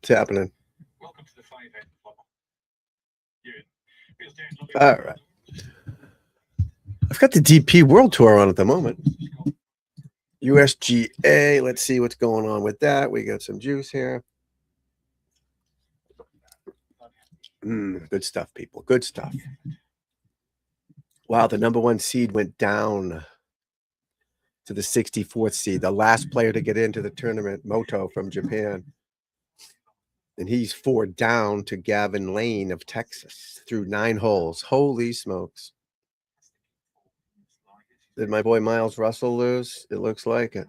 What's happening? All right. I've got the DP World Tour on at the moment. USGA. Let's see what's going on with that. We got some juice here. Good stuff, people. Good stuff. Wow, the number 1 seed went down to the 64th seed. The last player to get into the tournament, Moto from Japan. And he's 4 down to Gavin Lane of Texas through 9 holes. Holy smokes. Did my boy Miles Russell lose? It looks like it.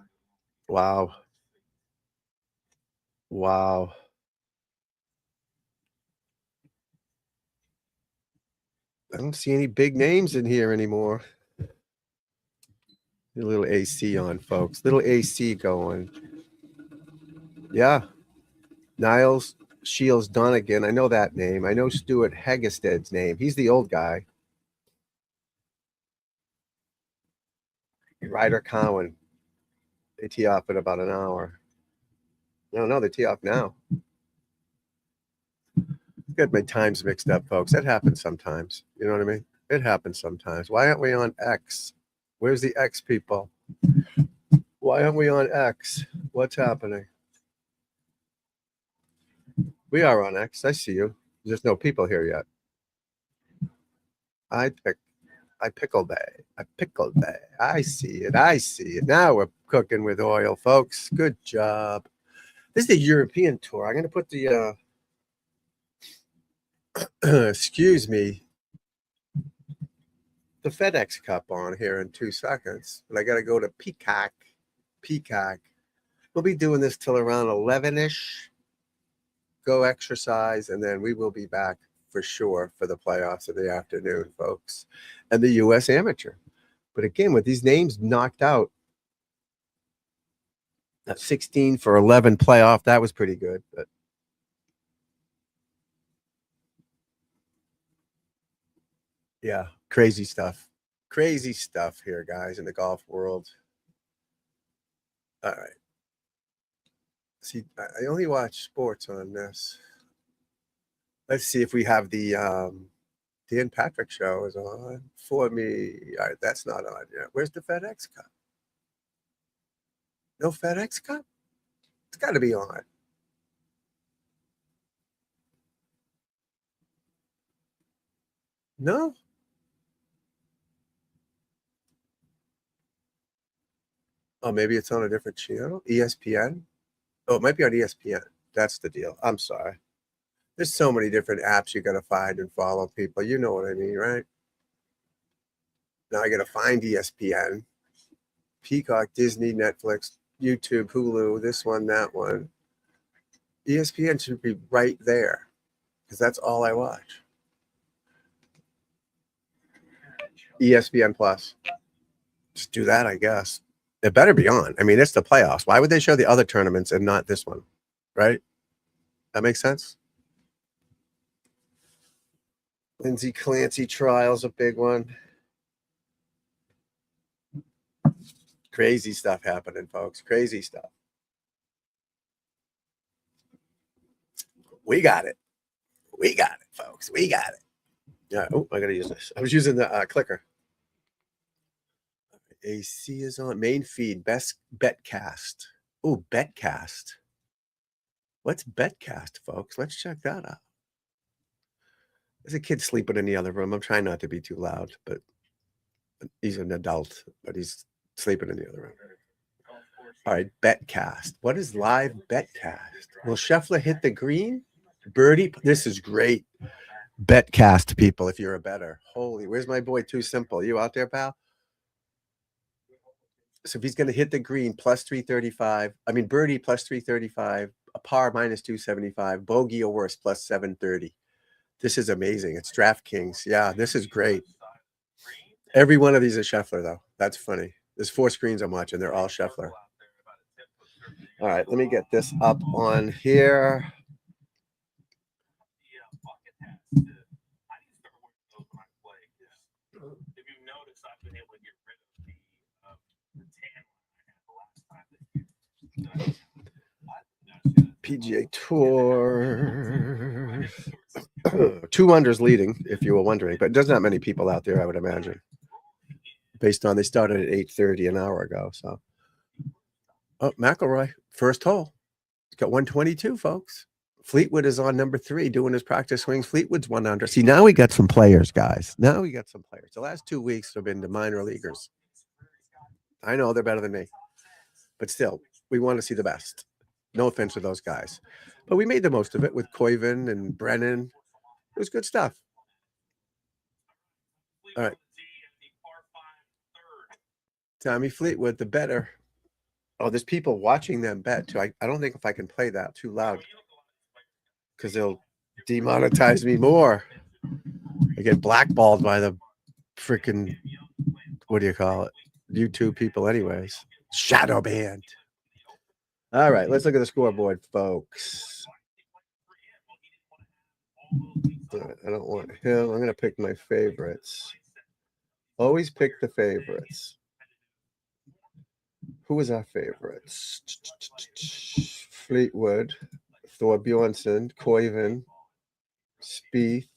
Wow. Wow. I don't see any big names in here anymore. A little AC on, folks. Little AC going. Yeah. Niles Shields Donegan. I know that name. I know Stuart Hagested's name. He's the old guy. Ryder Cowan. They tee off in about an hour. No, they tee off now. Got my times mixed up, folks. That happens sometimes. You know what I mean? It happens sometimes. Why aren't we on X? Where's the X people? Why aren't we on X? What's happening? We are on X. I see you. There's no people here yet. I pickled that. I see it. Now we're cooking with oil, folks. Good job. This is the European tour. I'm going to put the excuse me, the FedEx Cup on here in 2 seconds, but I got to go to Peacock. We'll be doing this till around 11ish. Go exercise, and then we will be back for sure for the playoffs of the afternoon, folks, and the U.S. Amateur. But again, with these names knocked out, that 16 for 11 playoff, that was pretty good. But yeah, crazy stuff here, guys, in the golf world. All right. See, I only watch sports on this. Let's see if we have the Dan Patrick show is on for me. All right, that's not on yet. Where's the FedEx Cup? No FedEx Cup? It's got to be on. No? Oh, maybe it's on a different channel? ESPN? Oh, it might be on ESPN. That's the deal. I'm sorry. There's so many different apps you got to find and follow, people. You know what I mean, right? Now I got to find ESPN, Peacock, Disney, Netflix, YouTube, Hulu, this one, that one. ESPN should be right there because that's all I watch. ESPN Plus. Just do that, I guess. It better be on. I mean, it's the playoffs. Why would they show the other tournaments and not this one? Right? That makes sense? Lindsay Clancy trial's a big one. Crazy stuff happening, folks. Crazy stuff. We got it. Folks. We got it. Yeah. Oh, I got to use this. I was using the clicker. AC is on. Main feed. Best Betcast. Oh, Betcast. What's Betcast, folks? Let's check that out. There's a kid sleeping in the other room. I'm trying not to be too loud, but he's an adult, but he's sleeping in the other room. All right, Betcast. What is live Betcast? Will Scheffler hit the green? Birdie? This is great. Betcast, people, if you're a bettor. Holy, where's my boy Too Simple? You out there, pal? So if he's going to hit the green, plus 335. I mean, birdie, plus 335. A par, minus 275. Bogey or worse, plus 730. This is amazing. It's DraftKings. Yeah, this is great. Every one of these is Scheffler, though. That's funny. There's 4 screens I'm watching. They're all Scheffler. All right, let me get this up on here. PGA Tour. 2 unders leading, if you were wondering, but there's not many people out there, I would imagine. Based on they started at 8:30 an hour ago. So, oh, McIlroy, first hole. He's got 122, folks. Fleetwood is on number 3 doing his practice swings. Fleetwood's 1 under. See, now we got some players, guys. Now we got some players. The last 2 weeks have been the minor leaguers. I know they're better than me, but still, we want to see the best. No offense to those guys, but we made the most of it with Koiven and Brennan. It was good stuff. All right. Tommy Fleetwood, the better. Oh, there's people watching them bet too. I don't think if I can play that too loud because they'll demonetize me more. I get blackballed by the freaking, what do you call it? YouTube people anyways. Shadow banned. All right, let's look at the scoreboard, folks. I don't want him. I'm going to pick my favorites. Always pick the favorites. Who was our favorites? Fleetwood, Thorbjornsen, Koiven, Spieth,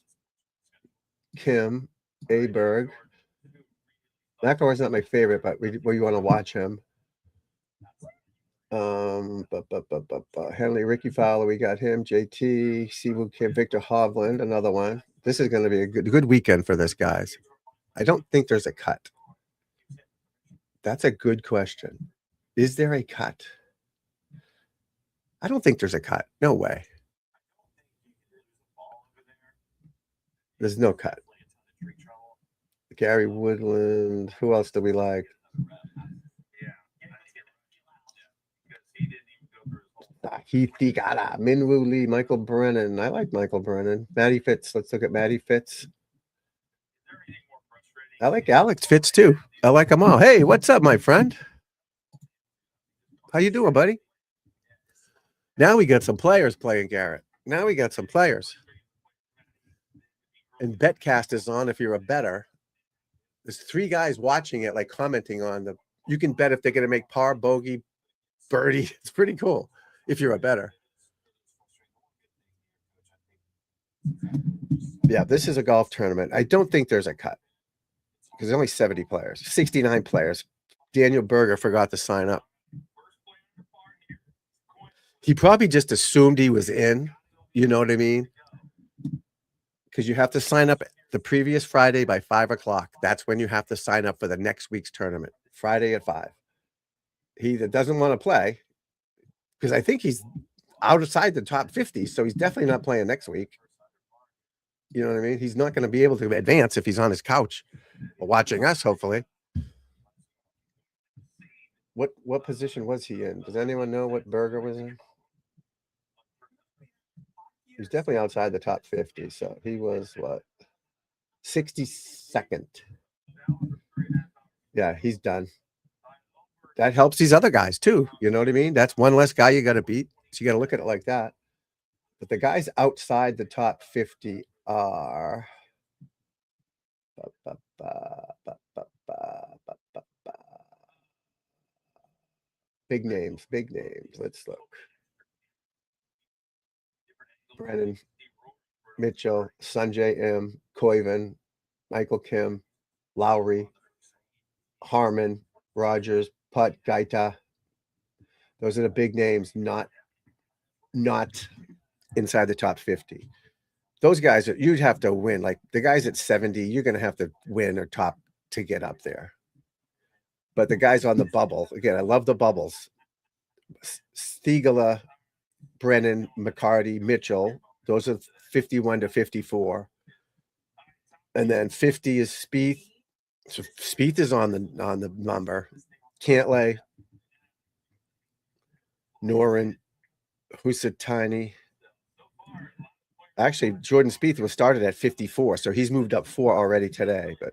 Kim, Aberg. McIlroy's not my favorite, but we want to watch him. Henley, Ricky Fowler, we got him. JT, Siwoo Kim, Victor Hovland, another one. This is going to be a good weekend for this, guys. I don't think there's a cut. That's a good question. Is there a cut? I don't think there's a cut. No way. There's no cut. Gary Woodland. Who else do we like? Heath Tigara, Minwoo Lee, Michael Brennan. I like Michael Brennan. Matty Fitz. Let's look at Matty Fitz. I like Alex Fitz too. I like them all. Hey, what's up, my friend? How you doing, buddy? Now we got some players playing, Garrett. Now we got some players. And Betcast is on if you're a better. There's 3 guys watching it, like commenting on the. You can bet if they're going to make par, bogey, birdie. It's pretty cool if you're a better. Yeah, this is a golf tournament. I don't think there's a cut because there's only 70 players, 69 players. Daniel Berger forgot to sign up. He probably just assumed he was in. You know what I mean? Because you have to sign up the previous Friday by 5 o'clock. That's when you have to sign up for the next week's tournament, Friday at 5. He doesn't want to play because I think he's outside the top 50, so he's definitely not playing next week. You know what I mean? He's not going to be able to advance if he's on his couch watching us, hopefully. What position was he in? Does anyone know what Berger was in? He's definitely outside the top 50, so he was what? 62nd. Yeah, he's done. That helps these other guys too. You know what I mean? That's one less guy you got to beat. So you got to look at it like that. But the guys outside the top 50 are big names. Let's look. Brennan, Mitchell, Sanjay M, Koiven, Michael Kim, Lowry, Harmon, Rogers, Putt, Gaita. Those are the big names, not inside the top 50. Those guys, you'd have to win. Like the guys at 70, you're going to have to win or top to get up there. But the guys on the bubble, again, I love the bubbles. Stigala, Brennan, McCarty, Mitchell. Those are 51 to 54. And then 50 is Spieth. So Spieth is on the number. Cantlay, Noren, Husatini. Actually, Jordan Spieth was started at 54, so he's moved up 4 already today. But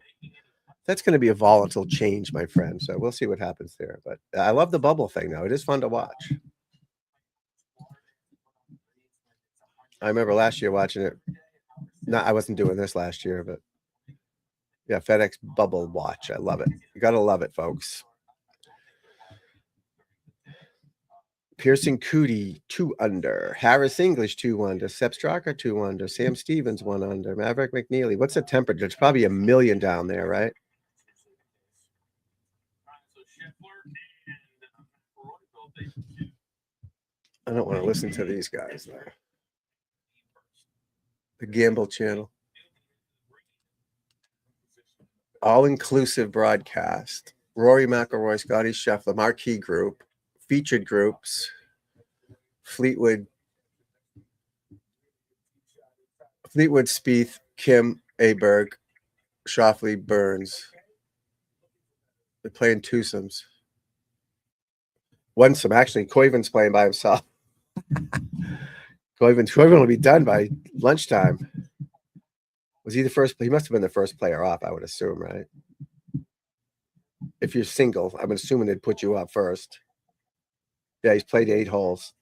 that's going to be a volatile change, my friend. So we'll see what happens there. But I love the bubble thing, though. It is fun to watch. I remember last year watching it. No, I wasn't doing this last year, but yeah, FedEx bubble watch. I love it. You got to love it, folks. Pearson Cootie, 2 under. Harris English, 2 under. Sepp Straka, 2 under. Sam Stevens, 1 under. Maverick McNeely. What's the temperature? It's probably 1,000,000 down there, right? I don't want to listen to these guys, though. The Gamble Channel. All-inclusive broadcast. Rory McIlroy, Scotty Scheffler, marquee group, featured groups, Fleetwood, Spieth, Kim, Aberg, Schauffele, Burns. They're playing twosomes. One-some, actually. Koivin's playing by himself. Koivin will be done by lunchtime. Was he the first? He must have been the first player off, I would assume, right? If you're single, I'm assuming they'd put you up first. Yeah, he's played 8 holes.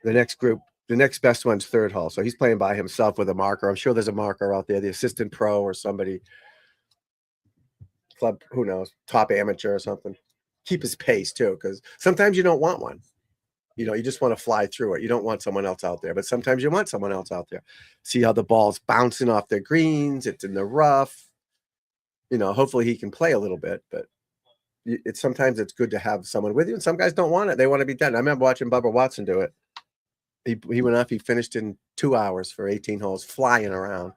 The next group, the next best one's 3rd hole. So he's playing by himself with a marker. I'm sure there's a marker out there, the assistant pro or somebody, club, who knows, top amateur or something. Keep his pace too, because sometimes you don't want one. You know, you just want to fly through it. You don't want someone else out there, but sometimes you want someone else out there. See how the ball's bouncing off the greens. It's in the rough. You know, hopefully he can play a little bit, but sometimes it's good to have someone with you. And some guys don't want it. They want to be done. I remember watching Bubba Watson do it. He went off. He finished in 2 hours for 18 holes, flying around.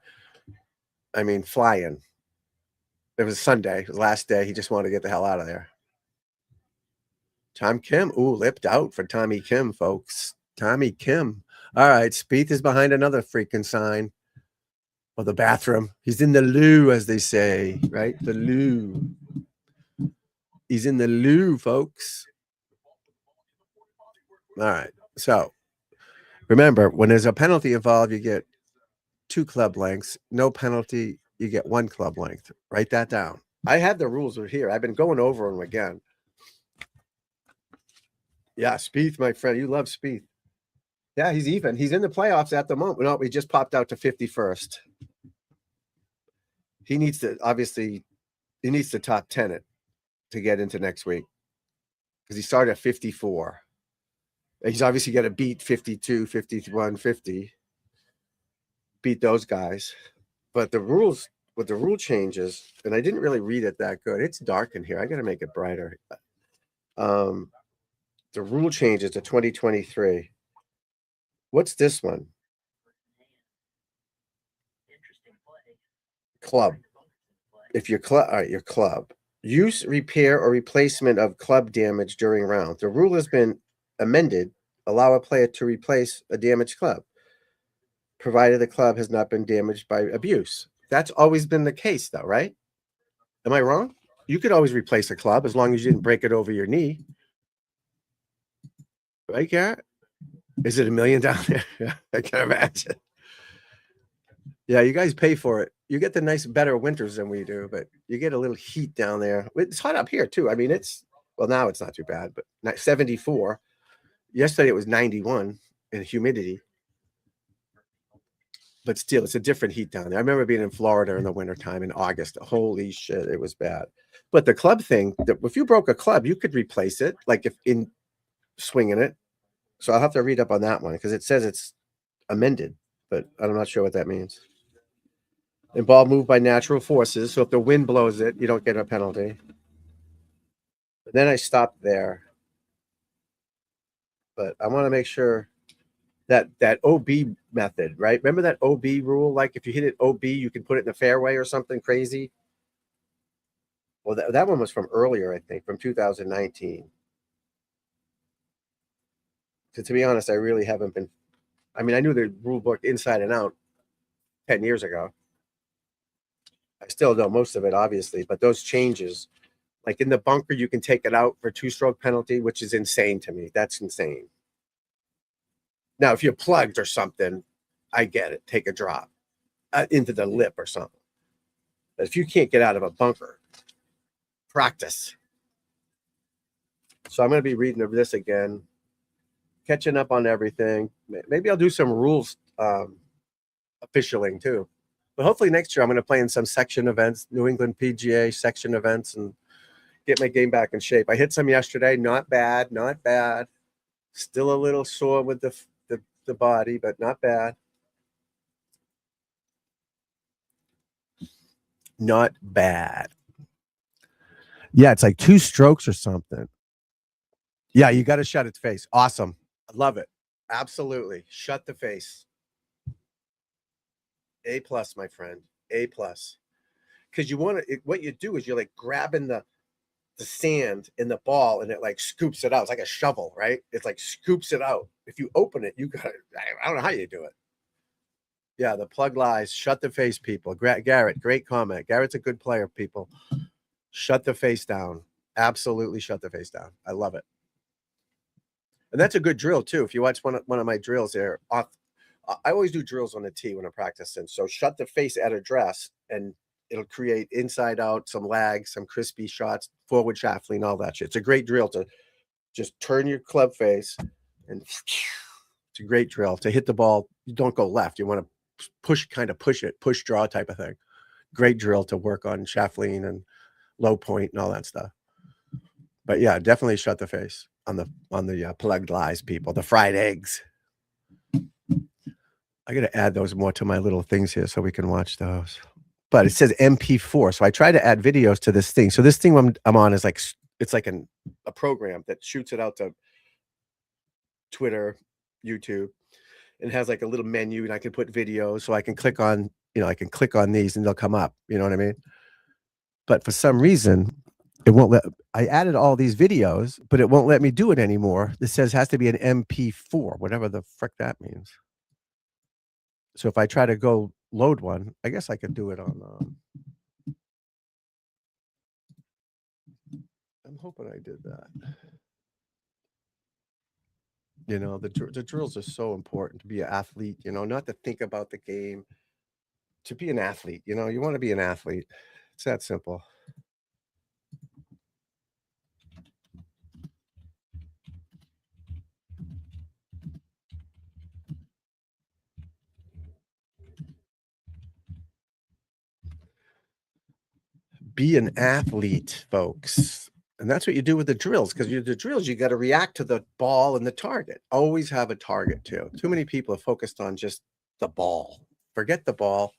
I mean, flying. It was Sunday, it was the last day. He just wanted to get the hell out of there. Tom Kim. Ooh, lipped out for Tommy Kim, folks. Tommy Kim. All right, Spieth is behind another freaking sign. Or the bathroom. He's in the loo, as they say, right? The loo. He's in the loo, folks. All right. So, remember, when there's a penalty involved, you get 2 club lengths. No penalty, you get 1 club length. Write that down. I had the rules right here. I've been going over them again. Yeah, Spieth, my friend. You love Spieth. Yeah, he's even. He's in the playoffs at the moment. No, he just popped out to 51st. He needs to, obviously, he needs to top 10 it to get into next week because he started at 54. He's obviously got to beat 52, 51, 50. Beat those guys. But the rules, with the rule changes, and I didn't really read it that good. It's dark in here. I got to make it brighter. The rule changes to 2023. What's this one? Club. If your club, all right, your club. Use, repair, or replacement of club damage during round. The rule has been amended. Allow a player to replace a damaged club, provided the club has not been damaged by abuse. That's always been the case, though, right? Am I wrong? You could always replace a club as long as you didn't break it over your knee. Right, Garrett? Is it 1,000,000 down there? Yeah, I can imagine. Yeah, you guys pay for it. You get the nice, better winters than we do, but you get a little heat down there. It's hot up here, too. I mean, well, now it's not too bad, but 74. Yesterday it was 91 in humidity. But still, it's a different heat down there. I remember being in Florida in the wintertime in August. Holy shit, it was bad. But the club thing, if you broke a club, you could replace it, like if in swinging it. So I'll have to read up on that one because it says it's amended, but I'm not sure what that means. And ball moved by natural forces. So if the wind blows it, you don't get a penalty. But then I stopped there. But I want to make sure that OB method, right? Remember that OB rule? Like if you hit it OB, you can put it in the fairway or something crazy. Well, that one was from earlier, I think, from 2019. So to be honest, I really haven't been. I mean, I knew the rule book inside and out 10 years ago. I still know most of it, obviously, but those changes, like in the bunker, you can take it out for 2-stroke penalty, which is insane to me. That's insane. Now, if you're plugged or something, I get it. Take a drop into the lip or something. But if you can't get out of a bunker, practice. So I'm going to be reading this again, catching up on everything. Maybe I'll do some rules officialing too. But hopefully next year I'm going to play in some section events, New England PGA section events, and get my game back in shape. I hit some yesterday. Not bad, not bad. Still a little sore with the body, but not bad. Not bad. Yeah, it's like 2 strokes or something. Yeah, you got to shut its face. Awesome. I love it. Absolutely. Shut the face. A plus, my friend. A plus. Because you want to, what you do is you're like grabbing the sand in the ball and it like scoops it out. It's like a shovel, right? It's like scoops it out. If you open it, you got, I don't know how you do it. Yeah, the plug lies. Shut the face, people. Garrett, great comment. Garrett's a good player, people. Shut the face down. Absolutely shut the face down. I love it. And that's a good drill too. If you watch one of my drills there, I always do drills on the tee when I'm practicing. So shut the face at address, and it'll create inside out, some lag, some crispy shots, forward shaft lean, all that shit. It's a great drill to just turn your club face, and it's a great drill to hit the ball. You don't go left. You want to push it, push draw type of thing. Great drill to work on shaft lean and low point and all that stuff. But yeah, definitely shut the face on the plugged lies, people. The fried eggs. I got to add those more to my little things here so we can watch those. But it says MP4, so I try to add videos to this thing. So this thing I'm on is like, it's like a program that shoots it out to Twitter, YouTube, and has like a little menu, and I can put videos, so I can click on, I can click on these and they'll come up. You know what I mean? But for some reason, it won't let. I added all these videos, but it won't let me do it anymore. This says has to be an MP4, whatever the frick that means. So if I try to go load one, I guess I could do it on. I'm hoping I did that. The drills are so important to be an athlete. Not to think about the game, to be an athlete. You want to be an athlete. It's that simple. Be an athlete, folks. And that's what you do with the drills, because the drills, you got to react to the ball and the target. Always have a target too. Too many people are focused on just the ball. Forget the ball.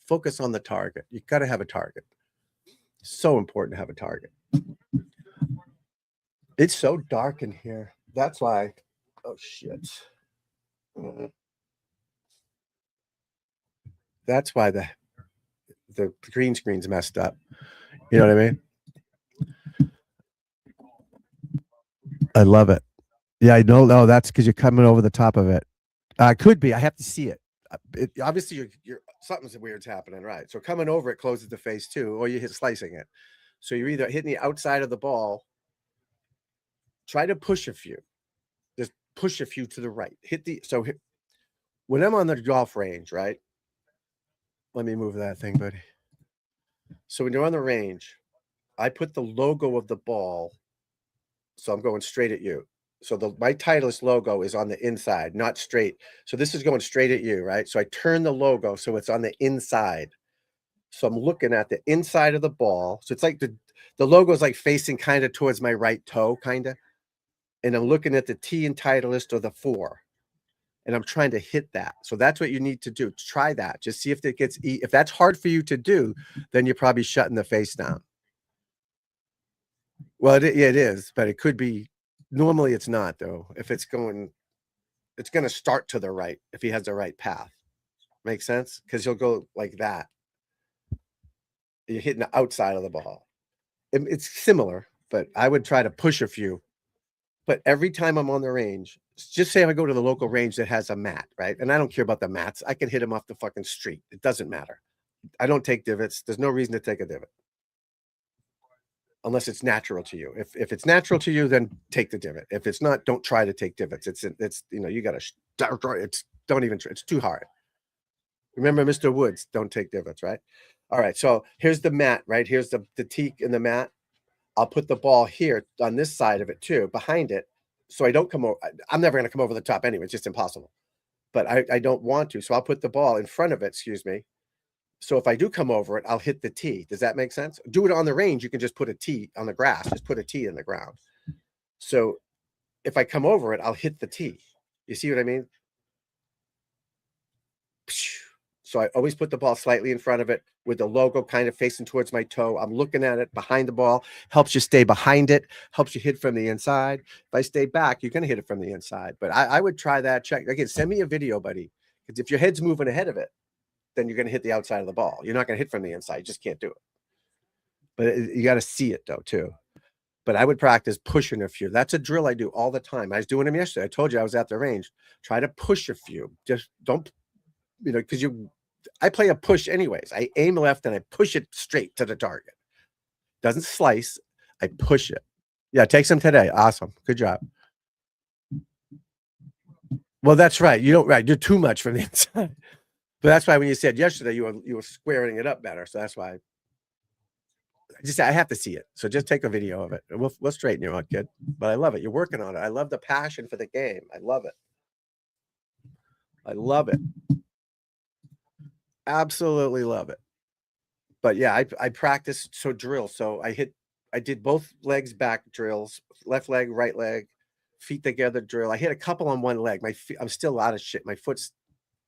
Focus on the target. You got to have a target. So important to have a target. It's so dark in here. That's why. Oh shit. That's why the green screen's messed up. You know what I mean? I love it. Yeah, I know. No, that's because you're coming over the top of it. Could be. I have to see it. Obviously, you're something's weird's happening, right? So coming over it closes the face too, or you hit slicing it. So you're either hitting the outside of the ball. Try to push a few. Just push a few to the right. When I'm on the golf range, right? Let me move that thing, buddy. So when you're on the range, I put the logo of the ball. So I'm going straight at you. So my Titleist logo is on the inside, not straight. So this is going straight at you, right? So I turn the logo so it's on the inside. So I'm looking at the inside of the ball. So it's like the logo is like facing kind of towards my right toe, kind of. And I'm looking at the T in Titleist or the 4. And I'm trying to hit that. So that's what you need to do. Try that. Just see if it gets, if that's hard for you to do, then you're probably shutting the face down. Well, it is, but it could be. Normally it's not, though. If it's going to start to the right if he has the right path. Make sense? Because he'll go like that. You're hitting the outside of the ball. It's similar, but I would try to push a few. But every time I'm on the range, just say I go to the local range that has a mat, right? And I don't care about the mats. I can hit him off the fucking street. It doesn't matter. I don't take divots. There's no reason to take a divot. Unless it's natural to you. If it's natural to you, then take the divot. If it's not, don't try to take divots. It's you got to it's too hard. Remember Mr. Woods, don't take divots, right? All right, so here's the mat, right? Here's the teak in the mat. I'll put the ball here on this side of it too, behind it, so I don't come over. I'm never going to come over the top anyway. It's just impossible. But I don't want to, so I'll put the ball in front of it, excuse me. So if I do come over it, I'll hit the tee. Does that make sense? Do it on the range. You can just put a tee on the grass. Just put a tee in the ground. So if I come over it, I'll hit the tee. You see what I mean? So I always put the ball slightly in front of it with the logo kind of facing towards my toe. I'm looking at it behind the ball. Helps you stay behind it. Helps you hit from the inside. If I stay back, you're going to hit it from the inside. But I would try that. Check again. Send me a video, buddy. Because if your head's moving ahead of it, then you're going to hit the outside of the ball. You're not going to hit from the inside. You just can't do it. But you got to see it though too. But I would practice pushing a few. That's a drill I do all the time. I was doing them yesterday. I told you I was at the range. Try to push a few. Just don't, because I play a push anyways. I aim left and I push it straight to the target. Doesn't slice. I push it. Yeah, take some today. Awesome. Good job. Well, that's right. You don't right. You're too much from the inside. But that's why when you said yesterday you were squaring it up better. So that's why I have to see it. So just take a video of it. And we'll straighten you out, kid. But I love it. You're working on it. I love the passion for the game. I love it. I love it. Absolutely love it. But yeah, I practice drill. So I did both legs back drills, left leg, right leg, feet together drill. I hit a couple on one leg. I'm still out of shit. My foot's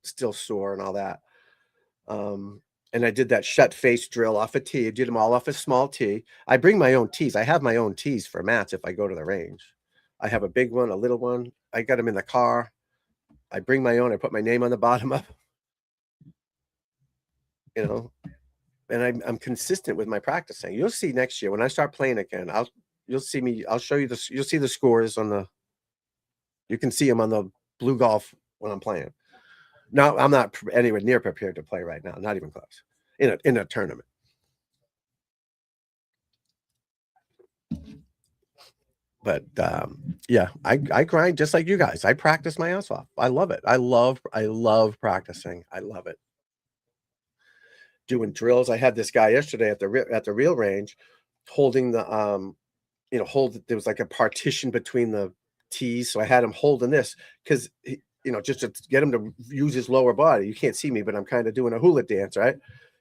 still sore and all that. And I did that shut face drill off a tee. I did them all off a small tee. I bring my own tees. I have my own tees for mats if I go to the range. I have a big one, a little one. I got them in the car. I bring my own. I put my name on the bottom of, and I'm consistent with my practicing. You'll see next year when I start playing again. You'll see me. I'll show you this. You'll see the scores on the. You can see them on the Blue Golf when I'm playing. No, I'm not anywhere near prepared to play right now. Not even close. In a tournament. But yeah, I grind just like you guys. I practice my ass off. I love it. I love practicing. I love it. Doing drills. I had this guy yesterday at the real range, holding the there was like a partition between the tees, so I had him holding this because just to get him to use his lower body. You can't see me, but I'm kind of doing a hula dance, right?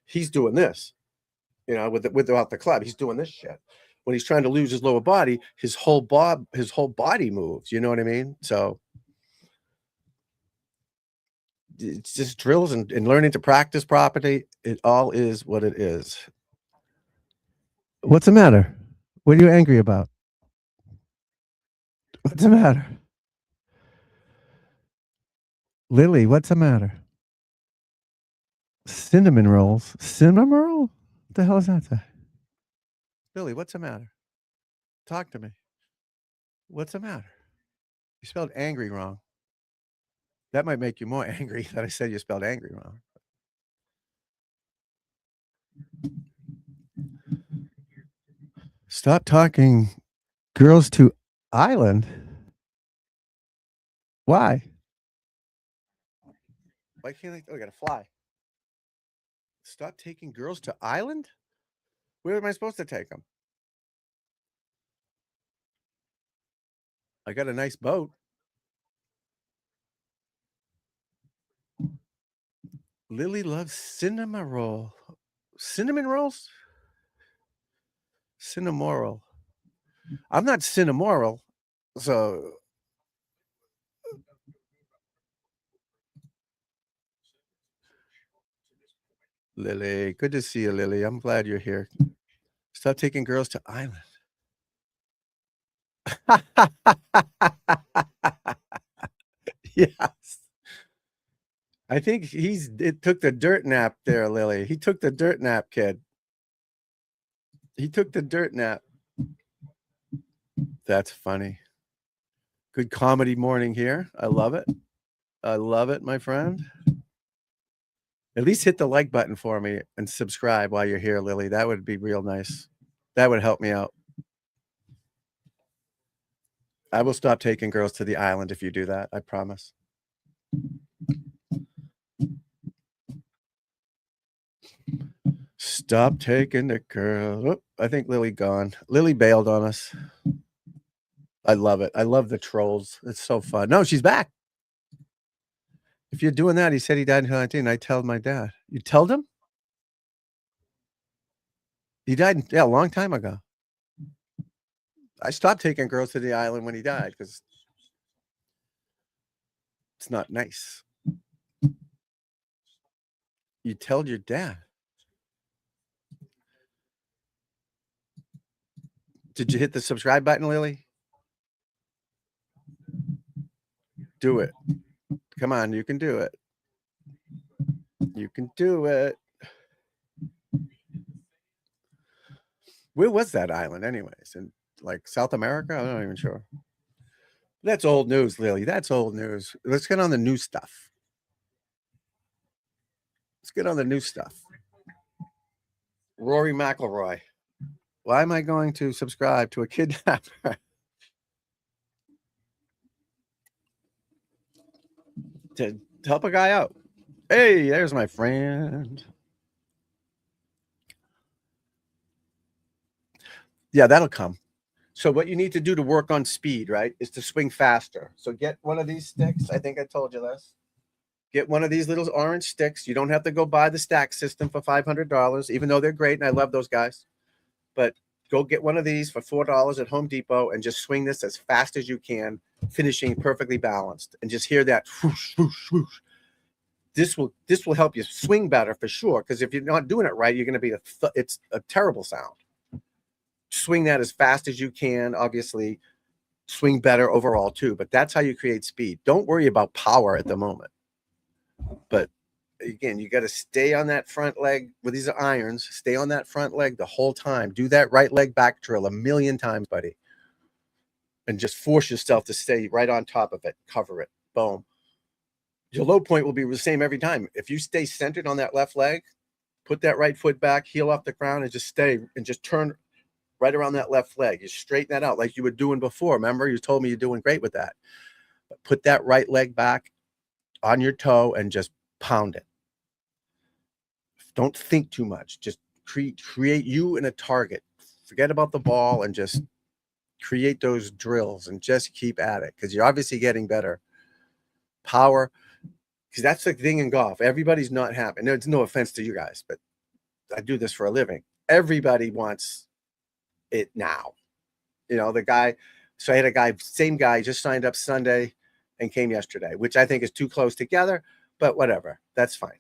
He's doing this, without the club. He's doing this shit. When he's trying to lose his lower body, his whole body moves. You know what I mean? So it's just drills and learning to practice properly. It all is what it is. What's the matter? What are you angry about? What's the matter? Lily, what's the matter? Cinnamon rolls. Cinnamon roll? What the hell is that? Lily, what's the matter? Talk to me. What's the matter? You spelled angry wrong. That might make you more angry that I said you spelled angry wrong. Stop talking girls to island. Why? Why can't I? Oh, I gotta fly. Stop taking girls to island? Where am I supposed to take them? I got a nice boat. Lily loves cinnamon roll. Cinnamon rolls? Cinnamoral. I'm not cinnamoral, so Lily, good to see you, Lily. I'm glad you're here. Stop taking girls to island. Yes. I think it took the dirt nap there, Lily. He took the dirt nap, kid. He took the dirt nap. That's funny. Good comedy morning here. I love it. I love it, my friend. At least hit the like button for me and subscribe while you're here, Lily. That would be real nice. That would help me out. I will stop taking girls to the island if you do that. I promise. Stop taking the girl. Oh, I think Lily gone. Lily bailed on us. I love it. I love the trolls. It's so fun. No, she's back. If you're doing that, he said he died in 2019. I told my dad. You told him? He died a long time ago. I stopped taking girls to the island when he died because It's not nice. You tell your dad. Did you hit the subscribe button, Lily? Do it. Come on, you can do it. You can do it. Where was that island anyways? In like South America? I'm not even sure. That's old news, Lily. That's old news. Let's get on the new stuff. Let's get on the new stuff. Rory McIlroy. Why am I going to subscribe to a kidnapper? To help a guy out. Hey, there's my friend. Yeah, that'll come. So what you need to do to work on speed, right, is to swing faster. So get one of these sticks. I think I told you this. Get one of these little orange sticks. You don't have to go buy the stack system for $500, even though they're great, and I love those guys. But go get one of these for $4 at Home Depot and just swing this as fast as you can, finishing perfectly balanced. And just hear that whoosh, whoosh, whoosh. This will help you swing better for sure. Because if you're not doing it right, you're going to be it's a terrible sound. Swing that as fast as you can. Obviously, swing better overall too. But that's how you create speed. Don't worry about power at the moment. But again, you got to stay on that front leg with these irons. Stay on that front leg the whole time. Do that right leg back drill a million times, buddy. And just force yourself to stay right on top of it. Cover it. Boom. Your low point will be the same every time. If you stay centered on that left leg, put that right foot back, heel off the ground, and just stay and just turn right around that left leg. You straighten that out like you were doing before. Remember, you told me you're doing great with that. But put that right leg back on your toe and just pound it. Don't think too much. Just create you in a target. Forget about the ball and just create those drills and just keep at it because you're obviously getting better. Power, because that's the thing in golf. Everybody's not happy. And there's no offense to you guys, but I do this for a living. Everybody wants it now. You know, the guy. So I had a guy, same guy, just signed up Sunday and came yesterday, which I think is too close together, but whatever. That's fine.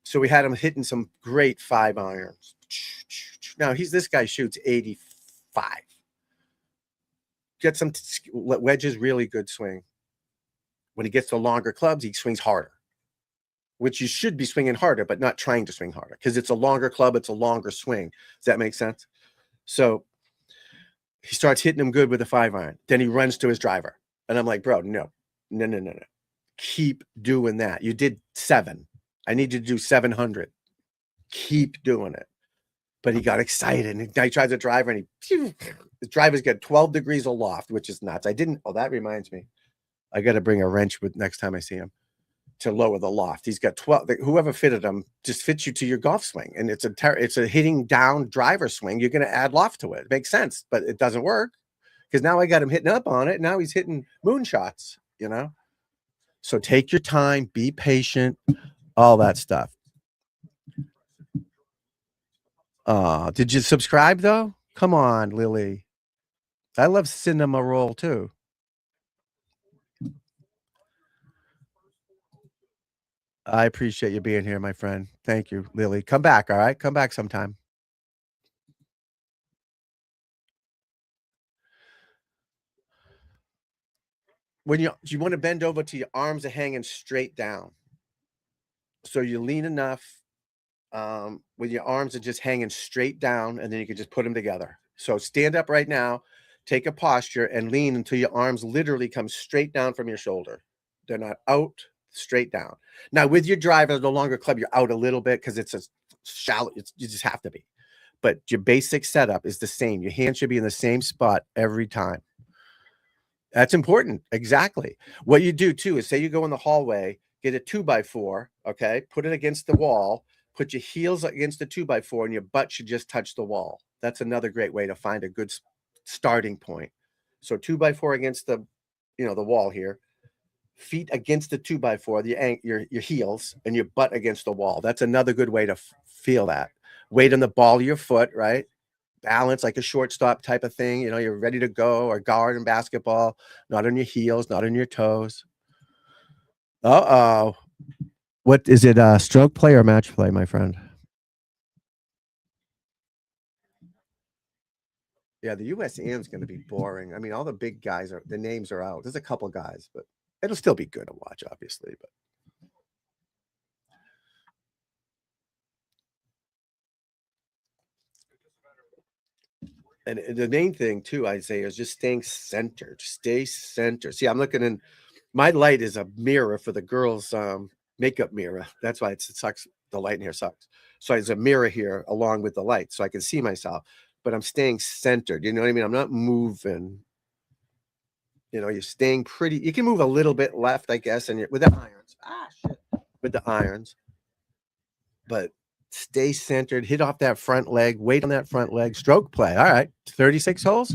So we had him hitting some great 5 irons. Now this guy shoots 85. Get some wedges, really good swing. When he gets to longer clubs, he swings harder, which you should be swinging harder, but not trying to swing harder because it's a longer club. It's a longer swing. Does that make sense? So he starts hitting him good with a 5 iron. Then he runs to his driver. And I'm like, bro, no. Keep doing that. You did 7. I need you to do 700. Keep doing it. But he got excited. And he tries a driver and his driver's got 12 degrees aloft, which is nuts. That reminds me. I got to bring a wrench with next time I see him to lower the loft. He's got 12. Whoever fitted him just fits you to your golf swing. And it's a hitting down driver swing. You're going to add loft to it. It makes sense, but it doesn't work because now I got him hitting up on it. Now he's hitting moonshots, you know? So take your time, be patient, all that stuff. Did you subscribe though? Come on, Lily. I love cinema roll too. I appreciate you being here, my friend. Thank you, Lily. Come back, all right? Come back sometime. When you want to bend over till your arms are hanging straight down. So you lean enough with your arms are just hanging straight down, and then you can just put them together. So stand up right now, take a posture, and lean until your arms literally come straight down from your shoulder. They're not out, straight down. Now, with your driver, the longer club, you're out a little bit because it's a shallow. You just have to be. But your basic setup is the same. Your hand should be in the same spot every time. That's important. Exactly. What you do too is say you go in the hallway, get a 2x4, okay, put it against the wall, put your heels against the 2x4, and your butt should just touch the wall. That's another great way to find a good starting point. So 2x4 against the wall here, feet against the 2x4, your heels, and your butt against the wall. That's another good way to feel that. Weight on the ball of your foot, right? Balance like a shortstop type of thing. You're ready to go, or guard in basketball, not on your heels, not on your toes. Uh-oh. What is it? Stroke play or match play, my friend? Yeah, the USAM is going to be boring. I mean, all the big guys the names are out. There's a couple guys, but it'll still be good to watch, obviously. But and the main thing too, I'd say, is just staying centered. Stay centered. See, I'm looking in. My light is a mirror for the girls' makeup mirror. That's why it sucks. The light in here sucks. So there's a mirror here along with the light, so I can see myself. But I'm staying centered. You know what I mean? I'm not moving. You're staying pretty. You can move a little bit left, I guess, and with the irons. Ah, shit. With the irons, but stay centered. Hit off that front leg. Weight on that front leg. Stroke play. All right, 36 holes.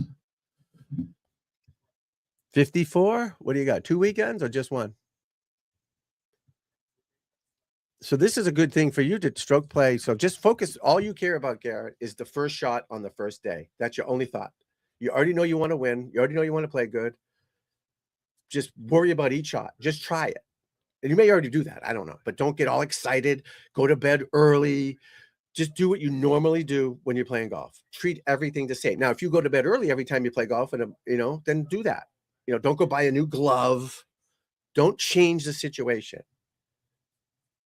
54. What do you got? 2 weekends or just one? So this is a good thing for you to stroke play. So just focus. All you care about, Garrett, is the first shot on the first day. That's your only thought. You already know you want to win. You already know you want to play good. Just worry about each shot. Just try it. And you may already do that. I don't know. But don't get all excited. Go to bed early. Just do what you normally do when you're playing golf. Treat everything the same. Now, if you go to bed early every time you play golf, and then do that. Don't go buy a new glove. Don't change the situation.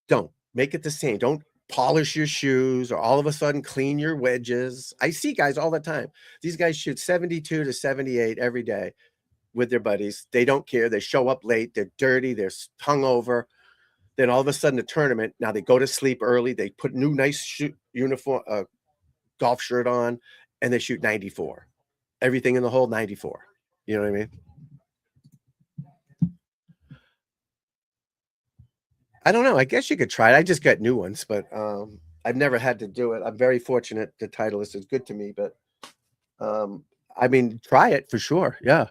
Don't make it the same. Don't polish your shoes or all of a sudden clean your wedges. I see guys all the time. These guys shoot 72 to 78 every day with their buddies. They don't care. They show up late. They're dirty. They're hungover. Then all of a sudden, the tournament, now they go to sleep early. They put new nice uniform, golf shirt on, and they shoot 94. Everything in the hole, 94. You know what I mean? I don't know. I guess you could try it. I just got new ones, but I've never had to do it. I'm very fortunate. The Titleist is good to me, but I mean, try it for sure. Yeah.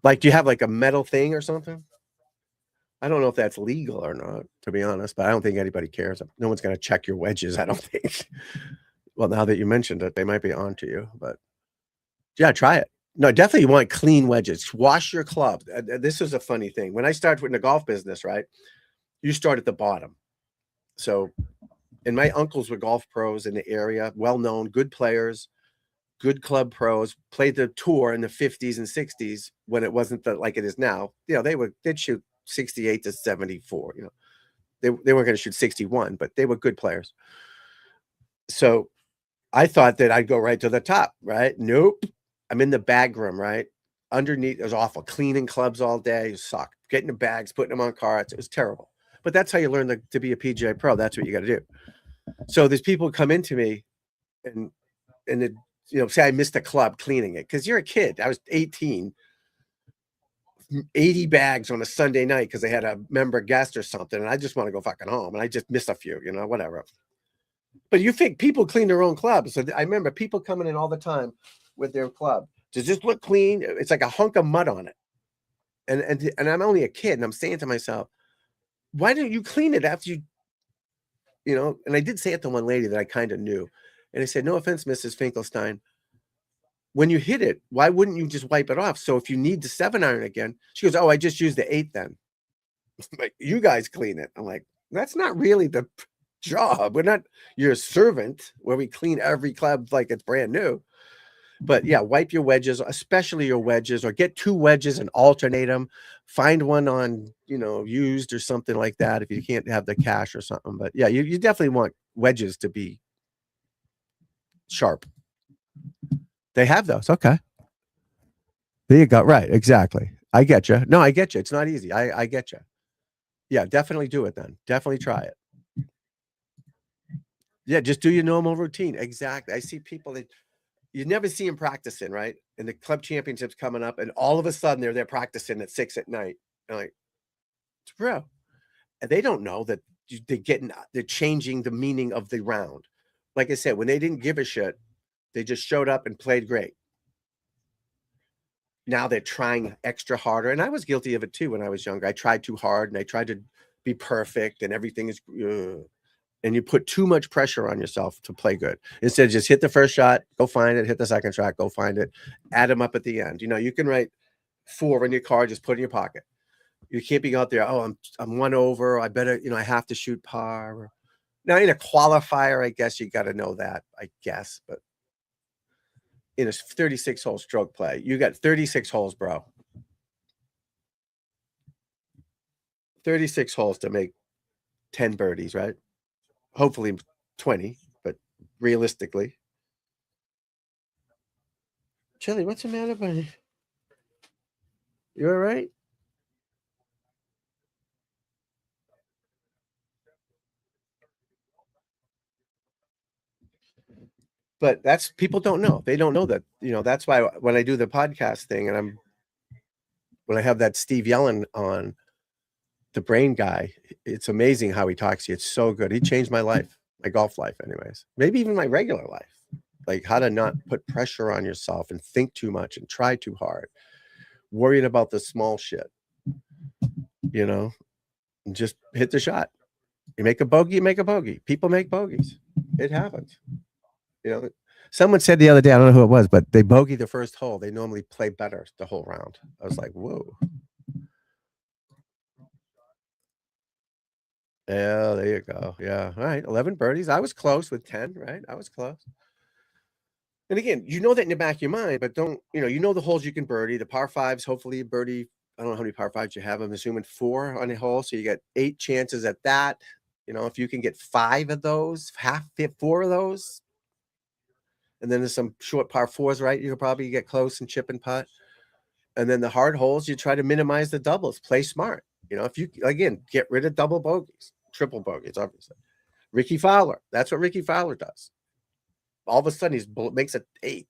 Like, do you have like a metal thing or something? I don't know if that's legal or not, to be honest, but I don't think anybody cares. No one's going to check your wedges, I don't think. Well, now that you mentioned it, they might be onto you, but yeah, try it. No, definitely you want clean wedges. Wash your club. This is a funny thing. When I started in the golf business, right, you start at the bottom. So, and my uncles were golf pros in the area, well-known, good players, good club pros, played the tour in the 50s and 60s when it wasn't like it is now. They'd shoot 68 to 74. They weren't going to shoot 61, but they were good players. So I thought that I'd go right to the top, right? Nope. I'm in the bag room, right? Underneath, it was awful. Cleaning clubs all day, it sucked. Getting the bags, putting them on carts, it was terrible. But that's how you learn to be a PGA Pro. That's what you got to do. So there's people come into me and it, say I missed a club cleaning it because you're a kid. I was 18. 80 bags on a Sunday night because they had a member guest or something, and I just want to go fucking home, and I just missed a few, whatever. But you think people clean their own clubs. So I remember people coming in all the time with their club. Does this look clean? It's like a hunk of mud on it. And I'm only a kid, and I'm saying to myself, why don't you clean it after and I did say it to one lady that I kind of knew. And I said, no offense, Mrs. Finkelstein. When you hit it, why wouldn't you just wipe it off? So if you need the 7-iron again, she goes, oh, I just used the 8 then. Like, you guys clean it. I'm like, that's not really the job. We're not your servant where we clean every club like it's brand new. But yeah, wipe your wedges, especially your wedges, or get 2 wedges and alternate them. Find one on, used or something like that if you can't have the cash or something. But yeah, you definitely want wedges to be sharp. They have those. Okay. There you go. Right. Exactly. I get you. No, I get you. It's not easy. I get you. Yeah, definitely do it then. Definitely try it. Yeah, just do your normal routine. Exactly. I see people that you never see them practicing, right? And the club championships coming up, and all of a sudden they're practicing at 6 at night. I'm like, bro, and they don't know that they're changing the meaning of the round. Like I said, when they didn't give a shit, they just showed up and played great. Now they're trying extra harder, and I was guilty of it too when I was younger. I tried too hard, and I tried to be perfect, and everything is. And you put too much pressure on yourself to play good. Instead of just hit the first shot, go find it, hit the second shot, go find it, add them up at the end. You can write 4 in your card, just put in your pocket. You can't be out there, "Oh, I'm 1 over. I better, I have to shoot par." Now in a qualifier, I guess you gotta know that, I guess, but in a 36-hole stroke play, you got 36 holes, bro. 36 holes to make 10 birdies, right? Hopefully 20, but realistically. Chili, what's the matter, buddy? You all right? But that's people don't know. They don't know that, that's why when I do the podcast thing and when I have that Steve Yellen on, the brain guy, it's amazing how he talks to you. It's so good. He changed my life, my golf life anyways. Maybe even my regular life. Like how to not put pressure on yourself and think too much and try too hard. Worrying about the small shit, and just hit the shot. You make a bogey, you make a bogey. People make bogeys. It happens. Someone said the other day, I don't know who it was, but they bogey the first hole. They normally play better the whole round. I was like, whoa. Yeah, there you go. Yeah. All right. 11 birdies. I was close with 10, right? I was close. And again, you know that in the back of your mind, but don't, the holes you can birdie, the par fives, hopefully you birdie. I don't know how many par fives you have. I'm assuming 4 on a hole. So you got 8 chances at that. If you can get 5 of those, 4 of those, and then there's some short par 4s, right? You'll probably get close and chip and putt. And then the hard holes, you try to minimize the doubles, play smart. If you, again, get rid of double bogeys, triple bogeys, obviously. Ricky Fowler, that's what Ricky Fowler does. All of a sudden, he makes it 8.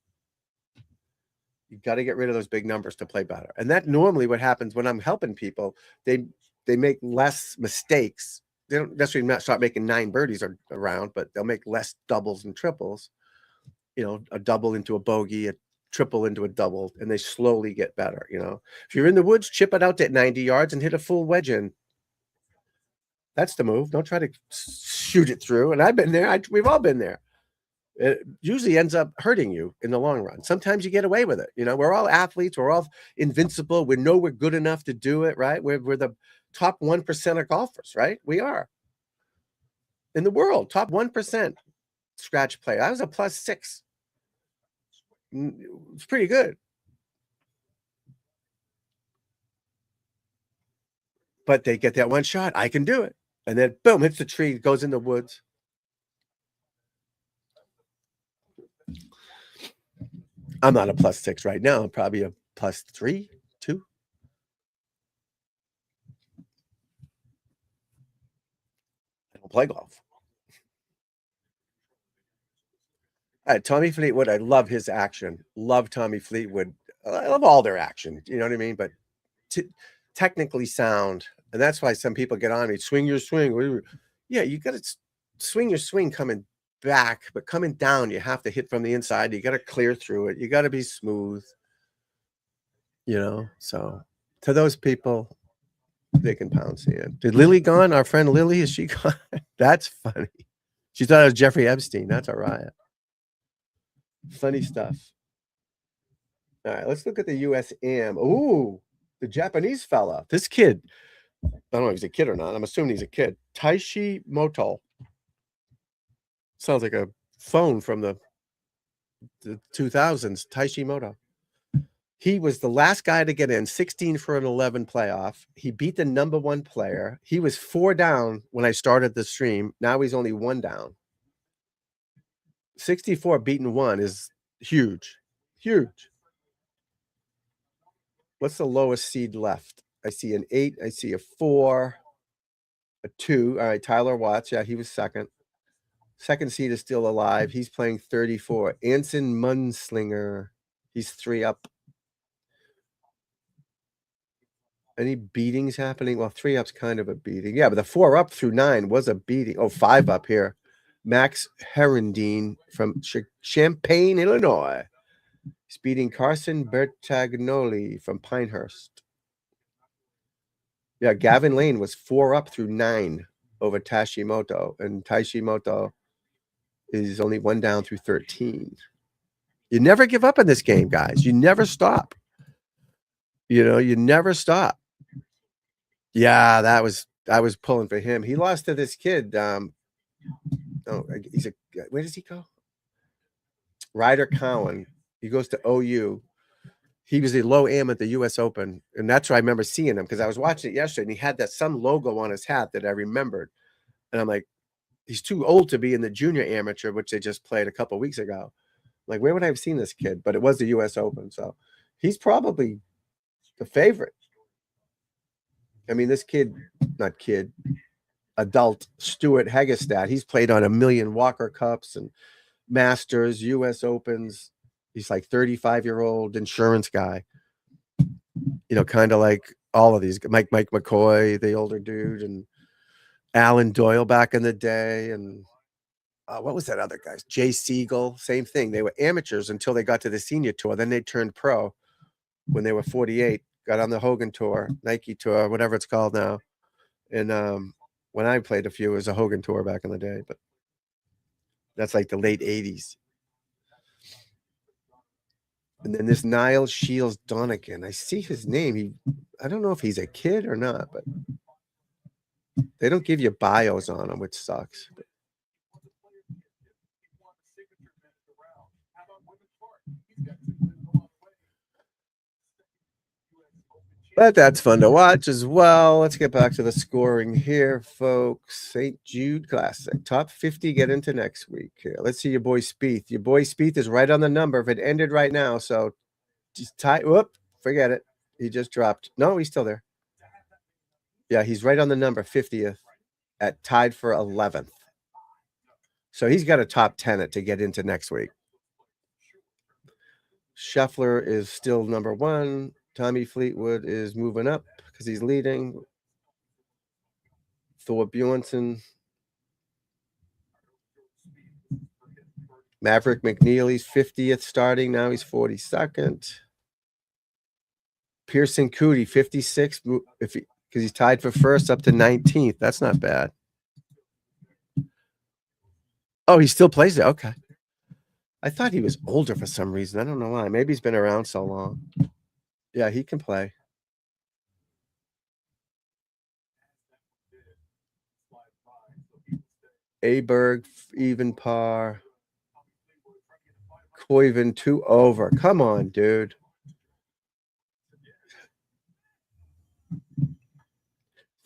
You got to get rid of those big numbers to play better. And that normally what happens when I'm helping people, they make less mistakes. They don't necessarily not start making 9 birdies around, but they'll make less doubles and triples. A double into a bogey, a triple into a double, and they slowly get better. If you're in the woods, chip it out at 90 yards and hit a full wedge in. That's the move. Don't try to shoot it through. And I've been there. We've all been there. It usually ends up hurting you in the long run. Sometimes you get away with it. We're all athletes. We're all invincible. We know we're good enough to do it, right? We're the top 1% of golfers, right? We are. In the world, top 1% scratch play. I was a +6. It's pretty good. But they get that one shot. I can do it. And then boom, hits the tree, goes in the woods. I'm not a +6 right now. I'm probably a +3, 2. I don't play golf. Tommy Fleetwood, I love his action. Love Tommy Fleetwood. I love all their action. You know what I mean? But technically sound, and that's why some people get on me. Swing your swing. Yeah, you got to swing your swing coming back, but coming down, you have to hit from the inside. You got to clear through it. You got to be smooth. So to those people, they can pounce in. Did Lily gone? Our friend Lily, is she gone? That's funny. She thought it was Jeffrey Epstein. That's a riot. Funny stuff. All right, let's look at the USM. Ooh, the Japanese fella. This kid, I don't know if he's a kid or not. I'm assuming he's a kid. Taishi Moto. Sounds like a phone from the 2000s. Taishi Moto. He was the last guy to get in, 16 for an 11 playoff. He beat the number 1 player. He was 4 down when I started the stream. Now he's only 1 down. 64 beating 1 is huge. Huge. What's the lowest seed left? I see an 8. I see a 4, a 2. All right, Tyler Watts. Yeah, he was second. Second seed is still alive. He's playing 34. Anson Munslinger. He's 3 up. Any beatings happening? Well, 3 up's kind of a beating. Yeah, but the 4 up through 9 was a beating. Oh, 5 up here. Max Herendine from Champaign, Illinois. He's beating Carson Bertagnoli from Pinehurst. Yeah, Gavin Lane was 4 up through 9 over Tashimoto, and Tashimoto is only 1 down through 13. You never give up in this game, guys. You never stop. You never stop. Yeah, I was pulling for him. He lost to this kid. Oh, he's a where does he go? Ryder Cowan. He goes to OU. He was a low am at the US Open, and that's where I remember seeing him because I was watching it yesterday, and he had that some logo on his hat that I remembered, and I'm like, he's too old to be in the junior amateur, which they just played a couple weeks ago. Like, where would I have seen this kid? But it was the US Open, so he's probably the favorite. I mean, this kid, not kid, adult Stuart Hagestad, he's played on a million Walker Cups and Masters, US Opens. He's like 35-year-old insurance guy. You know, kind of like all of these, Mike McCoy, the older dude, and Alan Doyle back in the day, and what was that other guys? Jay Siegel, same thing. They were amateurs until they got to the senior tour. Then they turned pro when they were 48, got on the Hogan Tour, Nike Tour, whatever it's called now. And when I played a few, it was a Hogan Tour back in the day, but that's like the late 80s. And then this Niall Shields Donegan, I see his name. I don't know if he's a kid or not, but they don't give you bios on him, which sucks. But that's fun to watch as well. Let's get back to the scoring here, folks. St. Jude Classic. Top 50 get into next week. Here, let's see your boy Spieth. Your boy Spieth is right on the number if it ended right now. So just tie. Whoop, forget it. He just dropped. No, he's still there. Yeah, he's right on the number, 50th, at tied for 11th. So he's got a top 10 to get into next week. Scheffler is still number 1. Tommy Fleetwood is moving up because he's leading. Thor Bjornsson. Maverick McNeely's 50th starting. Now he's 42nd. Pearson Cootie, 56, because he's tied for first up to 19th. That's not bad. Oh, he still plays it. Okay. I thought he was older for some reason. I don't know why. Maybe he's been around so long. Yeah, he can play. Aberg, even par. Koiven, 2 over. Come on, dude.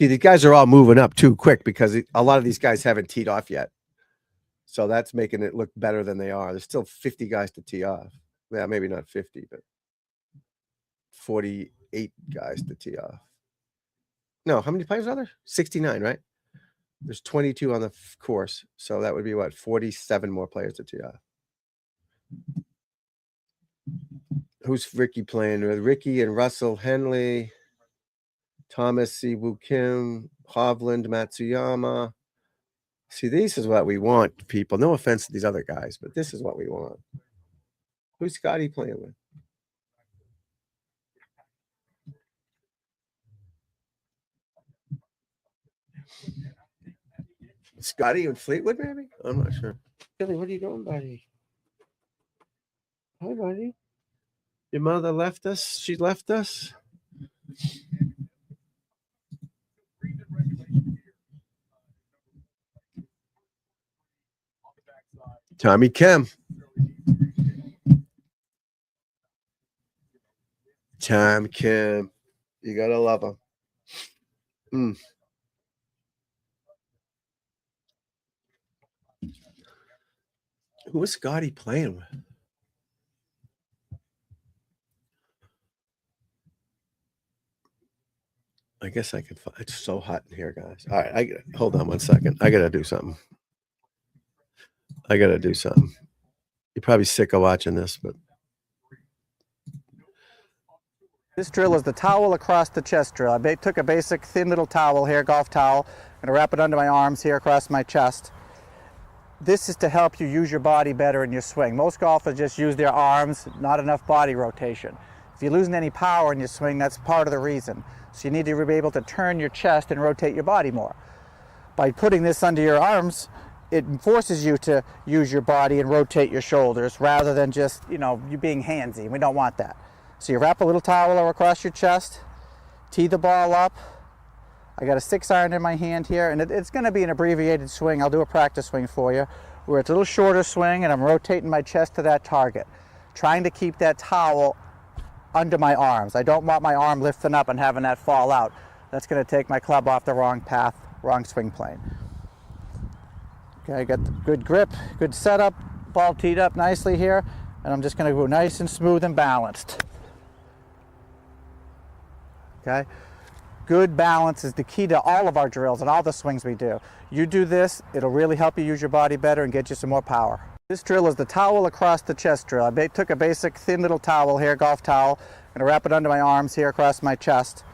See, these guys are all moving up too quick because a lot of these guys haven't teed off yet. So that's making it look better than they are. There's still 50 guys to tee off. Yeah, maybe not 50, but 48 guys to tee off. No, how many players are there? 69, right? There's 22 on the course. So that would be what? 47 more players to tee off. Who's Ricky playing with? Ricky and Russell Henley, Thomas Siwoo Kim, Hovland, Matsuyama. See, this is what we want, people. No offense to these other guys, but this is what we want. Who's Scotty playing with? Scotty and Fleetwood, maybe? I'm not sure. Billy, what are you doing, buddy? Hi, buddy. Your mother left us? She left us? Tommy Kim. Tom Kim. You gotta love him. Who was Scotty playing with? I guess I could find. It's so hot in here, guys. All right, hold on one second. I gotta do something. You're probably sick of watching this, but this drill is the towel across the chest drill. I took a basic thin little towel here, golf towel. I'm gonna wrap it under my arms here across my chest. This is to help you use your body better in your swing. Most golfers just use their arms, not enough body rotation. If you're losing any power in your swing, that's part of the reason. So you need to be able to turn your chest and rotate your body more. By putting this under your arms, it forces you to use your body and rotate your shoulders rather than just, you being handsy. We don't want that. So you wrap a little towel across your chest, tee the ball up, I got a 6-iron in my hand here, and it's going to be an abbreviated swing. I'll do a practice swing for you, where it's a little shorter swing, and I'm rotating my chest to that target, trying to keep that towel under my arms. I don't want my arm lifting up and having that fall out. That's going to take my club off the wrong path, wrong swing plane. Okay, I got the good grip, good setup, ball teed up nicely here, and I'm just going to go nice and smooth and balanced. Okay, good balance is the key to all of our drills and all the swings we do. You do this, it'll really help you use your body better and get you some more power. This drill is the towel across the chest drill. I took a basic thin little towel here, golf towel. I'm going to wrap it under my arms here across my chest.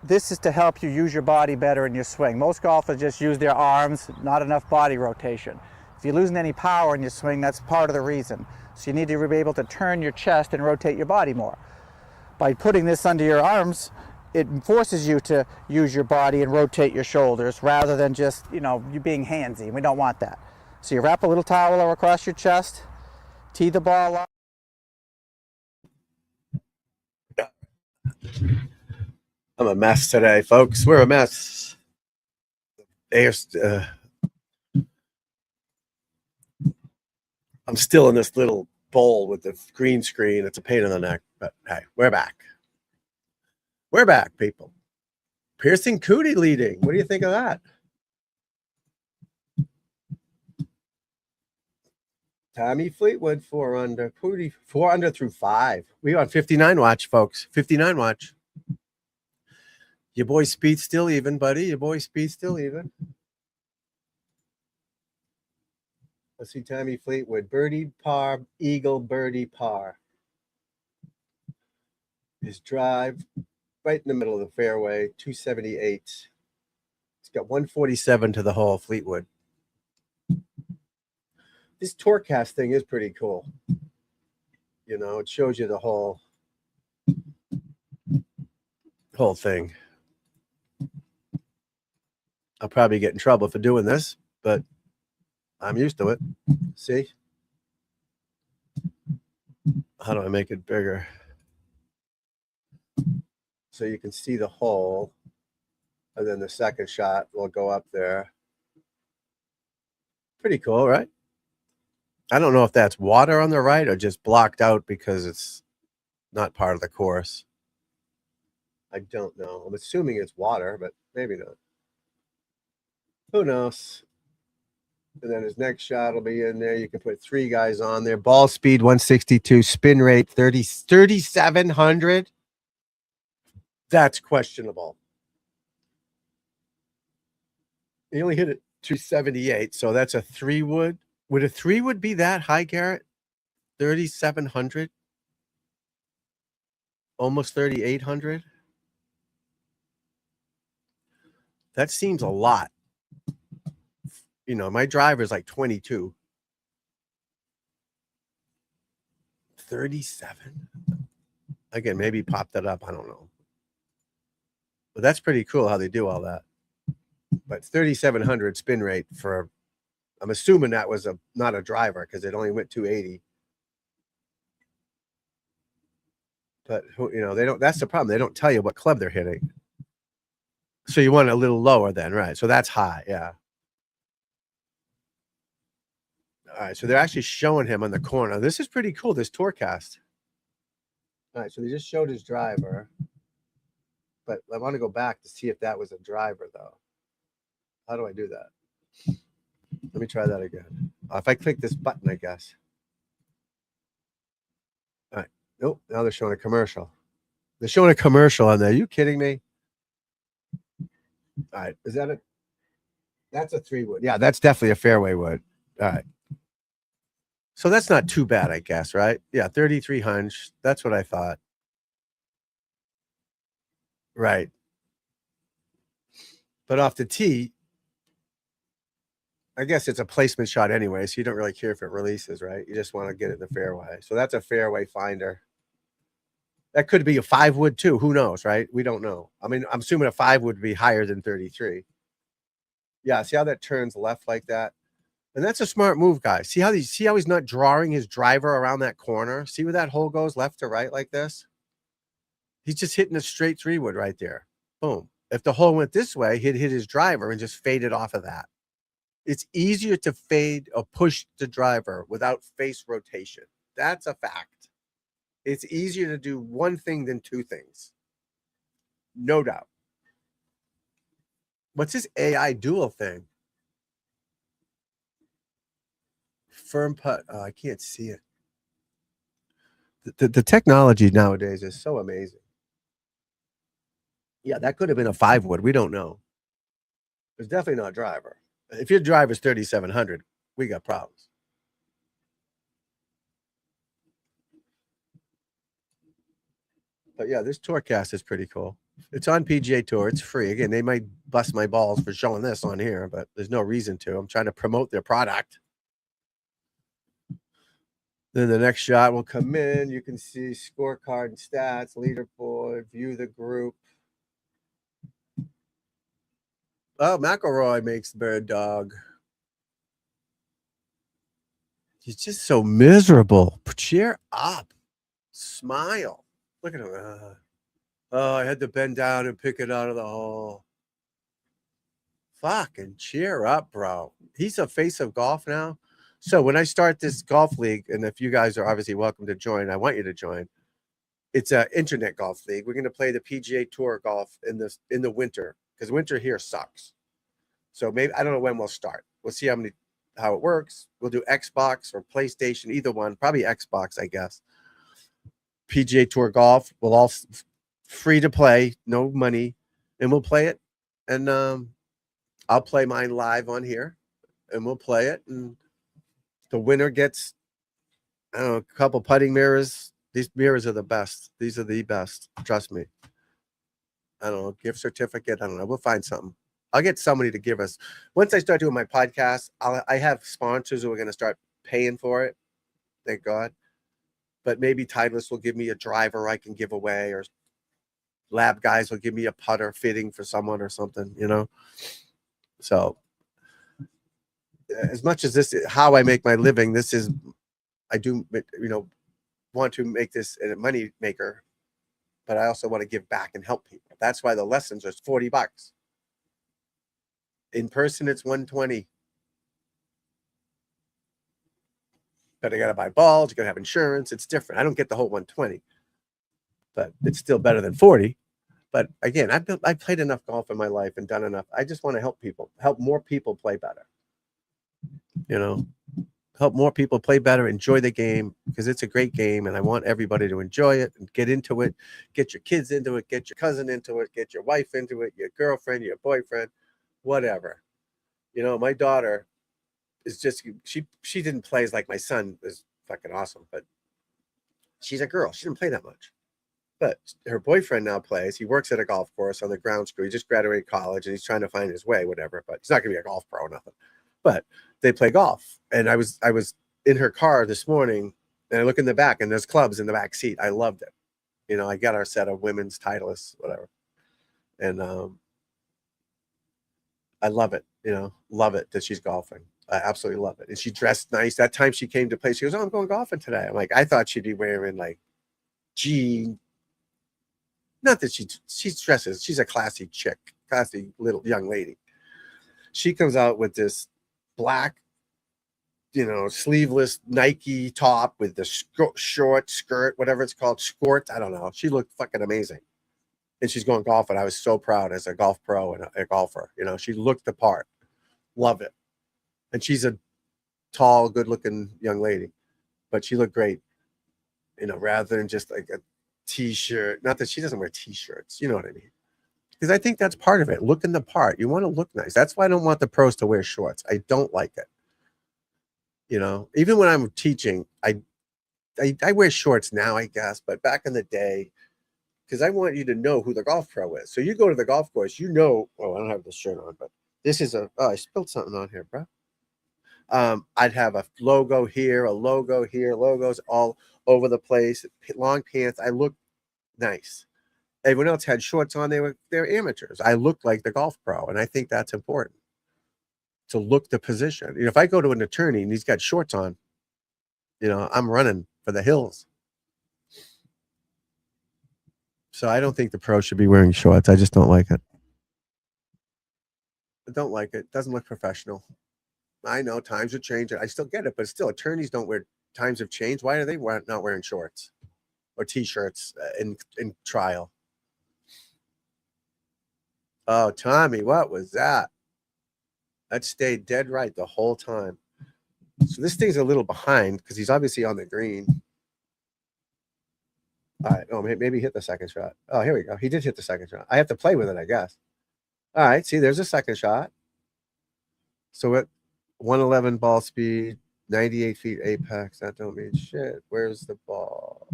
This is to help you use your body better in your swing. Most golfers just use their arms, not enough body rotation. If you're losing any power in your swing, that's part of the reason. So you need to be able to turn your chest and rotate your body more. By putting this under your arms, it forces you to use your body and rotate your shoulders rather than just, you being handsy. We don't want that. So you wrap a little towel across your chest, tee the ball up. I'm a mess today, folks. We're a mess. I'm still in this little bowl with the green screen. It's a pain in the neck, but hey, we're back. We're back, people. Piercing Cootie leading. What do you think of that? Tommy Fleetwood, 4 under. Cootie, 4 under through 5. We on 59 watch, folks. 59 watch. Your boy Speed still even, buddy. Your boy Speed still even. Let's see Tommy Fleetwood. Birdie, par, eagle, birdie, par. His drive right in the middle of the fairway, 278. He's got 147 to the hole, Fleetwood. This Tourcast thing is pretty cool. It shows you the whole thing. I'll probably get in trouble for doing this, but I'm used to it. See? How do I make it bigger? So you can see the hole, and then the second shot will go up there. Pretty cool, right? I don't know if that's water on the right or just blocked out because it's not part of the course. I don't know. I'm assuming it's water, but maybe not. Who knows? And then his next shot will be in there. You can put 3 guys on there. Ball speed 162, spin rate 3,700. That's questionable. He only hit it 278, so that's a 3-wood. Would a 3-wood be that high, Garrett? 3,700? Almost 3,800? That seems a lot. My driver is like 22. 37? Again, maybe pop that up. I don't know. But that's pretty cool how they do all that. But 3,700 spin rate for, I'm assuming that was not a driver because it only went 280. But they don't. That's the problem. They don't tell you what club they're hitting. So you want a little lower then, right? So that's high, yeah. All right, so they're actually showing him on the corner. This is pretty cool, this Tourcast. All right, so they just showed his driver. But I want to go back to see if that was a driver, though. How do I do that? Let me try that again. If I click this button, I guess. All right. Nope, now they're showing a commercial. They're showing a commercial on there. Are you kidding me? All right, is that it? That's a 3-wood. Yeah, that's definitely a fairway wood. All right. So that's not too bad, I guess, right? Yeah, 3,300. That's what I thought. Right. But off the tee, I guess it's a placement shot anyway, so you don't really care if it releases, right? You just want to get it in the fairway. So that's a fairway finder. That could be a 5-wood too. Who knows, right? We don't know. I mean, I'm assuming a 5 would be higher than 33. Yeah, see how that turns left like that? And that's a smart move, guys. See how he's not drawing his driver around that corner? See where that hole goes left to right like this? He's just hitting a straight 3-wood right there. Boom. If the hole went this way, he'd hit his driver and just faded off of that. It's easier to fade or push the driver without face rotation. That's a fact. It's easier to do one thing than two things. No doubt. What's this AI dual thing? Firm putt. Oh, I can't see it. The technology nowadays is so amazing. Yeah, that could have been a 5-wood. We don't know. It's definitely not a driver. If your driver's 3,700, we got problems. But yeah, this Tourcast is pretty cool. It's on PGA Tour. It's free. Again, they might bust my balls for showing this on here, but there's no reason to. I'm trying to promote their product. Then the next shot will come in. You can see scorecard and stats, leaderboard, view the group. Oh, McElroy makes Bird Dog. He's just so miserable. Cheer up. Smile. Look at him. Oh, I had to bend down and pick it out of the hole. Fucking cheer up, bro. He's a face of golf now. So when I start this golf league, and if you guys are obviously welcome to join, I want you to join. It's an internet golf league. We're going to play the PGA Tour golf in the winter, because winter here sucks. So maybe I don't know when we'll start. We'll see how it works. We'll do Xbox or PlayStation, either one. Probably Xbox, I guess. PGA Tour golf. We'll all free to play, no money, and we'll play it. And I'll play mine live on here, and we'll play it. And the winner gets, I don't know, a couple putting mirrors. These mirrors are the best. These are the best. Trust me. I don't know, gift certificate. I don't know. We'll find something. I'll get somebody to give us. Once I start doing my podcast, I have sponsors who are going to start paying for it. Thank God. But maybe Titleist will give me a driver I can give away, or Lab Guys will give me a putter fitting for someone or something, you know? So as much as this is how I make my living, this is, I do, you know, want to make this a money maker, but I also want to give back and help people. That's why the lessons are $40. In person, it's $120. But I got to buy balls. You got to have insurance. It's different. I don't get the whole $120, but it's still better than $40. But again, I've played enough golf in my life and done enough. I just want to help people, help more people play better. You know, help more people play better, enjoy the game, because it's a great game, and I want everybody to enjoy it and get into it. Get your kids into it. Get your cousin into it. Get your wife into it. Your girlfriend, your boyfriend, whatever. You know, my daughter is just, she didn't play as like my son is fucking awesome, but she's a girl. She didn't play that much. But her boyfriend now plays. He works at a golf course on the grounds crew. He just graduated college and he's trying to find his way, whatever. But he's not going to be a golf pro or nothing. But they play golf. And I was in her car this morning, and I look in the back, and there's clubs in the back seat. I loved it. You know, I got our set of women's Titleists, whatever. And I love it. You know, love it that she's golfing. I absolutely love it. And she dressed nice. That time she came to play, she goes, "Oh, I'm going golfing today." I'm like, I thought she'd be wearing like jeans. Not that she dresses. She's a classy chick, classy little young lady. She comes out with this black, you know, sleeveless Nike top with the short skirt, whatever it's called, skort. I don't know. She looked fucking amazing. And she's going golfing. I was so proud as a golf pro and a golfer. You know, she looked the part. Love it. And she's a tall, good-looking young lady. But she looked great, you know, rather than just like a T-shirt. Not that she doesn't wear T-shirts. You know what I mean? Because I think that's part of it. Looking the part. You want to look nice. That's why I don't want the pros to wear shorts. I don't like it. You know, even when I'm teaching, I wear shorts now, I guess. But back in the day, because I want you to know who the golf pro is. So you go to the golf course, you know, oh, I don't have this shirt on, but this is I spilled something on here, bro. I'd have a logo here, logos all over the place, long pants. I look nice. Everyone else had shorts on. They're amateurs. I looked like the golf pro, and I think that's important to look the position. You know, if I go to an attorney and he's got shorts on, you know, I'm running for the hills. So I don't think the pro should be wearing shorts. I just don't like it. I don't like it. Doesn't look professional. I know times are changing. I still get it, but still, attorneys don't wear. Times have changed. Why are they not wearing shorts or t-shirts in trial? Oh, Tommy, what was that? That stayed dead right the whole time. So this thing's a little behind because he's obviously on the green. All right. Oh, maybe he hit the second shot. Oh, here we go. He did hit the second shot. I have to play with it, I guess. All right. See, there's a second shot. So at 111 ball speed, 98 feet apex, that don't mean shit. Where's the ball?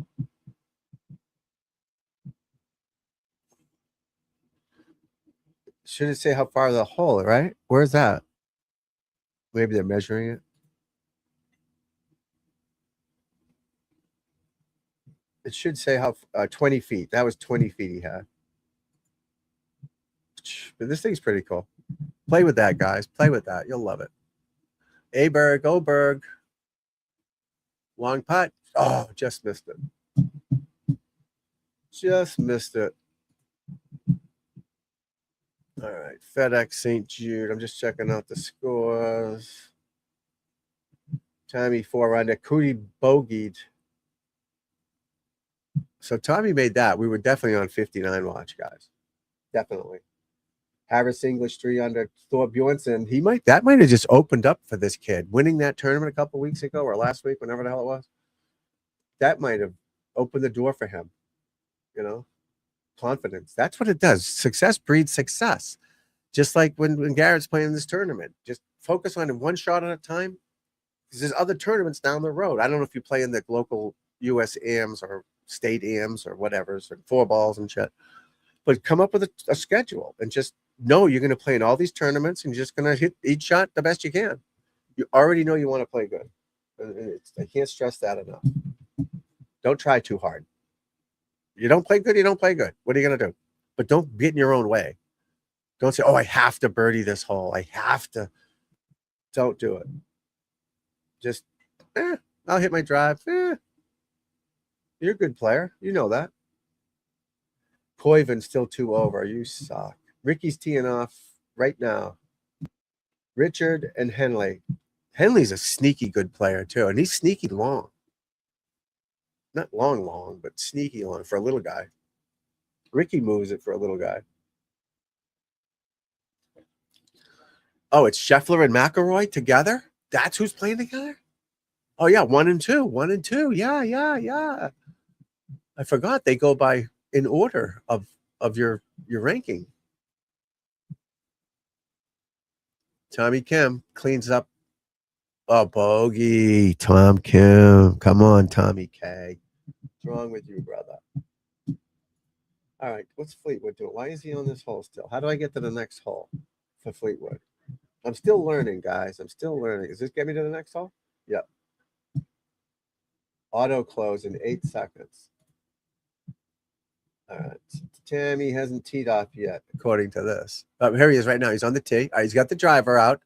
Should it say how far the hole, right? Where's that? Maybe they're measuring it. It should say how 20 feet. That was 20 feet he had. But this thing's pretty cool. Play with that, guys. Play with that. You'll love it. Aberg, Oberg. Long putt. Oh, just missed it. Just missed it. All right. FedEx St. Jude. I'm just checking out the scores. Tommy 4 under. Cootie bogeyed. So Tommy made that. We were definitely on 59 watch, guys. Definitely. Harris English 3 under. Thor Bjornsson. That might have just opened up for this kid. Winning that tournament a couple weeks ago or last week, whenever the hell it was. That might have opened the door for him. You know? Confidence. That's what it does. Success breeds success. Just like when Garrett's playing this tournament. Just focus on him one shot at a time. Because there's other tournaments down the road. I don't know if you play in the local US AMs or state AMs or whatever, so 4 balls and shit. But come up with a schedule and just know you're going to play in all these tournaments and you're just going to hit each shot the best you can. You already know you want to play good. I can't stress that enough. Don't try too hard. You don't play good, you don't play good. What are you going to do? But don't get in your own way. Don't say, oh, I have to birdie this hole. I have to. Don't do it. Just, I'll hit my drive. You're a good player. You know that. Koiven still 2 over. You suck. Ricky's teeing off right now. Richard and Henley. Henley's a sneaky good player, too. And he's sneaky long. Not long, but sneaky long for a little guy. Ricky moves it for a little guy. Oh, it's Scheffler and McIlroy together? That's who's playing together? Oh, yeah, 1 and 2. 1 and 2. Yeah. I forgot they go by in order of your ranking. Tommy Kim cleans up. Oh, bogey. Tom Kim. Come on, Tommy K. What's wrong with you, brother? All right. What's Fleetwood doing? Why is he on this hole still? How do I get to the next hole for Fleetwood? I'm still learning, guys. I'm still learning. Does this get me to the next hole? Yep. Auto close in 8 seconds. All right. Tammy hasn't teed off yet, according to this. Here he is right now. He's on the tee. He's got the driver out.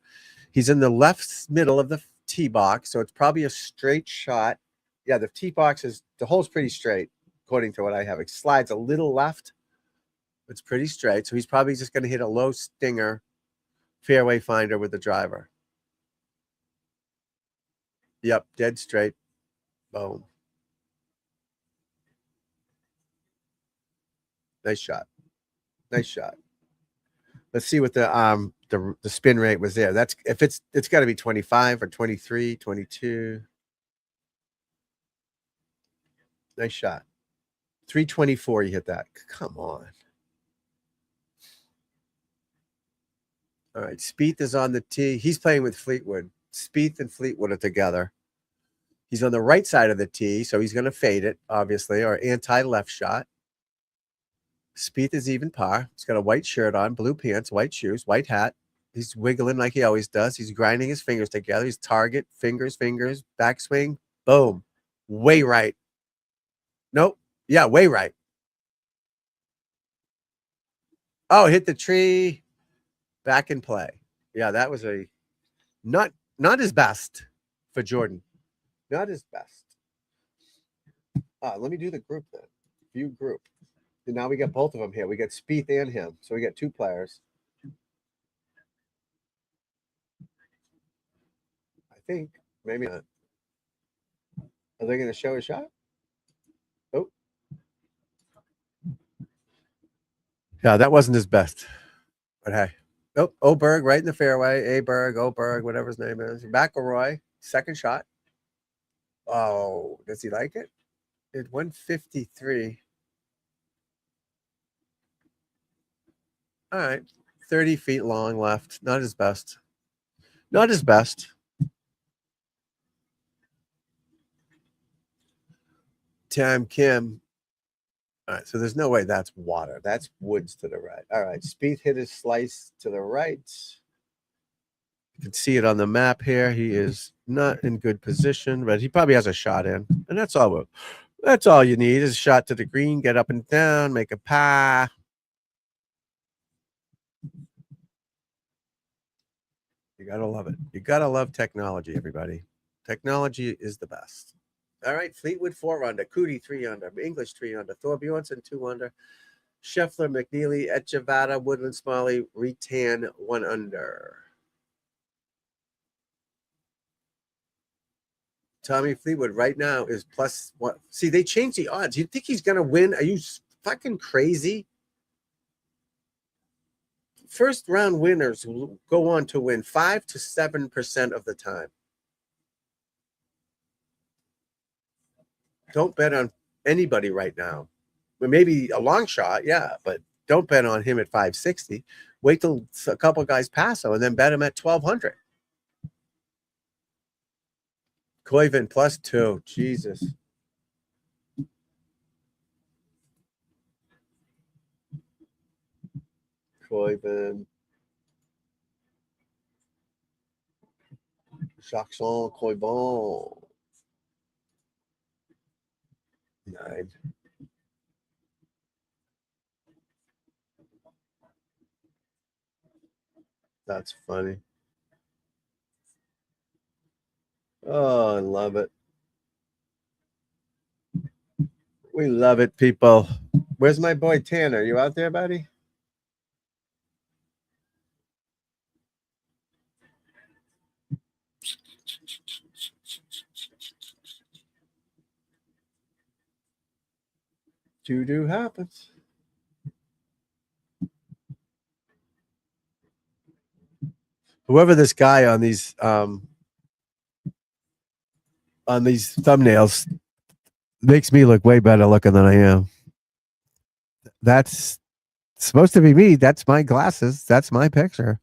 He's in the left middle of the tee box, so it's probably a straight shot. Yeah, the tee box the hole's pretty straight, according to what I have. It slides a little left. It's pretty straight, so he's probably just going to hit a low stinger fairway finder with the driver. Yep, dead straight. Boom. Nice shot. Nice shot. Let's see what the spin rate was there. That's if it's got to be 25 or 23, 22. Nice shot. 324 you hit that. Come on. All right, Spieth is on the tee. He's playing with Fleetwood. Spieth and Fleetwood are together. He's on the right side of the tee, so he's going to fade it, obviously, or anti-left shot. Spieth is even par. He's got a white shirt on, blue pants, white shoes, white hat. He's wiggling like he always does. He's grinding his fingers together. He's target, fingers, backswing, boom. Way right. Nope. Yeah, way right. Oh, hit the tree. Back in play. Yeah, that was a not his best for Jordan. Not his best. Let me do the group then. View group. And now we got both of them here. We got Spieth and him. So we got 2 players. think. Maybe not. Are they going to show a shot? Oh. Yeah, that wasn't his best. But hey. Oh, Oberg right in the fairway. Oberg, whatever his name is. McIlroy, second shot. Oh, does he like it? It's 153. All right. 30 feet long left. Not his best. Not his best. Tam Kim. All right, so there's no way that's water. That's woods to the right. All right, Spieth hit his slice to the right. You can see it on the map here. He is not in good position, but he probably has a shot in, and that's all. That's all you need is a shot to the green, get up and down, make a par. You gotta love it. You gotta love technology, everybody. Technology is the best. All right, Fleetwood 4 under, Cootie 3 under, English 3 under, Thor Bjornsson 2 under, Scheffler, McNeely, Echavada, Woodland, Smalley, Retan 1 under. Tommy Fleetwood right now is plus what? See, they changed the odds. You think he's gonna win? Are you fucking crazy? First round winners will go on to win 5 to 7% of the time. Don't bet on anybody right now. Well, maybe a long shot, yeah, but don't bet on him at 560. Wait till a couple guys pass him and then bet him at 1200. Koiven plus 2. Jesus. Koiven. Jackson Koiven. 9. That's funny. Oh, I love it. We love it, people. Where's my boy Tanner? You out there, buddy? Doo-doo happens. Whoever this guy on these thumbnails makes me look way better looking than I am. That's supposed to be me. That's my glasses. That's my picture.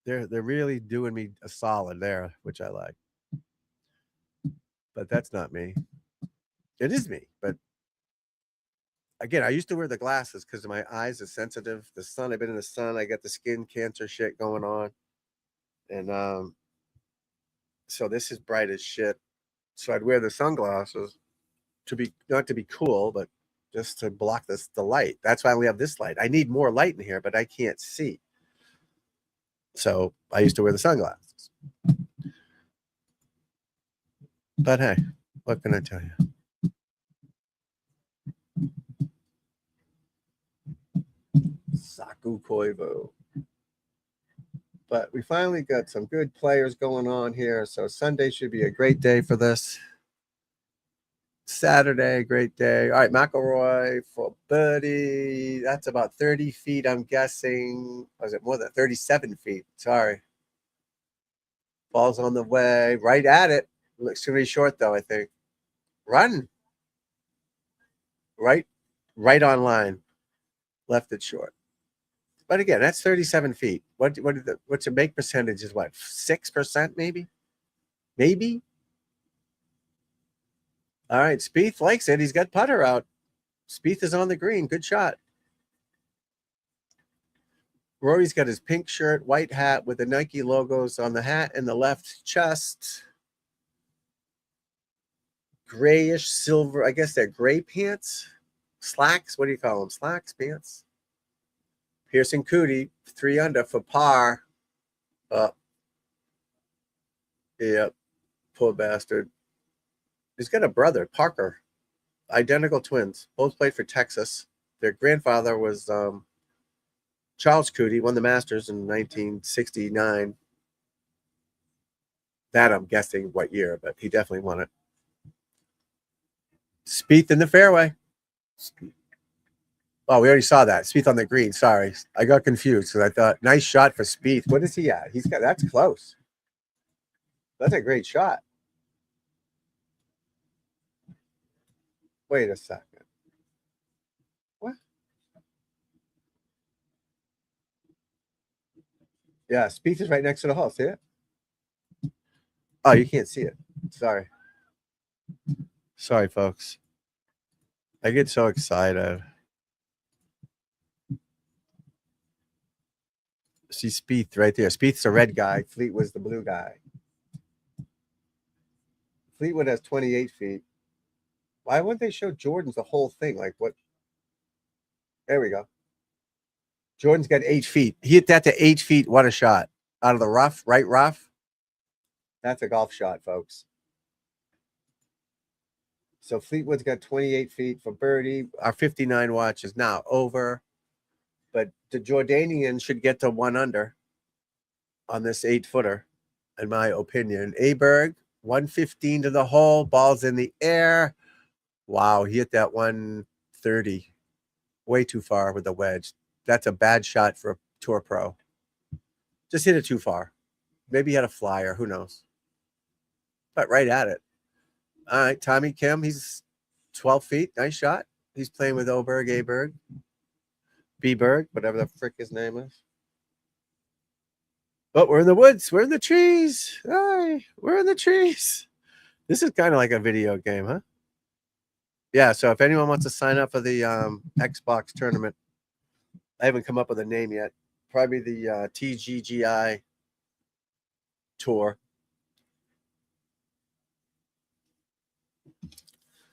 They're really doing me a solid there, which I like. But that's not me. It is me, but again, I used to wear the glasses because my eyes are sensitive. The sun, I've been in the sun. I got the skin cancer shit going on. And so this is bright as shit. So I'd wear the sunglasses to be not to be cool, but just to block the light. That's why we have this light. I need more light in here, but I can't see. So I used to wear the sunglasses. But hey, what can I tell you? Saku Koivu. But we finally got some good players going on here. So Sunday should be a great day for this. Saturday, great day. All right, McIlroy for birdie. That's about 30 feet, I'm guessing. Was it more than 37 feet? Sorry. Ball's on the way. Right at it. Looks to be short, though, I think. Run. Right on line. Left it short. But again, that's 37 feet. What's the make percentage is what? 6% maybe? Maybe? All right, Spieth likes it. He's got putter out. Spieth is on the green. Good shot. Rory's got his pink shirt, white hat with the Nike logos on the hat and the left chest. Grayish silver. I guess they're gray pants. Slacks. What do you call them? Slacks, pants. Pearson Cootie, 3 under for par. Yep. Poor bastard. He's got a brother, Parker. Identical twins. Both played for Texas. Their grandfather was Charles Cootie, won the Masters in 1969. That I'm guessing what year, but he definitely won it. Spieth in the fairway. Oh, we already saw that. Spieth on the green. Sorry. I got confused because I thought, nice shot for Spieth. What is he at? He's got, that's close. That's a great shot. Wait a second. What? Yeah, Spieth is right next to the hole. See it? Oh, you can't see it. Sorry. Sorry, folks. I get so excited. See Spieth right there. Spieth's the red guy. Fleetwood's the blue guy. Fleetwood has 28 feet. Why wouldn't they show Jordan's the whole thing? Like what? There we go. Jordan's got 8 feet. He hit that to 8 feet. What a shot. Out of the rough, right rough. That's a golf shot, folks. So Fleetwood's got 28 feet for birdie. Our 59 watch is now over. But the Jordanian should get to 1 under on this 8-footer, in my opinion. Aberg, 115 to the hole. Ball's in the air. Wow, he hit that 130. Way too far with the wedge. That's a bad shot for a tour pro. Just hit it too far. Maybe he had a flyer. Who knows? But right at it. All right, Tommy Kim, he's 12 feet. Nice shot. He's playing with Aberg. B-Berg, whatever the frick his name is. But we're in the woods. We're in the trees. Hi, we're in the trees. This is kind of like a video game, huh? Yeah, so if anyone wants to sign up for the Xbox tournament, I haven't come up with a name yet. Probably the TGGI tour.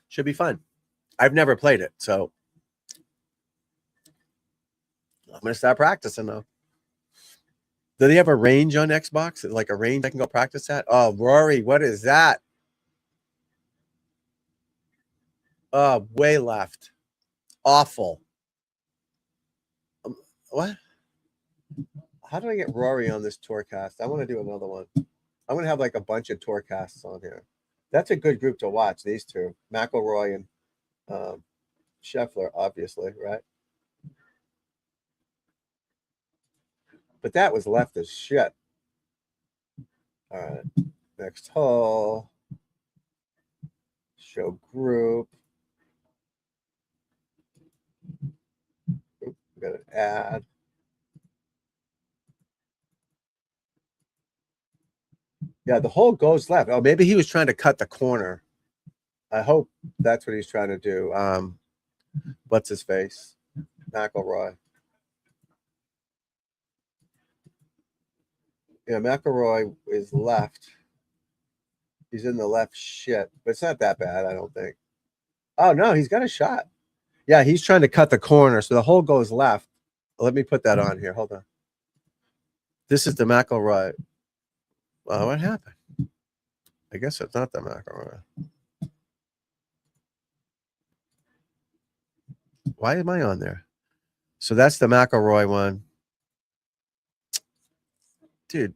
Should be fun. I've never played it, so I'm going to start practicing though. Do they have a range on Xbox? Like a range I can go practice at? Oh, Rory, what is that? Oh, way left. Awful. What? How do I get Rory on this tour cast? I want to do another one. I'm going to have like a bunch of tour casts on here. That's a good group to watch, these two. McIlroy and Scheffler, obviously, right? But that was left as shit. All right. Next hole. Show group. Oop, we got an ad. Yeah, the hole goes left. Oh, maybe he was trying to cut the corner. I hope that's what he's trying to do. What's his face? McIlroy. Yeah, McIlroy is left. He's in the left shit, but it's not that bad, I don't think. Oh, no, he's got a shot. Yeah, he's trying to cut the corner, so the hole goes left. Let me put that on here. Hold on. This is the McIlroy. What happened? I guess it's not the McIlroy. Why am I on there? So that's the McIlroy one. Dude,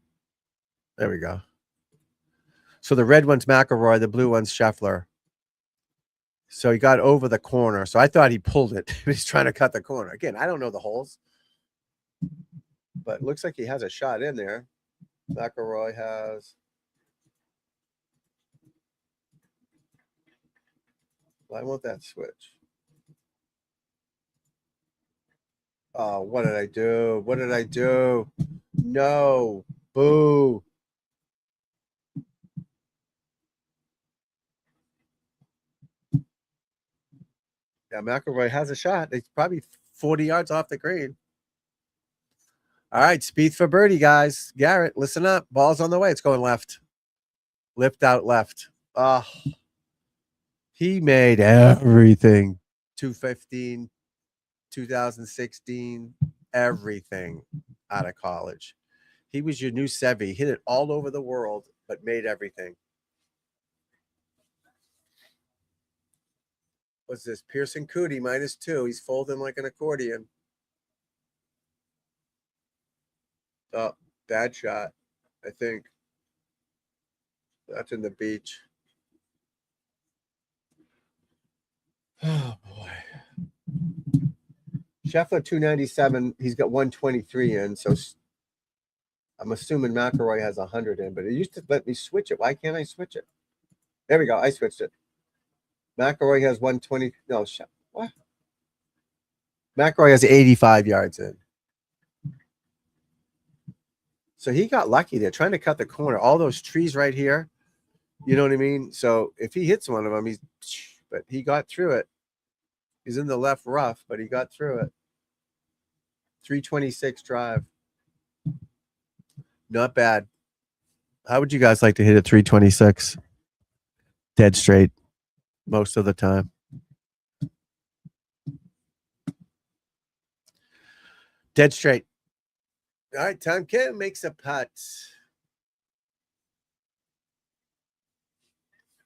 there we go. So the red one's McIlroy, the blue one's Scheffler. So he got over the corner. So I thought he pulled it. He's trying to cut the corner. Again, I don't know the holes. But it looks like he has a shot in there. McIlroy has. Why won't that switch? Oh, what did I do? What did I do? No. Boo. Yeah, McIlroy has a shot. It's probably 40 yards off the green. All right, Spieth for birdie, guys. Garrett, listen up. Ball's on the way. It's going left. Lift out left. Oh, he made everything. 215, 2016, everything out of college. He was your new Seve. Hit it all over the world, but made everything. What's this? Pearson Cootie, -2. He's folding like an accordion. Oh, bad shot, I think. That's in the beach. Oh boy. Scheffler 297. He's got 123 in, so I'm assuming McElroy has 100 in, but it used to let me switch it. Why can't I switch it? There we go. I switched it. McElroy has 120. No, what? McElroy has 85 yards in. So he got lucky. They're trying to cut the corner. All those trees right here. You know what I mean? So if he hits one of them, but he got through it. He's in the left rough, but he got through it. 326 drive. Not bad. How would you guys like to hit a 326? Dead straight most of the time. Dead straight. All right, Tom Kim makes a putt.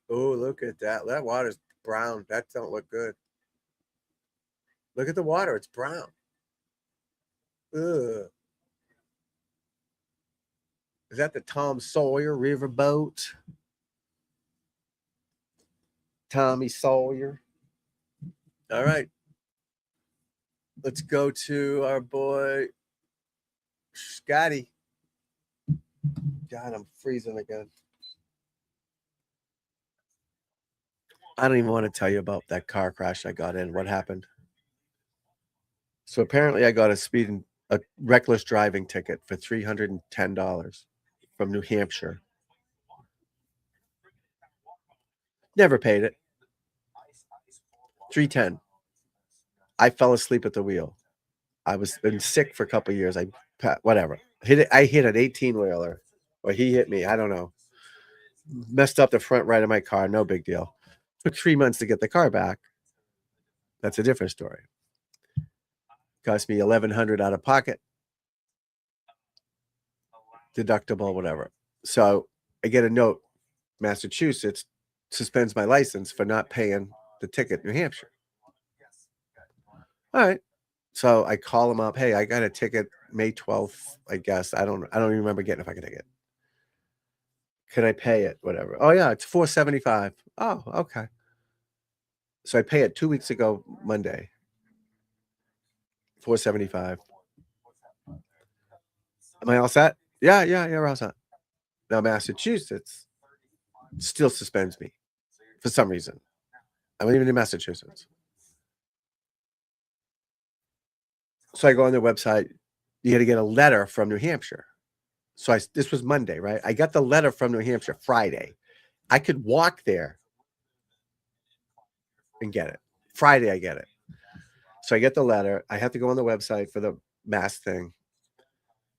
Oh, look at that. That water's brown. That don't look good. Look at the water. It's brown. Ugh. Is that the Tom Sawyer riverboat? Tommy Sawyer. All right. Let's go to our boy Scotty. God, I'm freezing again. I don't even want to tell you about that car crash I got in. What happened? So apparently I got a reckless driving ticket for $310 from New Hampshire. Never paid it. $310. I fell asleep at the wheel. I was been sick for a couple of years. Whatever. I hit an 18-wheeler, or he hit me. I don't know. Messed up the front right of my car. No big deal. Took 3 months to get the car back. That's a different story. Cost me $1,100 out of pocket. Deductible, whatever. So I get a note. Massachusetts suspends my license for not paying the ticket in New Hampshire. All right. So I call him up. Hey, I got a ticket May 12th, I guess. I don't even remember getting a fucking ticket. Can I pay it? Whatever. Oh yeah, it's $475. Oh, okay. So I pay it 2 weeks ago, Monday. $475. Am I all set? Yeah, we're all set. Now Massachusetts still suspends me for some reason. I'm even in Massachusetts. So I go on their website. You got to get a letter from New Hampshire. So this was Monday, right? I got the letter from New Hampshire Friday. I could walk there and get it. Friday, I get it. So I get the letter. I have to go on the website for the mass thing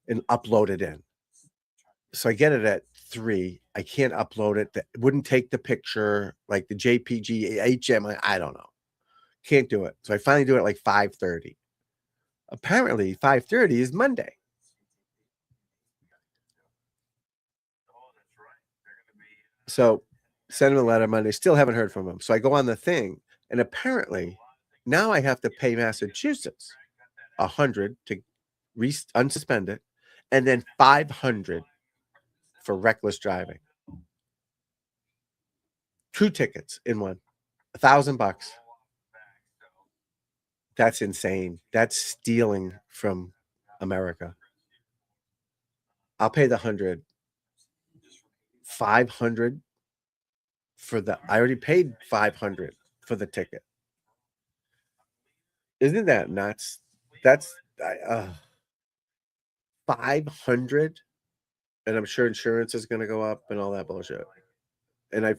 and upload it in. So I get it at 3. I can't upload it. It wouldn't take the picture, like the JPG, HM. I don't know. Can't do it. So I finally do it at like 5:30. Apparently, 5:30 is Monday. So send him a letter Monday. Still haven't heard from him. So I go on the thing, and apparently now I have to pay Massachusetts $100 to unsuspend it, and then $500 for reckless driving. 2 tickets in one, $1,000. That's insane. That's stealing from America. I'll pay the 100. 500 for I already paid 500 for the ticket. Isn't that nuts? That's 500, and I'm sure insurance is going to go up and all that bullshit. And I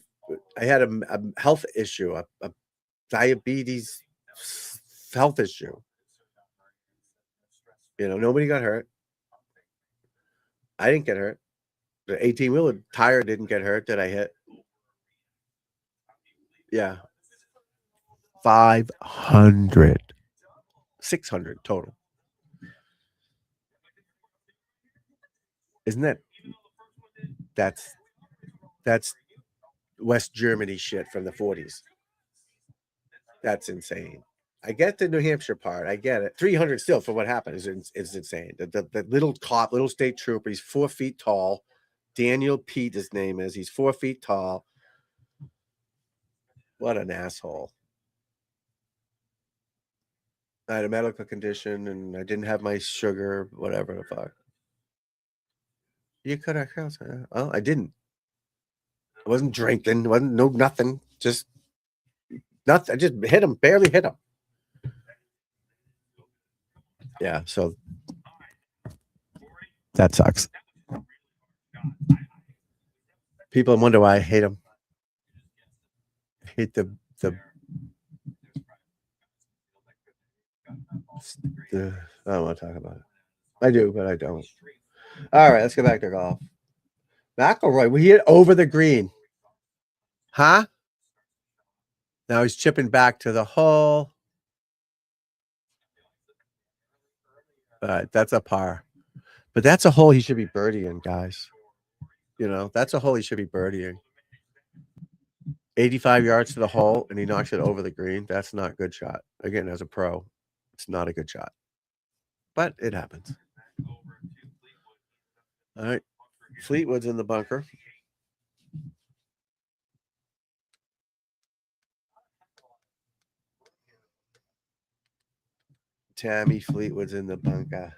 had a health issue, a diabetes health issue. Nobody got hurt. I didn't get hurt. The 18-wheeler tire didn't get hurt that I hit. Yeah. 500. 600 total. Isn't that's West Germany shit from the 40s. That's insane. I get the New Hampshire part. I get it. 300 still for what happened is insane. The little cop, little state trooper, he's 4 feet tall, Daniel Pete, his name is. He's 4 feet tall. What an asshole. I had a medical condition and I didn't have my sugar, whatever the fuck. You could have. Well, I didn't. I wasn't drinking. Wasn't nothing. Just nothing. I just hit him. Barely hit him. Yeah. So that sucks. People wonder why I hate him. I hate the I don't want to talk about it. I do, but I don't. All right, let's get back to golf. McIlroy, we hit over the green. Huh? Now he's chipping back to the hole. All right, that's a par. But that's a hole he should be birdieing, guys. You know, that's a hole he should be birdieing. 85 yards to the hole, and he knocks it over the green. That's not a good shot. Again, as a pro, it's not a good shot. But it happens. All right. Fleetwood's in the bunker. Tammy Fleetwood's in the bunker.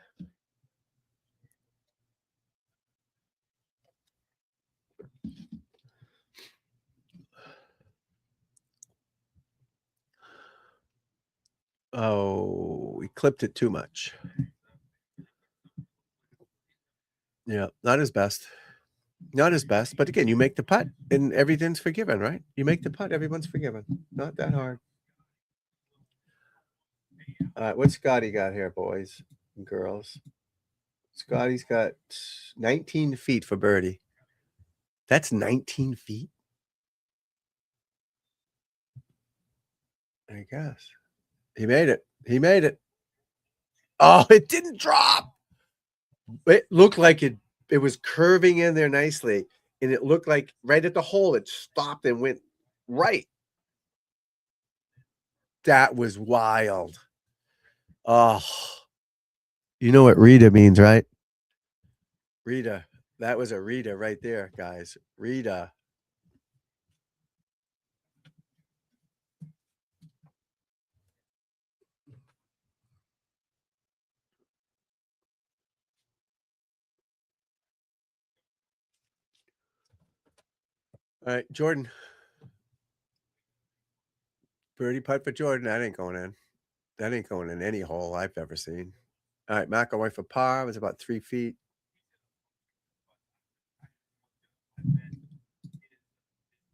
Oh, we clipped it too much. Yeah, not his best. Not his best. But again, you make the putt and everything's forgiven, right? You make the putt, everyone's forgiven. Not that hard. All right, what's Scotty got here, boys and girls? Scotty's got 19 feet for birdie. That's 19 feet? I guess. He made it. He made it. Oh, it didn't drop. It looked like it was curving in there nicely. And it looked like right at the hole, it stopped and went right. That was wild. Oh, you know what Rita means, right? Rita. That was a Rita right there, guys. Rita. All right, Jordan. Birdie putt for Jordan. That ain't going in. That ain't going in any hole I've ever seen. All right, McIlroy for par was about 3 feet.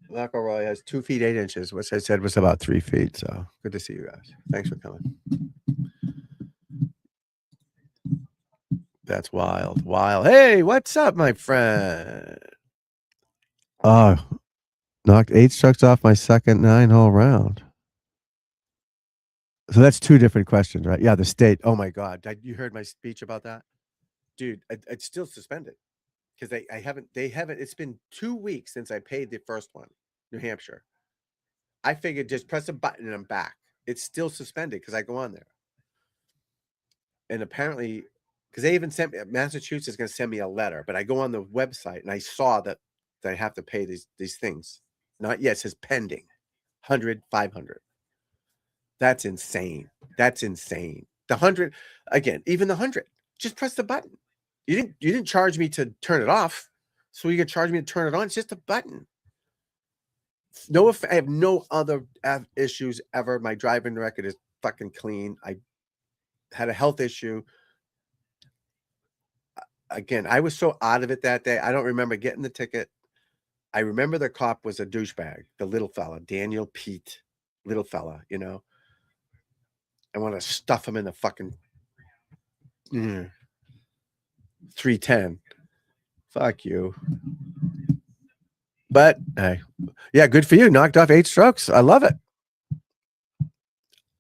McIlroy has 2 feet 8 inches, which I said was about 3 feet. So good to see you guys. Thanks for coming. That's wild. Wild. Hey, what's up, my friend? Oh, knocked 8 strokes off my second 9-hole round. So that's 2 different questions, right? Yeah, the state. Oh my God. You heard my speech about that? Dude, it's still suspended because they haven't, it's been 2 weeks since I paid the first one, New Hampshire. I figured just press a button and I'm back. It's still suspended because I go on there. And apparently, because they even sent me, Massachusetts is going to send me a letter, but I go on the website and I saw that I have to pay these things. Not yet. It says pending. 100, 500. That's insane. That's insane. The 100, again, even the 100, just press the button. You didn't charge me to turn it off, so you could charge me to turn it on. It's just a button. No, I have no other issues ever. My driving record is fucking clean. I had a health issue. Again, I was so out of it that day. I don't remember getting the ticket. I remember the cop was a douchebag, the little fella, Daniel Pete, little fella, you know. I want to stuff him in the fucking 310. Fuck you. But hey, yeah, good for you. Knocked off 8 strokes. I love it.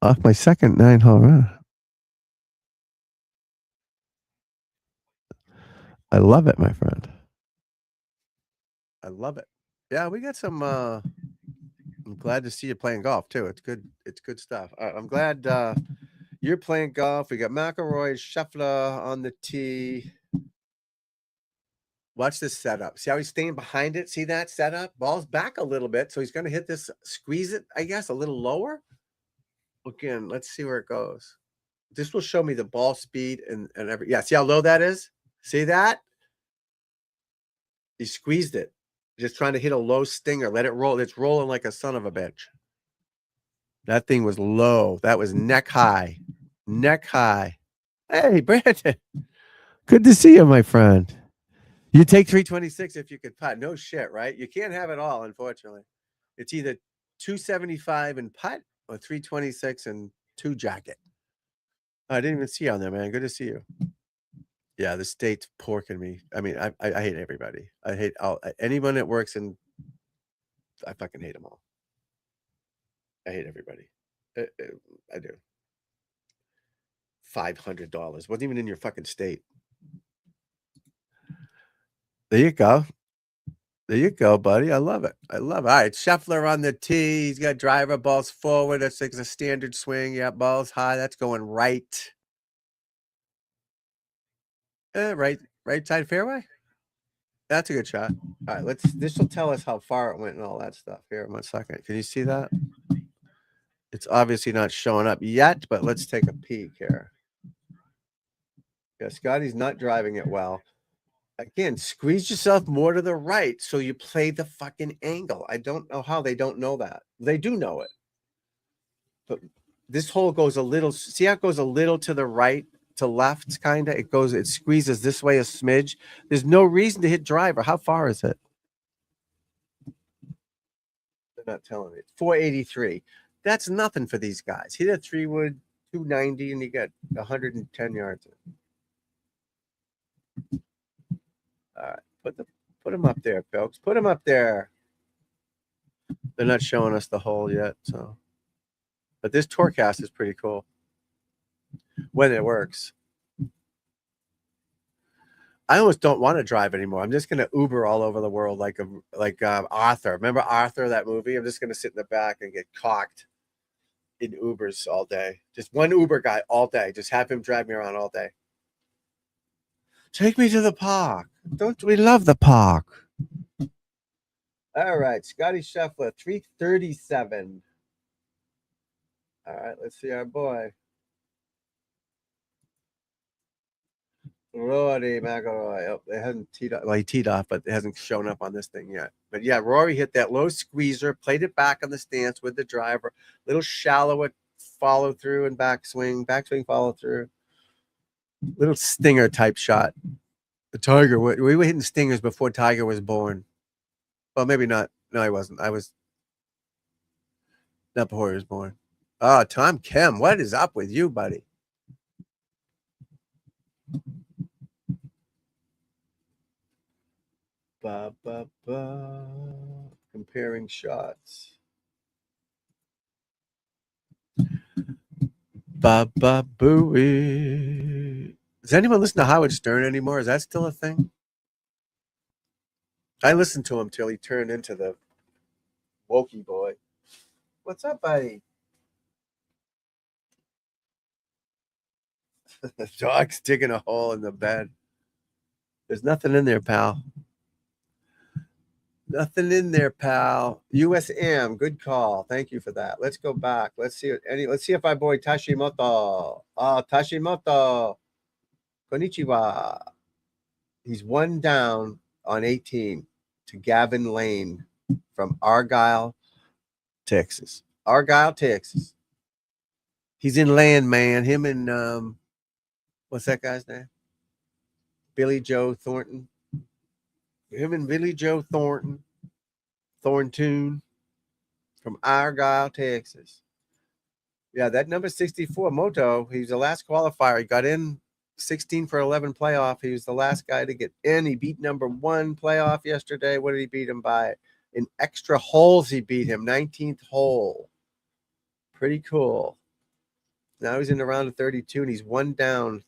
Off my second 9-hole round. I love it, my friend. I love it. Yeah, we got some. I'm glad to see you playing golf too. It's good. It's good stuff. I'm glad you're playing golf. We got McIlroy, Scheffler on the tee. Watch this setup. See how he's staying behind it? See that setup? Ball's back a little bit, so he's going to hit this, squeeze it, I guess, a little lower. Again, let's see where it goes. This will show me the ball speed and every. Yeah, see how low that is? See that? He squeezed it. Just trying to hit a low stinger. Let it roll. It's rolling like a son of a bitch. That thing was low. That was neck high. Neck high. Hey, Brandon. Good to see you, my friend. You take 326 if you could putt. No shit, right? You can't have it all, unfortunately. It's either 275 and putt or 326 and 2 jacket. I didn't even see you on there, man. Good to see you. Yeah, the state's porking me. I mean, I hate everybody. I hate anyone that works in. I fucking hate them all. I hate everybody. I do. $500 wasn't even in your fucking state. There you go. There you go, buddy. I love it. I love it. All right, Scheffler on the tee. He's got driver, balls forward. That's like a standard swing. Yeah, balls high. That's going right. Right side fairway. That's a good shot. All right, this will tell us how far it went and all that stuff. Here, 1 second. Can you see that? It's obviously not showing up yet, but let's take a peek here. Yeah, Scotty's not driving it well. Again, squeeze yourself more to the right so you play the fucking angle. I don't know how they don't know that. They do know it. But this hole goes a little, see how it goes a little to the right, to left, kind of? It squeezes this way a smidge. There's no reason to hit driver. How far is it? They're not telling me. It's 483. That's nothing for these guys. Hit a 3-wood, 290, and you get 110 yards in. All right, put them up there, folks. Put them up there. They're not showing us the hole yet, so. But this Tourcast is pretty cool when it works. I almost don't want to drive anymore. I'm just gonna Uber all over the world like Arthur. Remember Arthur, that movie? I'm just gonna sit in the back and get cocked in Ubers all day. Just one Uber guy all day. Just have him drive me around all day. Take me to the park. Don't we love the park? All right, Scotty Scheffler, 337. All right, let's see our boy. Rory McIlroy. Oh, it hasn't teed off. Well, he teed off, but it hasn't shown up on this thing yet. But yeah, Rory hit that low squeezer, played it back on the stance with the driver. Little shallower follow through and backswing follow through. Little stinger type shot. The Tiger, we were hitting stingers before Tiger was born. Well, maybe not. No, I wasn't. I was not before he was born. Oh, Tom Kim, what is up with you, buddy? Comparing shots. Booey. Does anyone listen to Howard Stern anymore? Is that still a thing? I listened to him till he turned into the wokey boy. What's up, buddy? The dog's digging a hole in the bed. There's nothing in there, pal. Nothing in there, pal. USM, good call. Thank you for that. Let's go back. Let's see if our boy Tashimoto. Tashimoto. Konnichiwa. He's 1 down on 18 to Gavin Lane from Argyle, Texas. Argyle, Texas. He's in land, man. Him and what's that guy's name? Billy Joe Thornton. Him and Billy Joe Thornton from Argyle, Texas. Yeah, that number 64, Moto, he's the last qualifier. He got in 16 for 11 playoff. He was the last guy to get in. He beat number 1 playoff yesterday. What did he beat him by? In extra holes, he beat him. 19th hole. Pretty cool. Now he's in the round of 32, and he's 1 down.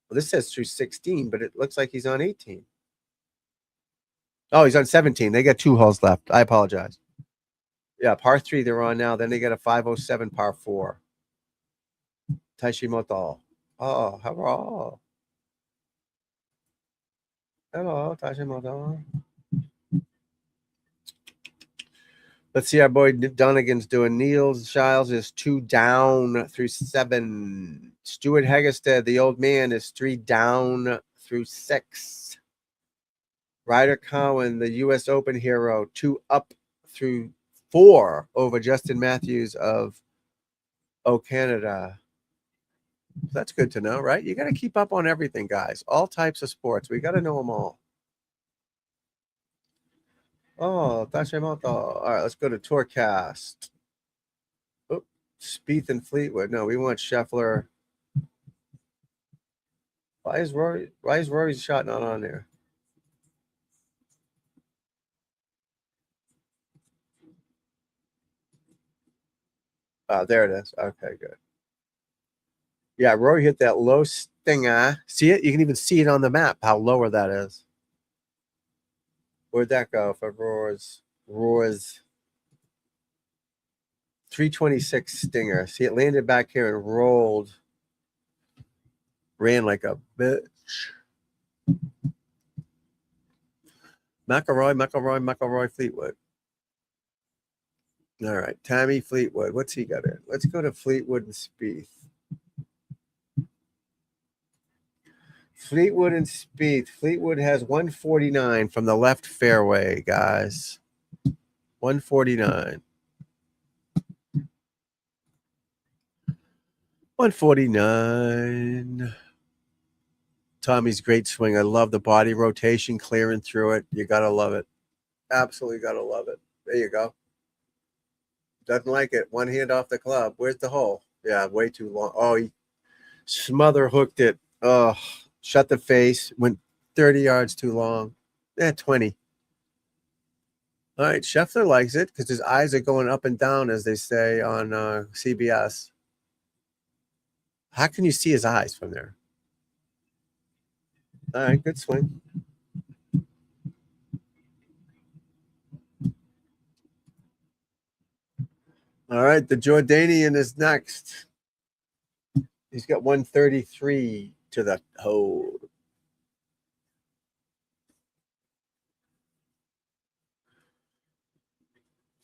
Well, this says through 16, but it looks like he's on 18. Oh, he's on 17. They got 2 holes left. I apologize. Yeah, par 3 they're on now. Then they got a 507 par 4. Tashimoto. Oh, hurrah. Hello, Tashimoto. Let's see, our boy Dunnigan's doing. Niels Shiles is 2 down through 7. Stuart Hegestead, the old man, is 3 down through 6. Ryder Cowan, the U.S. Open hero, 2 up through 4 over Justin Matthews of Canada. That's good to know, right? You got to keep up on everything, guys. All types of sports. We got to know them all. Oh, Tashimoto. All right, let's go to Tourcast. Oh, Spieth and Fleetwood. No, we want Scheffler. Why is Rory's shot not on there? Oh, there it is. Okay, good. Yeah, Rory hit that low stinger. See it? You can even see it on the map, how lower that is. Where'd that go for Roar's 326 stinger? See, it landed back here and rolled. Ran like a bitch. McIlroy, Fleetwood. All right, Tommy Fleetwood. What's he got in? Let's go to Fleetwood and Spieth. Fleetwood and Spieth. Fleetwood has 149 from the left fairway, guys. 149. 149. Tommy's great swing. I love the body rotation, clearing through it. You got to love it. Absolutely got to love it. There you go. Doesn't like it. One hand off the club. Where's the hole? Yeah, way too long. Oh, he smother hooked it. Oh, shut the face. Went 30 yards too long. 20. All right, Scheffler likes it because his eyes are going up and down, as they say on CBS. How can you see his eyes from there? All right, good swing. All right, the Jordanian is next. He's got 133 to the hole.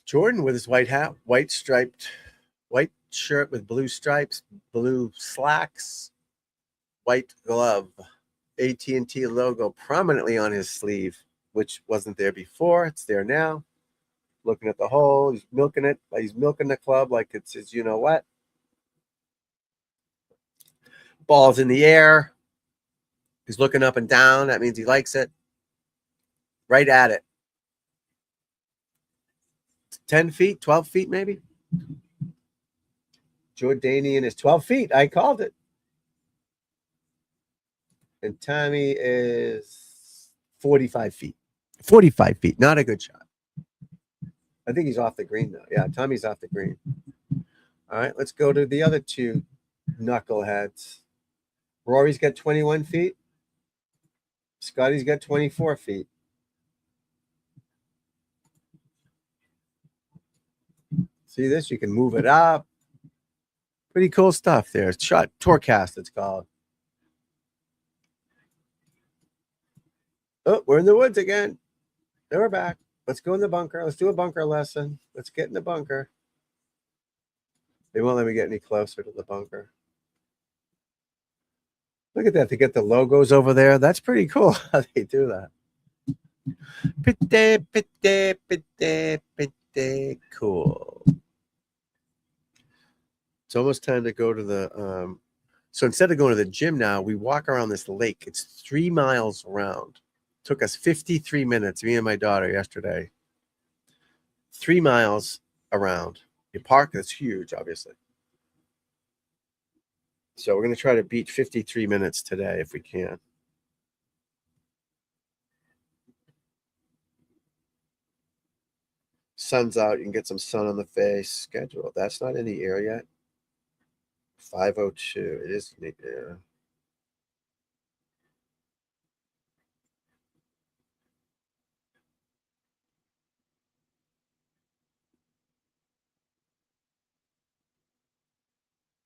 Jordan with his white hat, white shirt with blue stripes, blue slacks, white glove, AT&T logo prominently on his sleeve, which wasn't there before. It's there now. Looking at the hole, he's milking it. He's milking the club like it's his you know what. Ball's in the air. He's looking up and down. That means he likes it. Right at it. 10 feet, 12 feet maybe. Jordanian is 12 feet. I called it. And Tommy is 45 feet. 45 feet. Not a good shot. I think he's off the green now. Yeah, Tommy's off the green. All right, let's go to the other two knuckleheads. Rory's got 21 feet. Scotty's got 24 feet. See this? You can move it up. Pretty cool stuff there. Shot Tourcast, it's called. Oh, we're in the woods again. Now we're back. Let's go in the bunker. Let's do a bunker lesson. Let's get in the bunker. They won't let me get any closer to the bunker. Look at that. They get the logos over there. That's pretty cool how they do that. Pretty cool. It's almost time to go to the so instead of going to the gym now, we walk around this lake. It's 3 miles around. Took us 53 minutes, me and my daughter yesterday. 3 miles around. The park is huge, obviously. So we're going to try to beat 53 minutes today if we can. Sun's out. You can get some sun on the face. Schedule. That's not in the air yet. 5:02. It is in the air.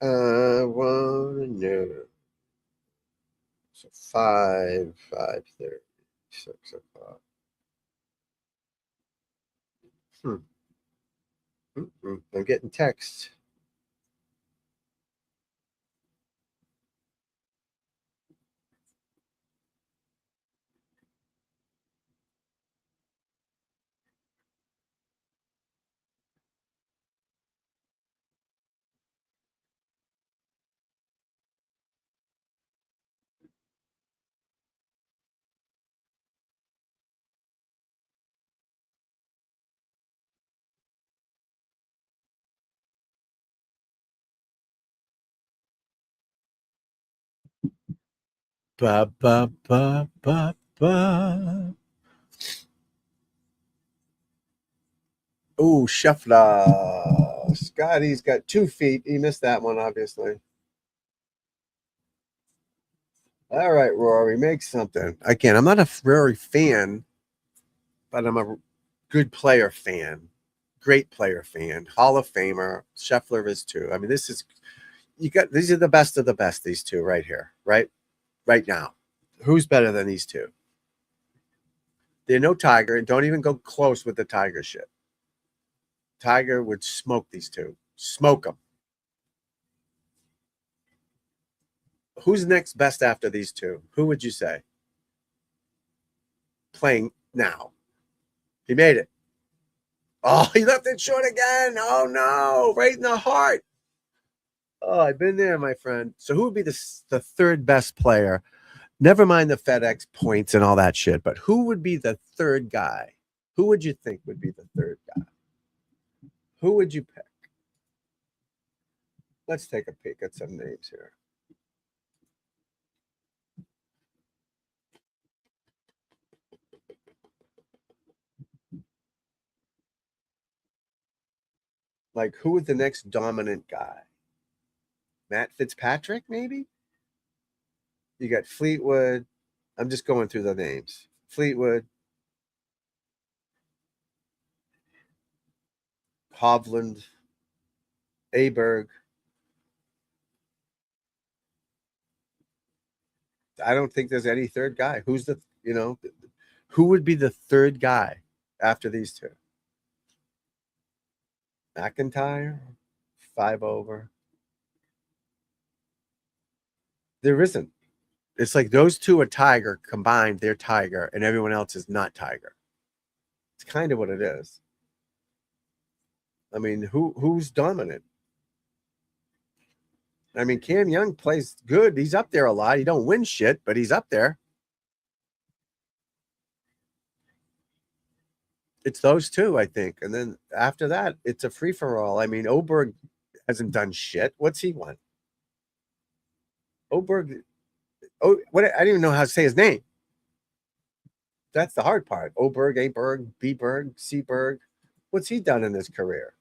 I wanna know. So 5:30. 6 o'clock. I'm getting texts. Ba ba ba ba ba. Oh, Scheffler. Scotty's got 2 feet. He missed that one, obviously. All right, Rory, make something. Again, I'm not a Rory fan, but I'm a good player fan. Great player fan. Hall of Famer. Scheffler is too. I mean, these are the best of the best, these two right here, right? Right now. Who's better than these two? They're no Tiger, and don't even go close with the Tiger shit. Tiger would smoke these two. Smoke them. Who's next best after these two? Who would you say? Playing now. He made it. Oh, he left it short again. Oh, no. Right in the heart. Oh, I've been there, my friend. So who would be the third best player? Never mind the FedEx points and all that shit, but who would be the third guy? Who would you think would be the third guy? Who would you pick? Let's take a peek at some names here. Like, who is the next dominant guy? Matt Fitzpatrick, maybe? You got Fleetwood. I'm just going through the names. Fleetwood, Hovland, Aberg. I don't think there's any third guy. Who's who would be the third guy after these two? McIntyre, 5 over. There isn't. It's like those two are Tiger combined. They're Tiger, and everyone else is not Tiger. It's kind of what it is. I mean, who's dominant? I mean, Cam Young plays good. He's up there a lot. He don't win shit, but he's up there. It's those two, I think. And then after that, it's a free-for-all. I mean, Oberg hasn't done shit. What's he won? Oberg. Oh, what? I didn't even know how to say his name. That's the hard part. Oberg, Aberg, B-Berg, C-Berg. What's he done in his career?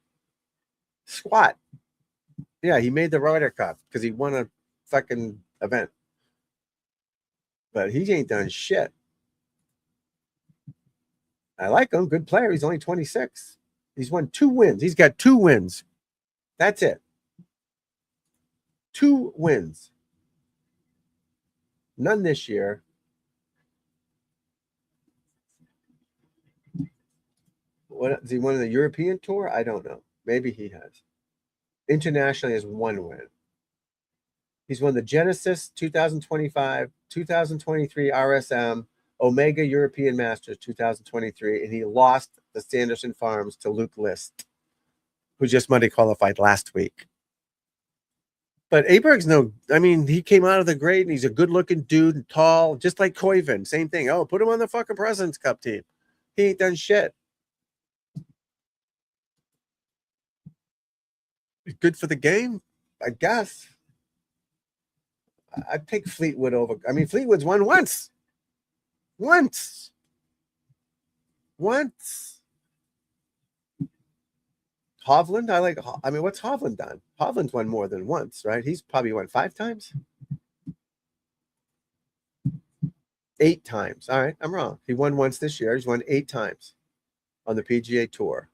Squat. Yeah, he made the Ryder Cup because he won a fucking event. But he ain't done shit. I like him. Good player. He's only 26. He's won 2 wins. He's got 2 wins. That's it. 2 wins. None this year. What has he won the European Tour? I don't know. Maybe he has. Internationally has 1 win. He's won the Genesis 2025, 2023 RSM, Omega European Masters 2023, and he lost the Sanderson Farms to Luke List, who just Monday qualified last week. But Aberg's he came out of the grade and he's a good-looking dude and tall, just like Koiven. Same thing. Oh, put him on the fucking President's Cup team. He ain't done shit. Good for the game, I guess. I'd take Fleetwood over. I mean, Fleetwood's won once. Once. Hovland, what's Hovland done? Hovland's won more than once, right? He's probably won 5 times. 8 times. All right, I'm wrong. He won once this year. He's won 8 times on the PGA Tour.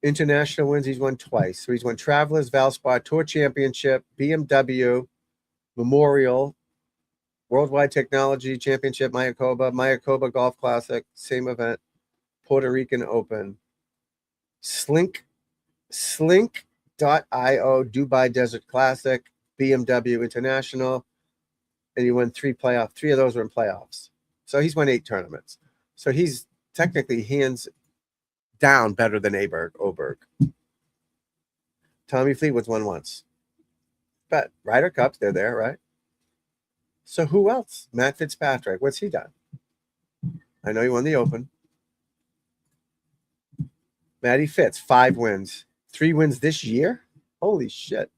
International wins, he's won twice. So he's won Travelers, Valspar, Tour Championship, BMW, Memorial, Worldwide Technology Championship, Mayakoba Golf Classic, same event. Puerto Rican Open. Slink.io, Dubai Desert Classic, BMW International, and he won 3 playoffs. 3 of those were in playoffs. So he's won 8 tournaments. So he's technically hands down better than Oberg. Tommy Fleetwood's won once. But Ryder Cups, they're there, right? So who else? Matt Fitzpatrick. What's he done? I know he won the Open. Matty Fitz, 5 wins. 3 wins this year? Holy shit.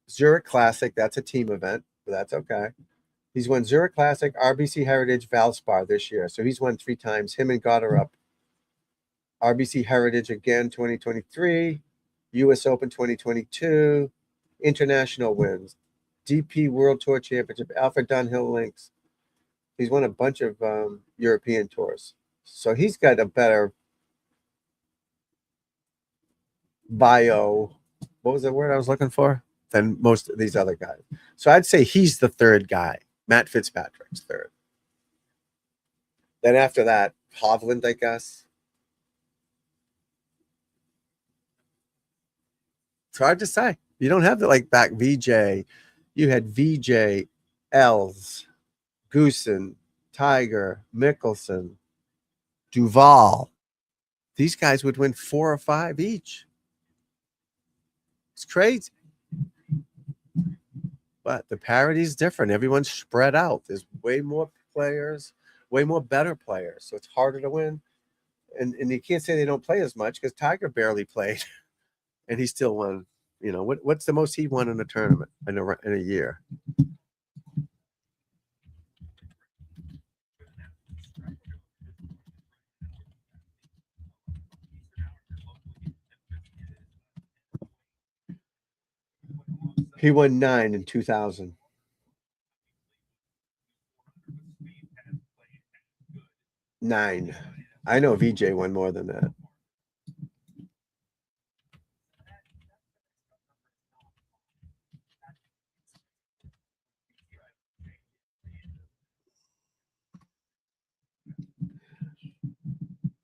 Zurich Classic, that's a team event, but that's okay. He's won Zurich Classic, RBC Heritage, Valspar this year. So he's won 3 times. Him and Gotterup. RBC Heritage again, 2023. U.S. Open 2022. International wins. DP World Tour Championship. Alfred Dunhill Links. He's won a bunch of European tours. So he's got a better bio. What was the word I was looking for? Than most of these other guys. So I'd say he's the 3rd guy. Matt Fitzpatrick's 3rd. Then after that, Hovland, I guess. It's hard to say. You don't have the back VJ. You had VJ, Els, Goosen, Tiger, Mickelson, Duval. These guys would win 4 or 5 each. It's crazy. But the parity's different. Everyone's spread out. There's way more players, way more better players. So it's harder to win. And you can't say they don't play as much because Tiger barely played. And he still won. You know, what's the most he won in a tournament in a year? He won 9 in 2000. 9. I know VJ won more than that.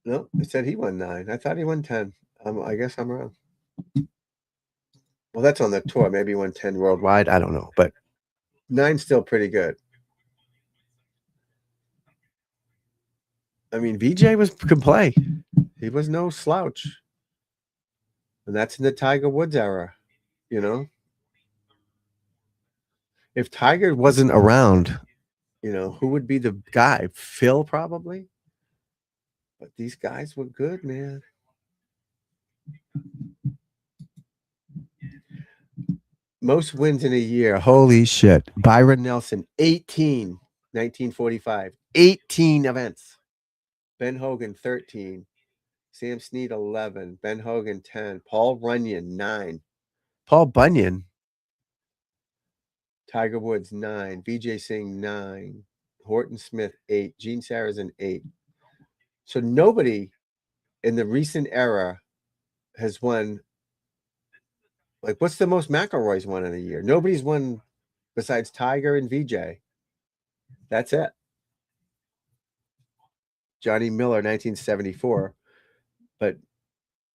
No, it said he won 9. I thought he won 10. I guess I'm wrong. Well, that's on the tour. Maybe he won 10 worldwide. I don't know. But 9's still pretty good. I mean, VJ could play. He was no slouch. And that's in the Tiger Woods era, you know? If Tiger wasn't around, who would be the guy? Phil, probably. But these guys were good, man. Most wins in a year. Holy shit. Byron Nelson, 18, 1945. 18 events. Ben Hogan, 13. Sam Snead, 11. Ben Hogan, 10. Paul Runyon, 9. Paul Bunyan. Tiger Woods, 9. Vijay Singh, 9. Horton Smith, 8. Gene Sarazen, 8. So nobody in the recent era has won. What's the most McIlroy's won in a year? Nobody's won besides Tiger and VJ. That's it. Johnny Miller, 1974. But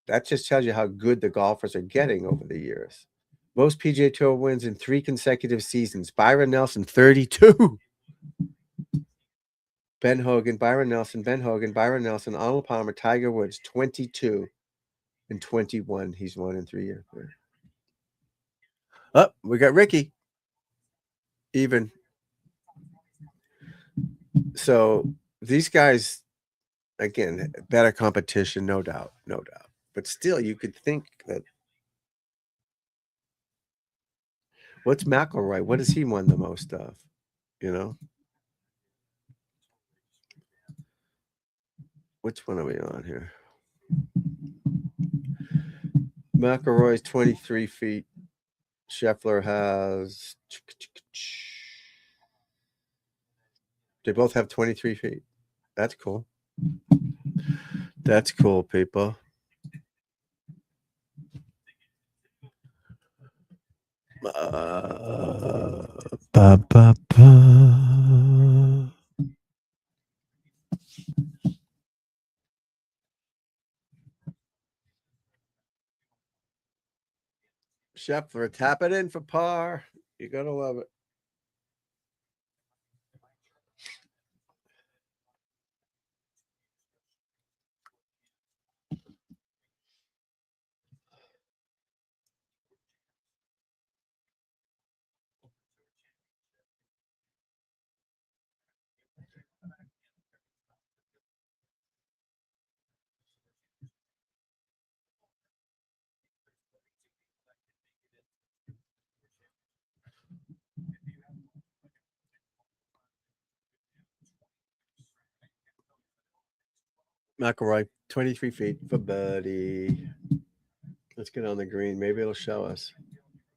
that just tells you how good the golfers are getting over the years. Most PGA Tour wins in 3 consecutive seasons. Byron Nelson, 32. Ben Hogan, Byron Nelson, Byron Nelson, Arnold Palmer, Tiger Woods, 22 and 21. He's won in 3 years. Oh, we got Ricky. Even. So these guys, again, better competition, no doubt. But still, you could think that. What's McIlroy? What has he won the most of? Which one are we on here? McIlroy's 23 feet. Scheffler has. They both have 23 feet. That's cool. That's cool, people. Ba, ba, ba. Scheffler, tap it in for par. You gotta love it. McElroy, 23 feet for birdie. Let's get on the green. Maybe it'll show us.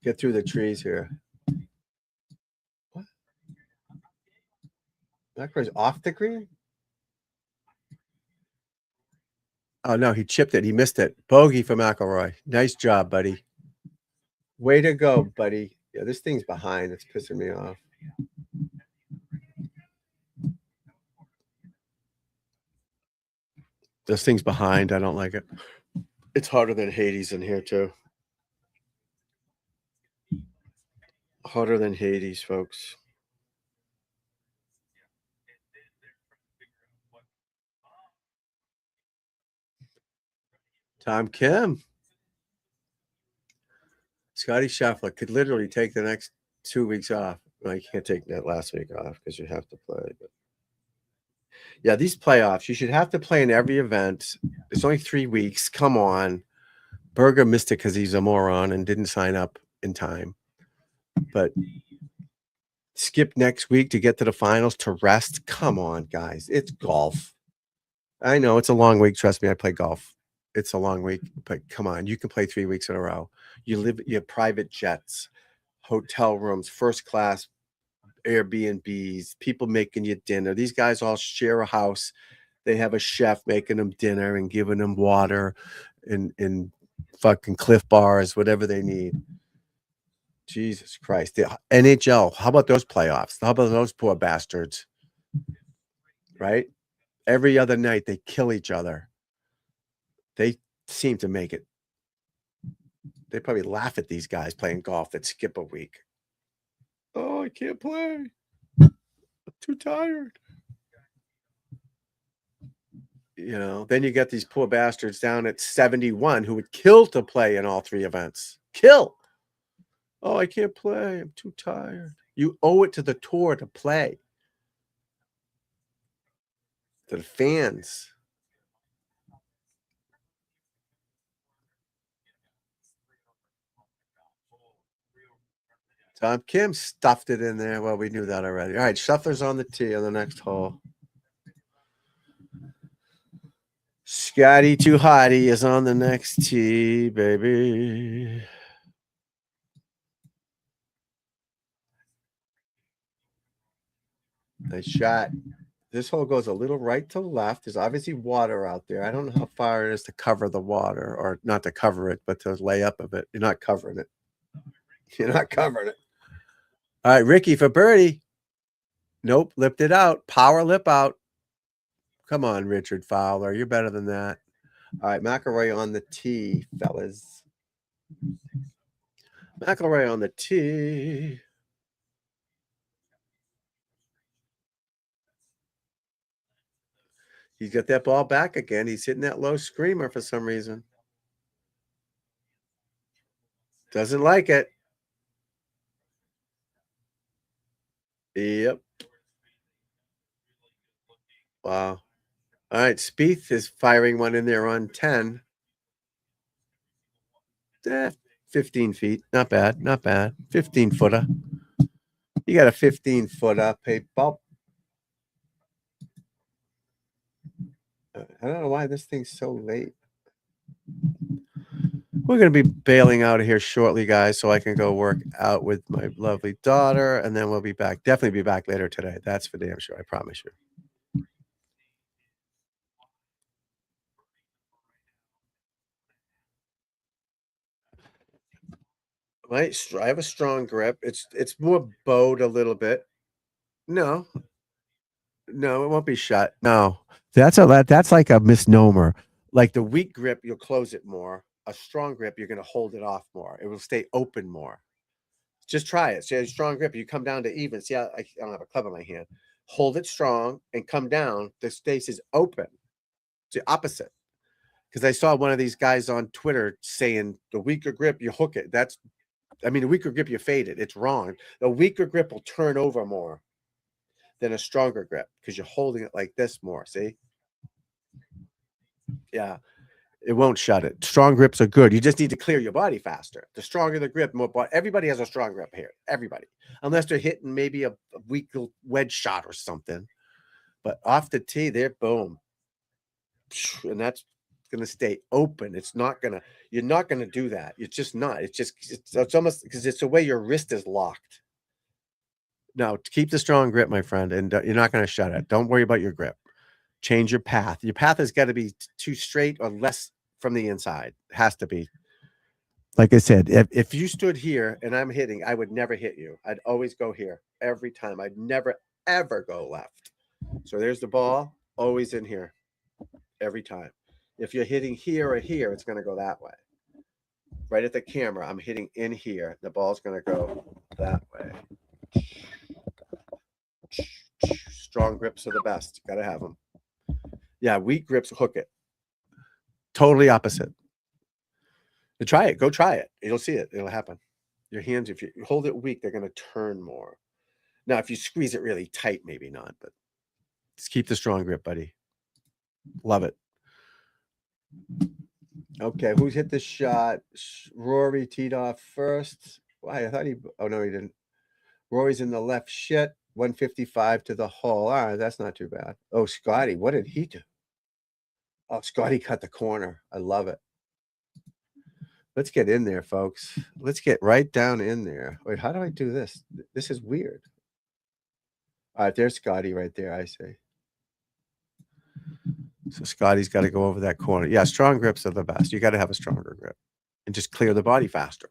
Get through the trees here. What? McElroy's off the green? Oh, no, he chipped it. He missed it. Bogey for McElroy. Nice job, buddy. Way to go, buddy. Yeah, this thing's behind. It's pissing me off. This thing's behind. I don't like it. It's harder than Hades in here, too. Harder than Hades, folks. Tom Kim. Scotty Scheffler could literally take the next 2 weeks off. Well, you can't take that last week off because you have to play. But yeah, these playoffs, you should have to play in every event. It's only 3 weeks. Come on. Berger missed it because he's a moron and didn't sign up in time. But skip next week to get to the finals to rest. Come on, guys. It's golf. I know it's a long week. Trust me, I play golf. It's a long week, but come on, you can play 3 weeks in a row. You have private jets, hotel rooms, first class Airbnbs, people making you dinner. These guys all share a house. They have a chef making them dinner and giving them water and fucking Cliff bars, whatever they need. Jesus Christ. The NHL, how about those playoffs? How about those poor bastards? Right? Every other night they kill each other. They seem to make it. They probably laugh at these guys playing golf that skip a week. Oh, I can't play. I'm too tired. You know, then you get these poor bastards down at 71 who would kill to play in all 3 events. Kill. Oh, I can't play. I'm too tired. You owe it to the tour to play. To the fans. Tom Kim stuffed it in there. Well, we knew that already. All right, Scheffler's on the tee on the next hole. Scotty Too Hottie is on the next tee, baby. Nice shot. This hole goes a little right to left. There's obviously water out there. I don't know how far it is to cover the water, or not to cover it, but to lay up of it. You're not covering it. You're not covering it. All right, Ricky for birdie. Nope, lipped it out. Power lip out. Come on, Richard Fowler. You're better than that. All right, McElroy on the tee, fellas. McElroy on the tee. He's got that ball back again. He's hitting that low screamer for some reason. Doesn't like it. Yep. Wow. All right, Spieth is firing one in there on 10. 15 feet. Not bad. Not bad. 15-footer. You got a 15-footer. Pay bump. I don't know why this thing's so late. We're going to be bailing out of here shortly, guys, so I can go work out with my lovely daughter, and then we'll be back. Definitely be back later today. That's for damn sure. I promise you. I have a strong grip. It's more bowed a little bit. No, no, it won't be shut. No, that's like a misnomer. Like the weak grip, you'll close it more. A strong grip, you're going to hold it off more. It will stay open more. Just try it. See a strong grip. You come down to even. See how I don't have a club in my hand. Hold it strong and come down. The space is open. It's the opposite. Because I saw one of these guys on Twitter saying the weaker grip, you hook it. The weaker grip, you fade it. It's wrong. The weaker grip will turn over more than a stronger grip because you're holding it like this more. See? Yeah. It won't shut it. Strong grips are good. You just need to clear your body faster. The stronger the grip, more body. Everybody has a strong grip here. Everybody. Unless they're hitting maybe a weak wedge shot or something. But off the tee, they're boom. And that's going to stay open. You're not going to do that. You're just not. It's almost because it's the way your wrist is locked. No, keep the strong grip, my friend, and you're not going to shut it. Don't worry about your grip. Change your path. Your path has got to be too straight or less from the inside. It has to be. Like I said, if you stood here and I'm hitting, I would never hit you. I'd always go here every time. I'd never, ever go left. So there's the ball, always in here every time. If you're hitting here or here, it's going to go that way. Right at the camera, I'm hitting in here. The ball's going to go that way. Strong grips are the best. Got to have them. Yeah, weak grips, hook it. Totally opposite. Try it. Go try it. You'll see it. It'll happen. Your hands, if you hold it weak, they're going to turn more. Now, if you squeeze it really tight, maybe not, but just keep the strong grip, buddy. Love it. Okay, who's hit the shot? Rory teed off first. Why? I thought oh, no, he didn't. Rory's in the left shit. 155 to the hole. All right, that's not too bad. Oh, Scotty, what did he do? Oh, Scotty cut the corner. I love it. Let's get in there, folks. Let's get right down in there. Wait, how do I do this? This is weird. All right, there's Scotty right there, I see. So Scotty's got to go over that corner. Yeah, strong grips are the best. You got to have a stronger grip and just clear the body faster.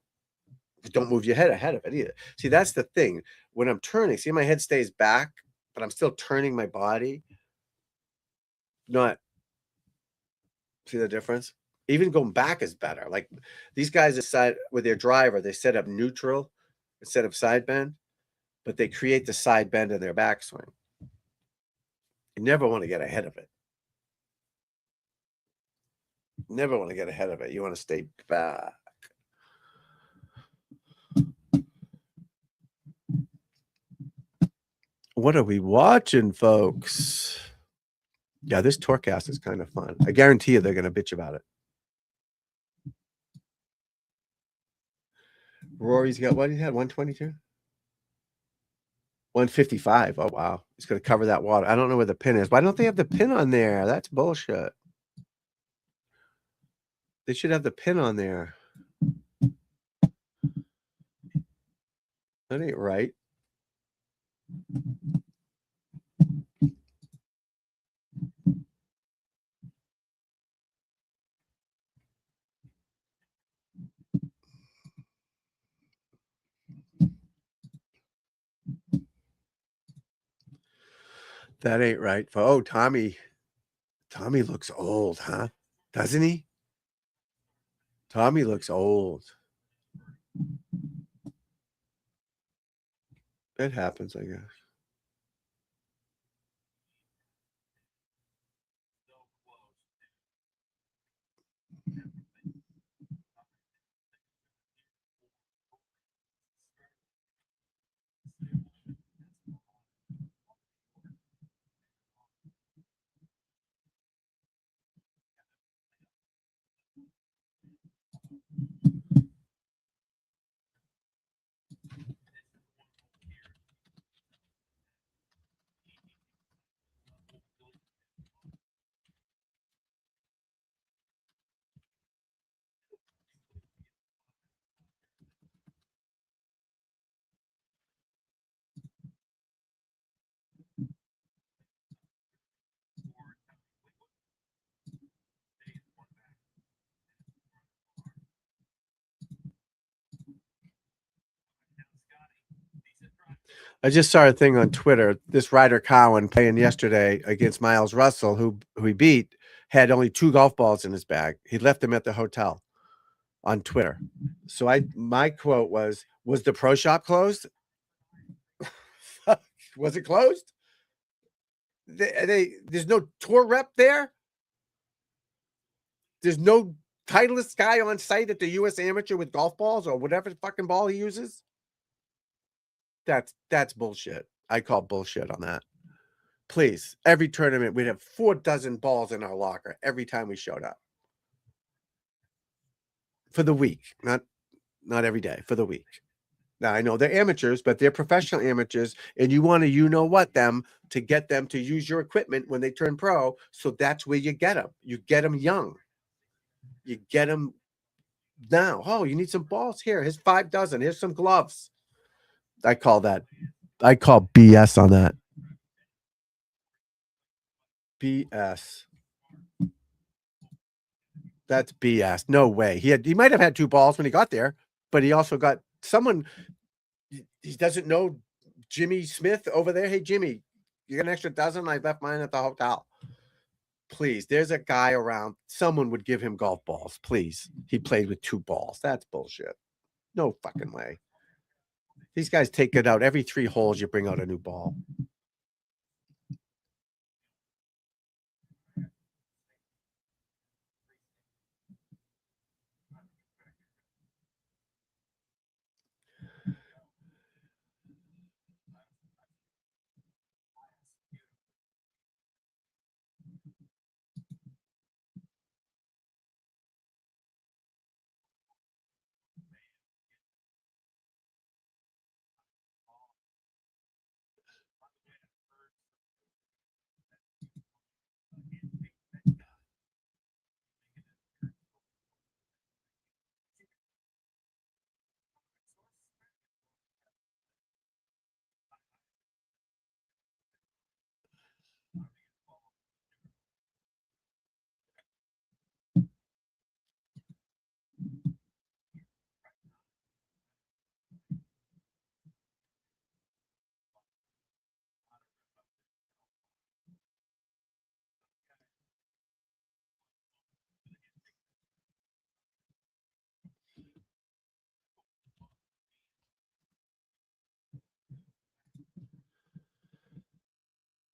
Don't move your head ahead of it either. See, that's the thing. When I'm turning, see, my head stays back, but I'm still turning my body. Not, see the difference? Even going back is better. Like these guys decide with their driver, they set up neutral instead of side bend, but they create the side bend in their backswing. You never want to get ahead of it. Never want to get ahead of it. You want to stay back. What are we watching, folks? Yeah, this Tourcast is kind of fun. I guarantee you they're going to bitch about it. Rory's got what he had, 122? 155. Oh, wow. He's going to cover that water. I don't know where the pin is. Why don't they have the pin on there? That's bullshit. They should have the pin on there. That ain't right. That ain't right. Oh, Tommy. Tommy looks old, huh? Doesn't he? Tommy looks old. It happens, I guess. I just saw a thing on Twitter. This Ryder Cowan playing yesterday against Miles Russell, who he beat, had only 2 golf balls in his bag. He left them at the hotel on Twitter. So my quote was the pro shop closed? Was it closed? There's no tour rep there? There's no Titleist guy on site at the US Amateur with golf balls or whatever fucking ball he uses? That's bullshit. I call bullshit on that. Please, every tournament we'd have 4 dozen balls in our locker every time we showed up. For the week, not every day, for the week. Now I know they're amateurs, but they're professional amateurs, and you want to them to get them to use your equipment when they turn pro. So that's where you get them. You get them young. You get them now. Oh, you need some balls here. Here's 5 dozen. Here's some gloves. I call BS on that. BS. That's BS. No way. He might have had 2 balls when he got there, but he also got someone. He doesn't know Jimmy Smith over there. Hey, Jimmy, you got an extra dozen? I left mine at the hotel. Please, there's a guy around. Someone would give him golf balls. Please. He played with 2 balls. That's bullshit. No fucking way. These guys take it out. Every 3 holes, you bring out a new ball.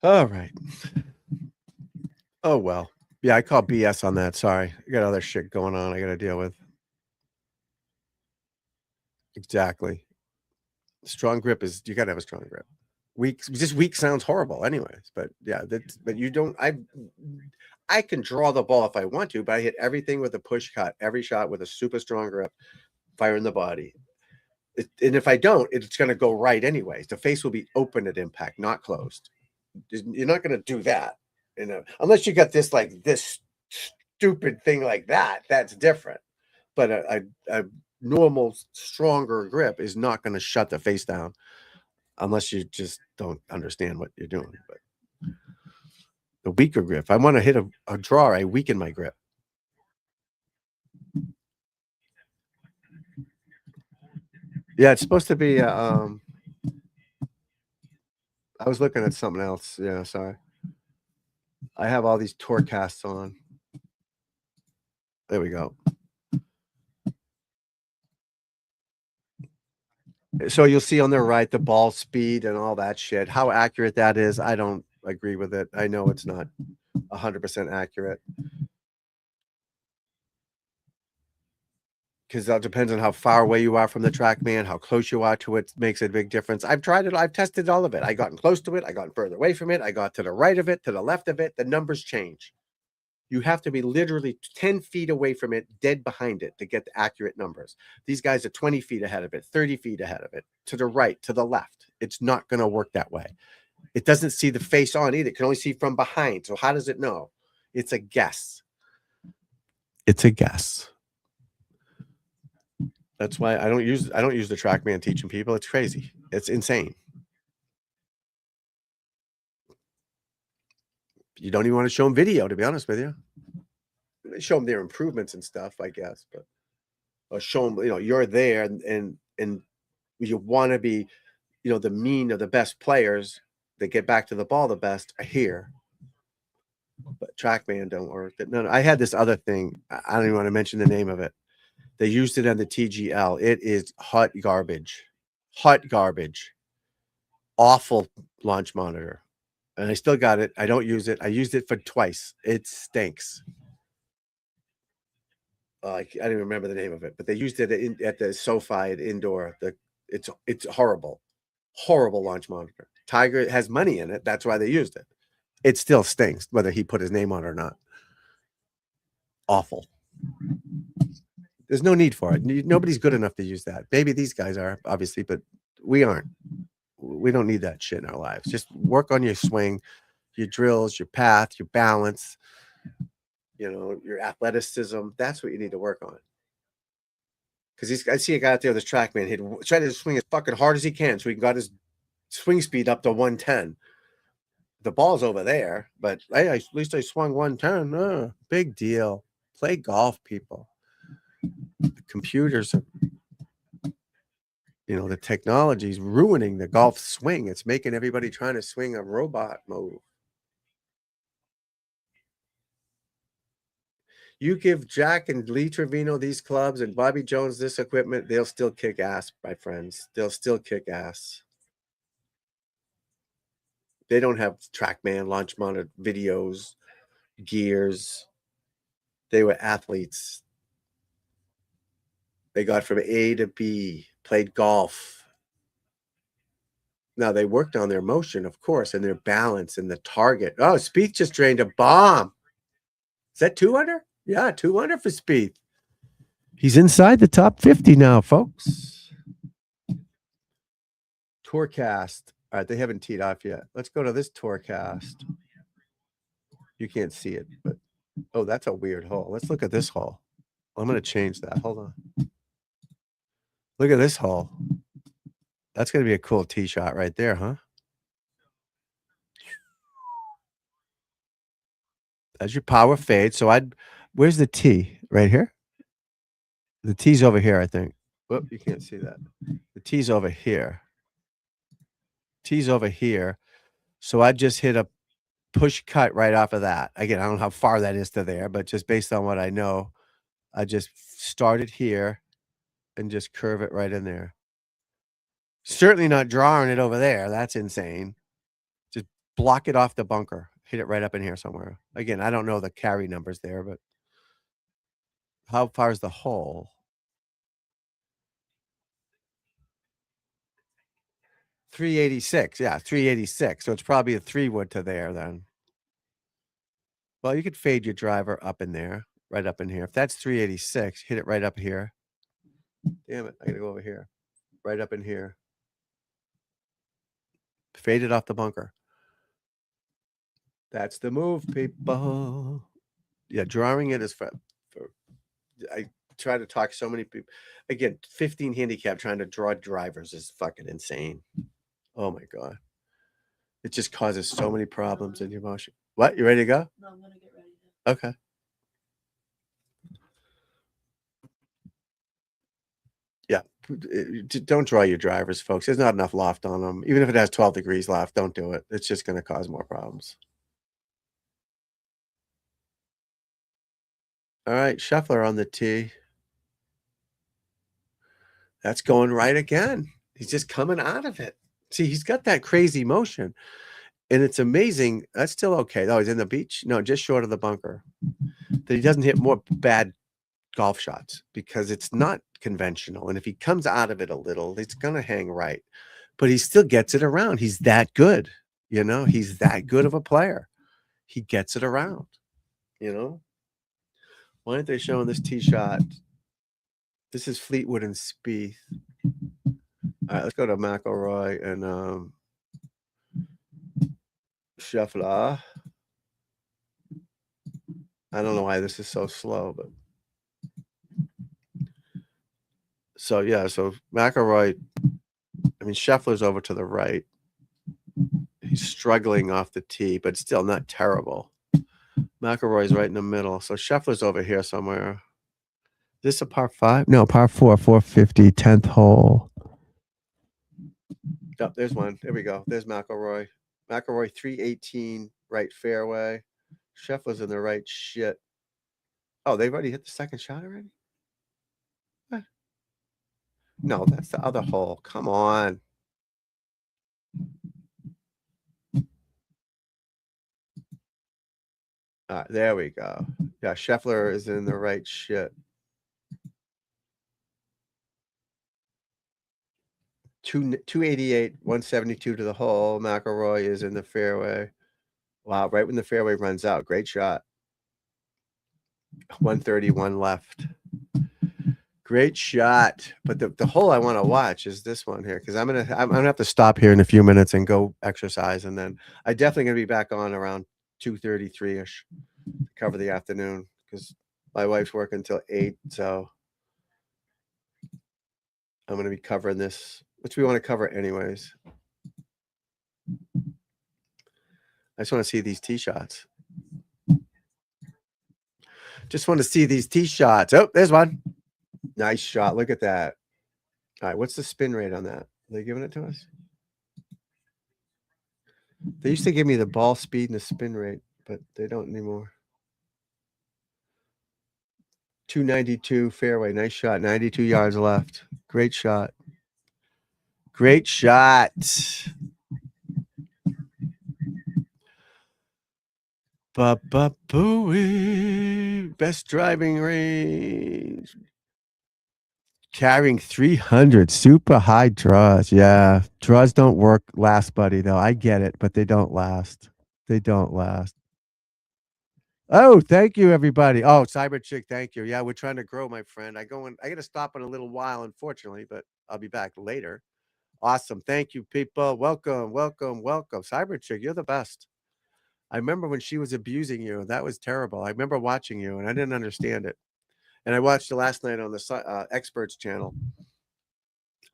All right. Oh, well. Yeah, I call BS on that. Sorry. I got other shit going on I got to deal with. Exactly. Strong grip is, you got to have a strong grip. Weak sounds horrible anyways, but yeah, but you don't, I can draw the ball if I want to, but I hit everything with a push cut, every shot with a super strong grip, fire in the body. And if I don't, it's going to go right anyways. The face will be open at impact, not closed. You're not going to do that, unless you got this stupid thing like that. That's different. But a normal, stronger grip is not going to shut the face down unless you just don't understand what you're doing. But the weaker grip, if I want to hit a draw, I weaken my grip. Yeah, it's supposed to be. I was looking at something else. Yeah, sorry. I have all these tour casts on. There we go. So you'll see on the right the ball speed and all that shit. How accurate that is, I don't agree with it. I know it's not 100% accurate. Because that depends on how far away you are from the TrackMan, how close you are to it makes a big difference. I've tried it. I've tested all of it. I gotten close to it. I gotten further away from it. I got to the right of it, to the left of it. The numbers change. You have to be literally 10 feet away from it, dead behind it, to get the accurate numbers. These guys are 20 feet ahead of it, 30 feet ahead of it, to the right, to the left. It's not going to work that way. It doesn't see the face on either. It can only see from behind. So how does it know? It's a guess. It's a guess. That's why I don't use the TrackMan teaching people. It's crazy. It's insane. You don't even want to show them video, to be honest with you. Show them their improvements and stuff, I guess, but or show them, you're there and you want to be, the mean of the best players that get back to the ball the best are here. But TrackMan don't work. No, I had this other thing. I don't even want to mention the name of it. They used it on the TGL. It is hot garbage. Hot garbage. Awful launch monitor. And I still got it. I don't use it. I used it for twice. It stinks. I don't even remember the name of it, but they used it at the SoFi at indoor. It's horrible. Horrible launch monitor. Tiger has money in it. That's why they used it. It still stinks, whether he put his name on it or not. Awful. There's no need for it. Nobody's good enough to use that. Maybe these guys are, obviously, but we aren't. We don't need that shit in our lives. Just work on your swing, your drills, your path, your balance, your athleticism. That's what you need to work on. Because I see a guy out there with his TrackMan. He'd try to swing as fucking hard as he can so he got his swing speed up to 110. The ball's over there, but hey, at least I swung 110. Big deal. Play golf, people. The computers are, the technology's ruining the golf swing. It's making everybody trying to swing a robot mode. You give Jack and Lee Trevino these clubs and Bobby Jones this equipment, they'll still kick ass, my friends. They'll still kick ass. They don't have TrackMan, launch monitor, videos, gears. They were athletes. They got from A to B, played golf. Now, they worked on their motion, of course, and their balance and the target. Oh, Spieth just drained a bomb. Is that 200? Yeah, 200 for Spieth. He's inside the top 50 now, folks. Tourcast. All right, they haven't teed off yet. Let's go to this Tourcast. You can't see it, but oh, that's a weird hole. Let's look at this hole. I'm going to change that. Hold on. Look at this hole. That's going to be a cool tee shot right there, huh? That's your power fade. So where's the tee? Right here? The tee's over here, I think. Whoop, you can't see that. The tee's over here. Tee's over here. So I just hit a push cut right off of that. Again, I don't know how far that is to there, but just based on what I know, I just started here and just curve it right in there. Certainly not drawing it over there. That's insane. Just block it off the bunker. Hit it right up in here somewhere. Again, I don't know the carry numbers there, but how far is the hole? 386. Yeah, 386. So it's probably a 3-wood to there then. Well, you could fade your driver up in there, right up in here. If that's 386, hit it right up here. Damn it, I gotta go over here. Right up in here. Fade it off the bunker. That's the move, people. Yeah, drawing it is for I try to talk so many people. Again, 15 handicap trying to draw drivers is fucking insane. Oh my God. It just causes so many problems in your motion. What? You ready to go? No, I'm gonna get ready. Okay. Yeah. Don't draw your drivers, folks. There's not enough loft on them. Even if it has 12 degrees left, don't do it. It's just going to cause more problems. All right, Scheffler on the tee. That's going right again. He's just coming out of it. See, he's got that crazy motion. And it's amazing. That's still okay. Oh, he's in the beach? No, just short of the bunker. That he doesn't hit more bad golf shots because it's not conventional. And if he comes out of it a little, it's going to hang right. But he still gets it around. He's that good. He's that good of a player. He gets it around. Why aren't they showing this tee shot? This is Fleetwood and Spieth. All right, let's go to McIlroy and Scheffler. I don't know why this is so slow, but so McIlroy. I mean, Scheffler's over to the right. He's struggling off the tee, but still not terrible. McIlroy's right in the middle. So Scheffler's over here somewhere. Is this a par 5? No, par 4, 450, 10th hole. Oh, there's one. There we go. There's McElroy. McElroy 318 right fairway. Scheffler's in the right shit. Oh, they've already hit the second shot already? What? No, that's the other hole. Come on. There we go. Yeah, Scheffler is in the right shit. 288, 172 to the hole. McElroy is in the fairway. Wow, right when the fairway runs out. Great shot. 131 left. Great shot. But the hole I want to watch is this one here, because I'm gonna have to stop here in a few minutes and go exercise, and then I definitely gonna be back on around 2:33ish to cover the afternoon, because my wife's working until 8, so I'm gonna be covering this, which we want to cover anyways. I just want to see these tee shots. Just want to see these tee shots. Oh, there's one. Nice shot. Look at that. All right, what's the spin rate on that? Are they giving it to us? They used to give me the ball speed and the spin rate, but they don't anymore. 292 fairway. Nice shot. 92 yards left. Great shot. Great shot. Ba-ba-booey. Best driving range. Carrying 300. Super high draws. Yeah. Draws don't last, buddy, though. I get it, but they don't last. They don't last. Oh, thank you, everybody. Oh, Cyber Chick, thank you. Yeah, we're trying to grow, my friend. I got to stop in a little while, unfortunately, but I'll be back later. Awesome. Thank you, people. Welcome, welcome, welcome. Cyber Chick, you're the best. I remember when she was abusing you. That was terrible. I remember watching you, and I didn't understand it. And I watched it last night on the Experts channel.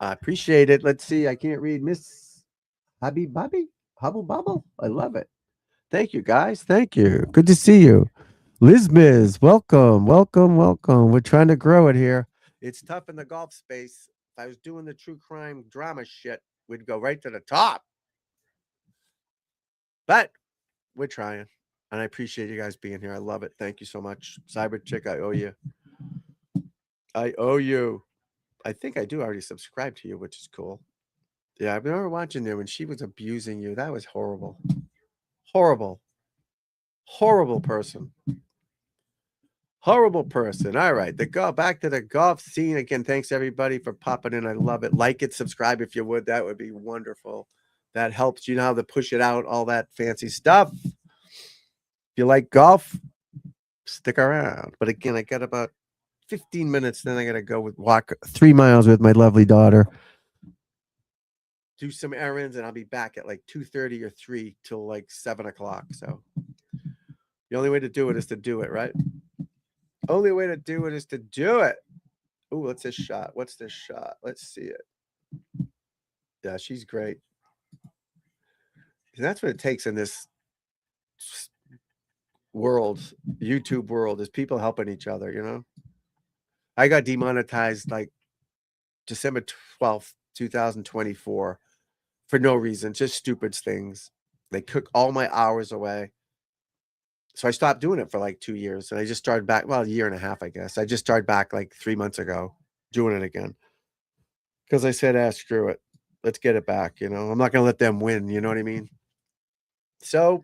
I appreciate it. Let's see. I can't read. Miss Habib Bobby? Hubble Bubble? I love it. Thank you, guys. Thank you. Good to see you. Liz Miz, welcome, welcome, welcome. We're trying to grow it here. It's tough in the golf space. If I was doing the true crime drama shit, we'd go right to the top. But we're trying. And I appreciate you guys being here. I love it. Thank you so much. Cyber Chick, I owe you. I owe you. I think I do already subscribe to you, which is cool. Yeah, I remember watching there when she was abusing you. That was horrible. Horrible. Horrible person. Horrible person. All right. Back to the golf scene again. Thanks everybody for popping in. I love it. Like it, subscribe if you would. That would be wonderful. That helps you know how to push it out, all that fancy stuff. If you like golf, stick around. But again, I got about 15 minutes. Then I got to go walk 3 miles with my lovely daughter. Do some errands, and I'll be back at like 2:30 or 3 till like 7 o'clock. So the only way to do it is to do it, right? Only way to do it is to do it. Oh, what's this shot? What's this shot? Let's see it. Yeah, she's great. And that's what it takes in this world, YouTube world, is people helping each other, you know? I got demonetized like December 12th, 2024 for no reason, just stupid things. They took all my hours away. So I stopped doing it for like 2 years, and I just started back, well, a year and a half, I guess. I just started back like 3 months ago doing it again. Because I said, screw it. Let's get it back, you know? I'm not going to let them win, you know what I mean? So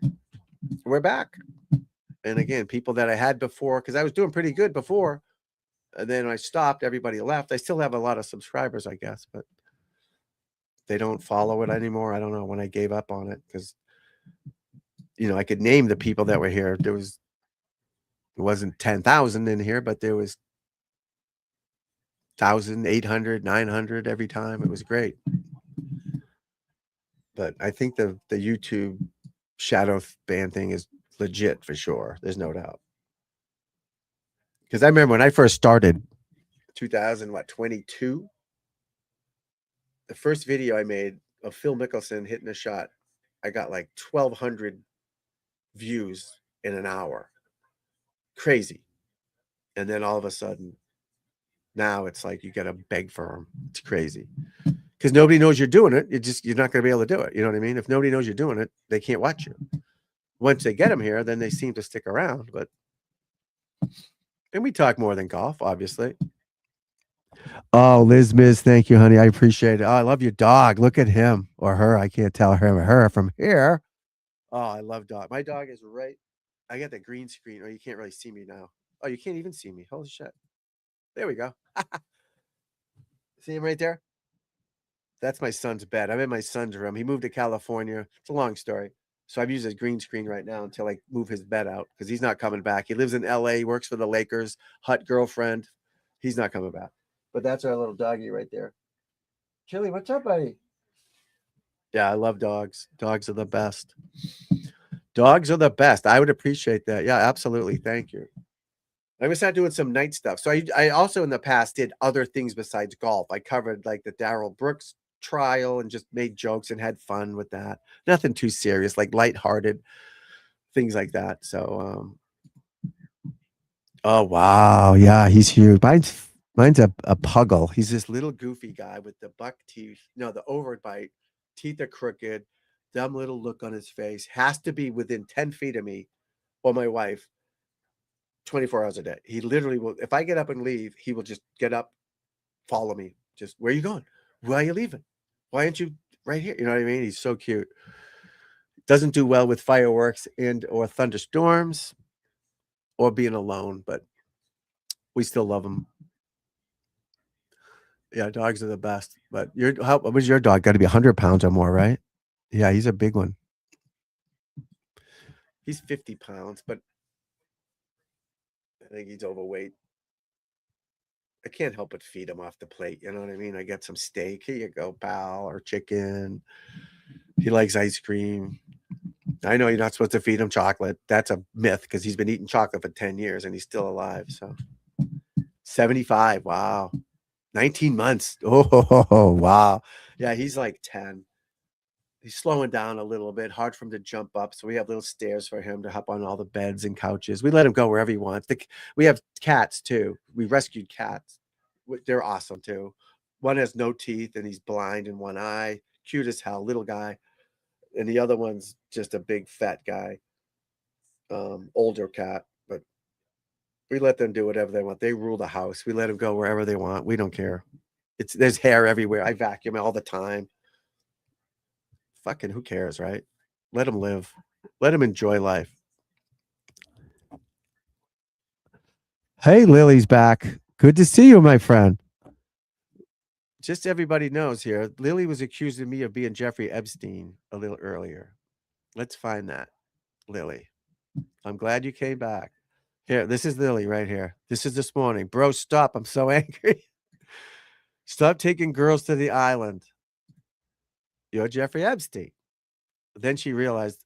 we're back. And again, people that I had before, because I was doing pretty good before, and then I stopped, everybody left. I still have a lot of subscribers, I guess, but they don't follow it anymore. I don't know when I gave up on it, because you know, I could name the people that were here. It wasn't 10,000 in here, but there was 1,000, 800, 900 every time. It was great. But I think the YouTube shadow ban thing is legit for sure. There's no doubt. Because I remember when I first started, 2022, the first video I made of Phil Mickelson hitting a shot, I got like 1,200 views in an hour. Crazy. And then all of a sudden, now it's like you got to beg for them. It's crazy. because nobody knows you're doing it. You're not going to be able to do it. You know what I mean? If nobody knows you're doing it, they can't watch you. Once they get them here, then they seem to stick around. And we talk more than golf, obviously. Oh, Liz Miz, thank you, honey. I appreciate it. Oh, I love your dog. Look at him or her. I can't tell him or her from here. Oh, I love dog. My dog is right. I got the green screen. Oh, you can't really see me now. Oh, you can't even see me. Holy shit. There we go. See him right there? That's my son's bed. I'm in my son's room. He moved to California. It's a long story. So I've used his green screen right now until I move his bed out because he's not coming back. He lives in LA, he works for the Lakers, hot girlfriend. He's not coming back. But that's our little doggy right there. Chili, what's up, buddy? Yeah, I love dogs. Dogs are the best. Dogs are the best. I would appreciate that. Yeah, absolutely. Thank you. I'm gonna start doing some night stuff. So I also in the past did other things besides golf. I covered like the Darrell Brooks trial and just made jokes and had fun with that. Nothing too serious, like lighthearted things like that. So oh wow, yeah, he's huge. Mine's a puggle. He's this little goofy guy with the buck teeth. No, the overbite, teeth are crooked, dumb little look on his face. Has to be within 10 feet of me or my wife 24 hours a day. He literally will, if I get up and leave, he will just get up, follow me. Just, where are you going? Why are you leaving? Why aren't you right here? You know what I mean? He's so cute. Doesn't do well with fireworks and or thunderstorms or being alone, but we still love him. Yeah, dogs are the best. But what was your dog? Got to be 100 pounds or more, right? Yeah, he's a big one. He's 50 pounds, but I think he's overweight. I can't help but feed him off the plate. You know what I mean? I get some steak. Here you go, pal, or chicken. He likes ice cream. I know you're not supposed to feed him chocolate. That's a myth because he's been eating chocolate for 10 years and he's still alive. So 75. Wow. 19 months. Oh, wow. Yeah, he's like 10. He's slowing down a little bit, hard for him to jump up. So we have little stairs for him to hop on all the beds and couches. We let him go wherever he wants. We have cats too. We rescued cats. They're awesome too. One has no teeth and he's blind in one eye. Cute as hell, little guy. And the other one's just a big fat guy, older cat. But we let them do whatever they want. They rule the house. We let them go wherever they want. We don't care. There's hair everywhere. I vacuum all the time. Fucking who cares, right? Let them live. Let them enjoy life. Hey, Lily's back. Good to see you, my friend. Just everybody knows here, Lily was accusing me of being Jeffrey Epstein a little earlier. Let's find that, Lily. I'm glad you came back. Here, this is Lily right here. This is this morning. Bro, stop. I'm so angry. Stop taking girls to the island. You're Jeffrey Epstein. Then she realized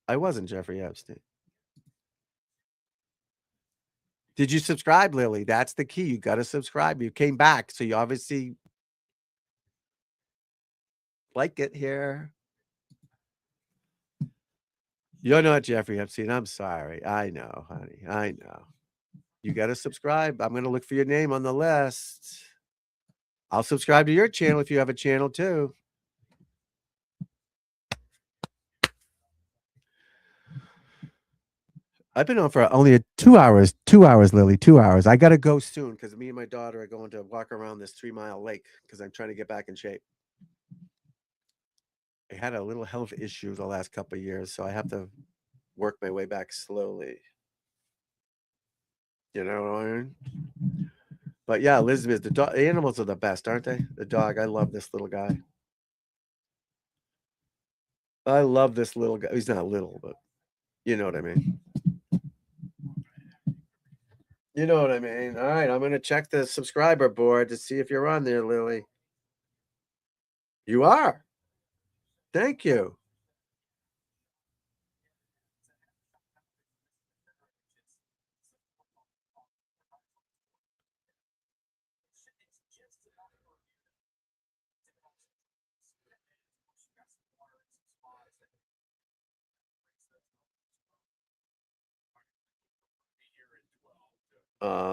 I wasn't Jeffrey Epstein. Did you subscribe, Lily? That's the key. You got to subscribe. You came back, so you obviously like it here. You're not Jeffrey Epstein. I'm sorry. I know, honey. I know. You got to subscribe. I'm going to look for your name on the list. I'll subscribe to your channel if you have a channel too. I've been on for only 2 hours. 2 hours, Lily. 2 hours. I got to go soon because me and my daughter are going to walk around this 3-mile lake because I'm trying to get back in shape. I had a little health issue the last couple of years, so I have to work my way back slowly. You know what I mean? But yeah, Elizabeth, the animals are the best, aren't they? The dog. I love this little guy. I love this little guy. He's not little, but you know what I mean. You know what I mean. All right, I'm going to check the subscriber board to see if you're on there, Lily. You are. Thank you.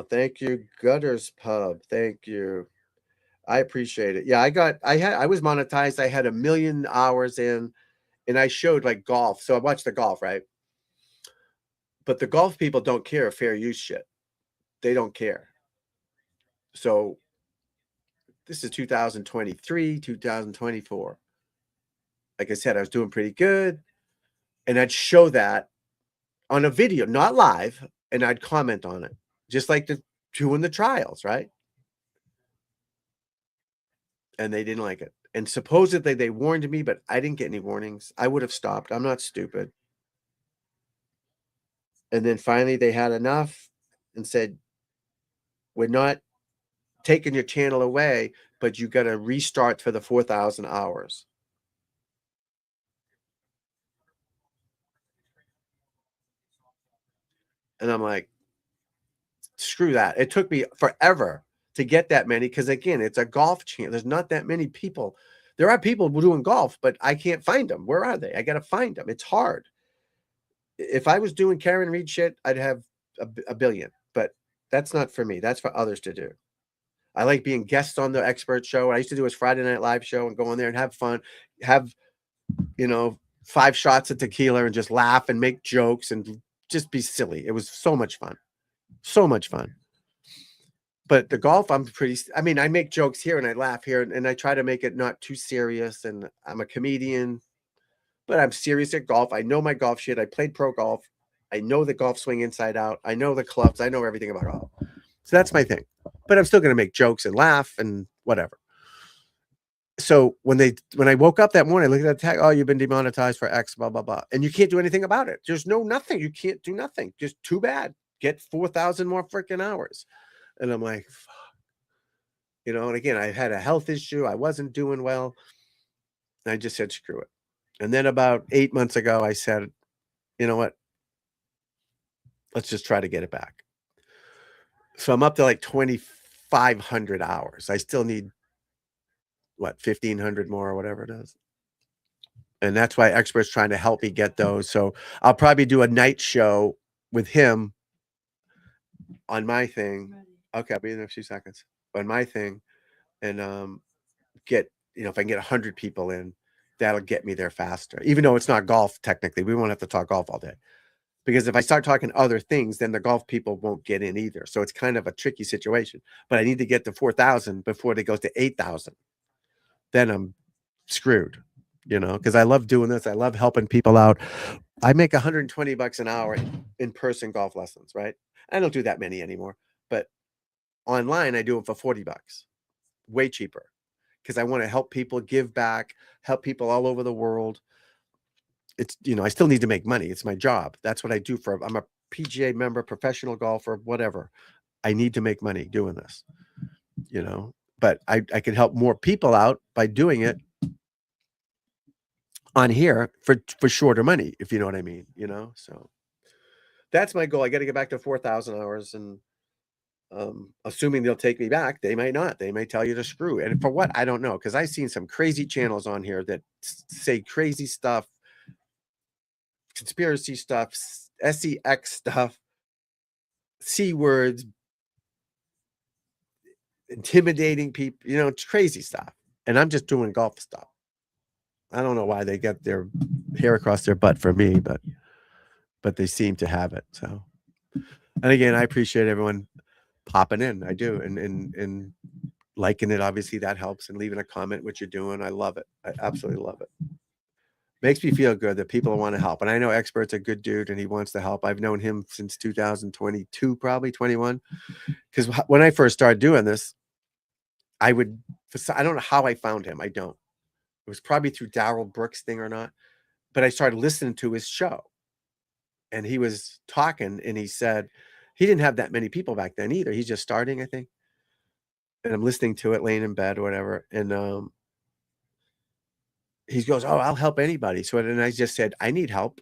Thank you, Gutters Pub. Thank you. I appreciate it. Yeah, I was monetized. I had 1 million hours in, and I showed like golf. So I watched the golf, right? But the golf people don't care if fair use shit. They don't care. So this is 2023, 2024. Like I said, I was doing pretty good. And I'd show that on a video, not live, and I'd comment on it, just like the doing the trials, right? And they didn't like it. And supposedly they warned me, but I didn't get any warnings. I would have stopped. I'm not stupid. And then finally they had enough and said, we're not taking your channel away, but you got to restart for the 4,000 hours. And I'm like, screw that. It took me forever to get that many because, again, it's a golf channel. There's not that many people. There are people doing golf, but I can't find them. Where are they? I got to find them. It's hard. If I was doing Karen Reed shit, I'd have a billion, but that's not for me. That's for others to do. I like being guests on the expert show. What I used to do was Friday Night Live show and go in there and have fun, have, 5 shots of tequila and just laugh and make jokes and just be silly. It was so much fun. So much fun. But the golf, I mean, I make jokes here and I laugh here and I try to make it not too serious. And I'm a comedian, but I'm serious at golf. I know my golf shit. I played pro golf. I know the golf swing inside out. I know the clubs. I know everything about golf. So that's my thing. But I'm still going to make jokes and laugh and whatever. So when I woke up that morning, I looked at the tag, oh, you've been demonetized for X, blah, blah, blah. And you can't do anything about it. There's nothing. You can't do nothing. Just too bad. Get 4,000 more freaking hours. And I'm like, fuck. And again, I had a health issue. I wasn't doing well. And I just said, screw it. And then about 8 months ago, I said, you know what? Let's just try to get it back. So I'm up to like 2,500 hours. I still need, 1,500 more or whatever it is. And that's why Expert's trying to help me get those. So I'll probably do a night show with him on my thing. Okay, I'll be in a few seconds. On my thing. And get, if I can get 100 people in, that'll get me there faster. Even though it's not golf, technically. We won't have to talk golf all day. Because if I start talking other things, then the golf people won't get in either. So it's kind of a tricky situation. But I need to get to 4,000 before they go to 8,000. Then I'm screwed, because I love doing this. I love helping people out. I make $120 an hour in person golf lessons, right? I don't do that many anymore, but online I do them for $40, way cheaper, because I want to help people, give back, help people all over the world. It's, I still need to make money. It's my job. That's what I do I'm a PGA member, professional golfer, whatever. I need to make money doing this, but I can help more people out by doing it on here for shorter money, if you know what I mean, so that's my goal. I got to get back to 4,000 hours, and assuming they'll take me back. They might not. They may tell you to screw. And for what, I don't know, because I've seen some crazy channels on here that say crazy stuff, conspiracy stuff, sex stuff, C words, intimidating people, it's crazy stuff. And I'm just doing golf stuff. I don't know why they get their hair across their butt for me, but they seem to have it. So, and again, I appreciate everyone popping in. I do. And liking it. Obviously that helps, and leaving a comment, what you're doing. I love it. I absolutely love it. Makes me feel good that people want to help. And I know Expert's a good dude and he wants to help. I've known him since 2022, probably 21. Because when I first started doing this, I don't know how I found him. I don't. It was probably through Darrell Brooks' thing or not. But I started listening to his show. And he was talking and he said he didn't have that many people back then either. He's just starting, I think. And I'm listening to it laying in bed or whatever. And he goes, oh, I'll help anybody. So then I just said, I need help.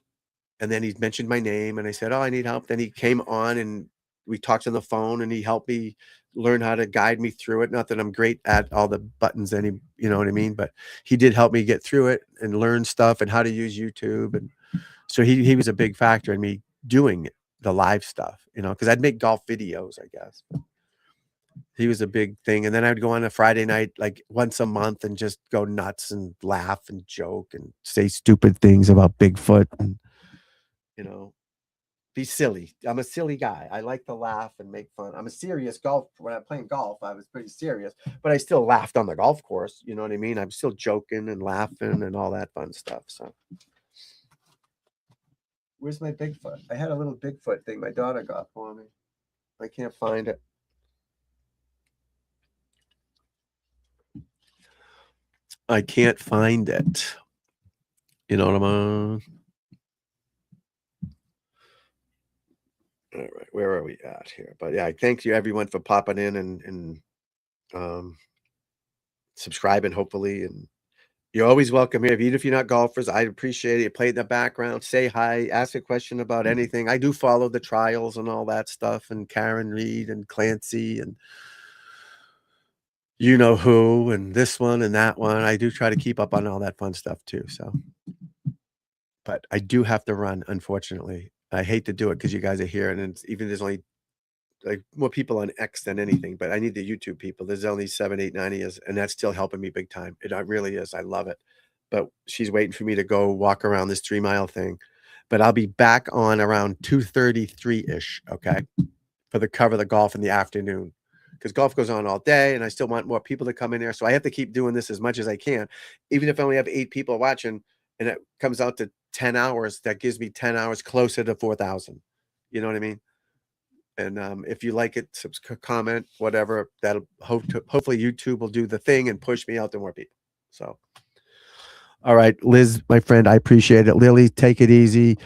And then he mentioned my name and I said, oh, I need help. Then he came on and we talked on the phone and he helped me learn how to guide me through it. Not that I'm great at all the buttons, you know what I mean? But he did help me get through it and learn stuff and how to use YouTube. And so he was a big factor in me doing the live stuff, because I'd make golf videos, I guess. He was a big thing, and then I'd go on a Friday night, like, once a month and just go nuts and laugh and joke and say stupid things about Bigfoot and, you know, be silly. I'm a silly guy. I like to laugh and make fun. I'm a serious golf when I'm playing golf, I was pretty serious, but I still laughed on the golf course, you know what I mean? I'm still joking and laughing and all that fun stuff, so. Where's my Bigfoot? I had a little Bigfoot thing my daughter got for me. I can't find it. I can't find it. You know what I'm on? All right, where are we at here? But yeah, thank you everyone for popping in and subscribing, hopefully. And you're always welcome here. Even if you're not golfers, I appreciate it. You play in the background, say hi, ask a question about anything. I do follow the trials and all that stuff, and Karen Reed and Clancy and you know who, and this one and that one. I do try to keep up on all that fun stuff too. So, but I do have to run, unfortunately. I hate to do it because you guys are here, and it's, even there's only like more people on X than anything, but I need the YouTube people. There's only 7, 8, 9 years, and that's still helping me big time. It really is. I love it. But she's waiting for me to go walk around this 3-mile thing. But I'll be back on around 2:33-ish, okay, for the cover the golf in the afternoon. Because golf goes on all day, and I still want more people to come in there. So I have to keep doing this as much as I can. Even if I only have 8 people watching and it comes out to 10 hours, that gives me 10 hours closer to 4,000. You know what I mean? And if you like it, comment, whatever. That'll hopefully YouTube will do the thing and push me out to more people. So, all right, Liz, my friend, I appreciate it. Lily, take it easy.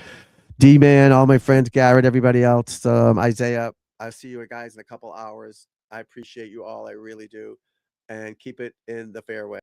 D-Man, all my friends, Garrett, everybody else, Isaiah. I'll see you guys in a couple hours. I appreciate you all. I really do. And keep it in the fairway.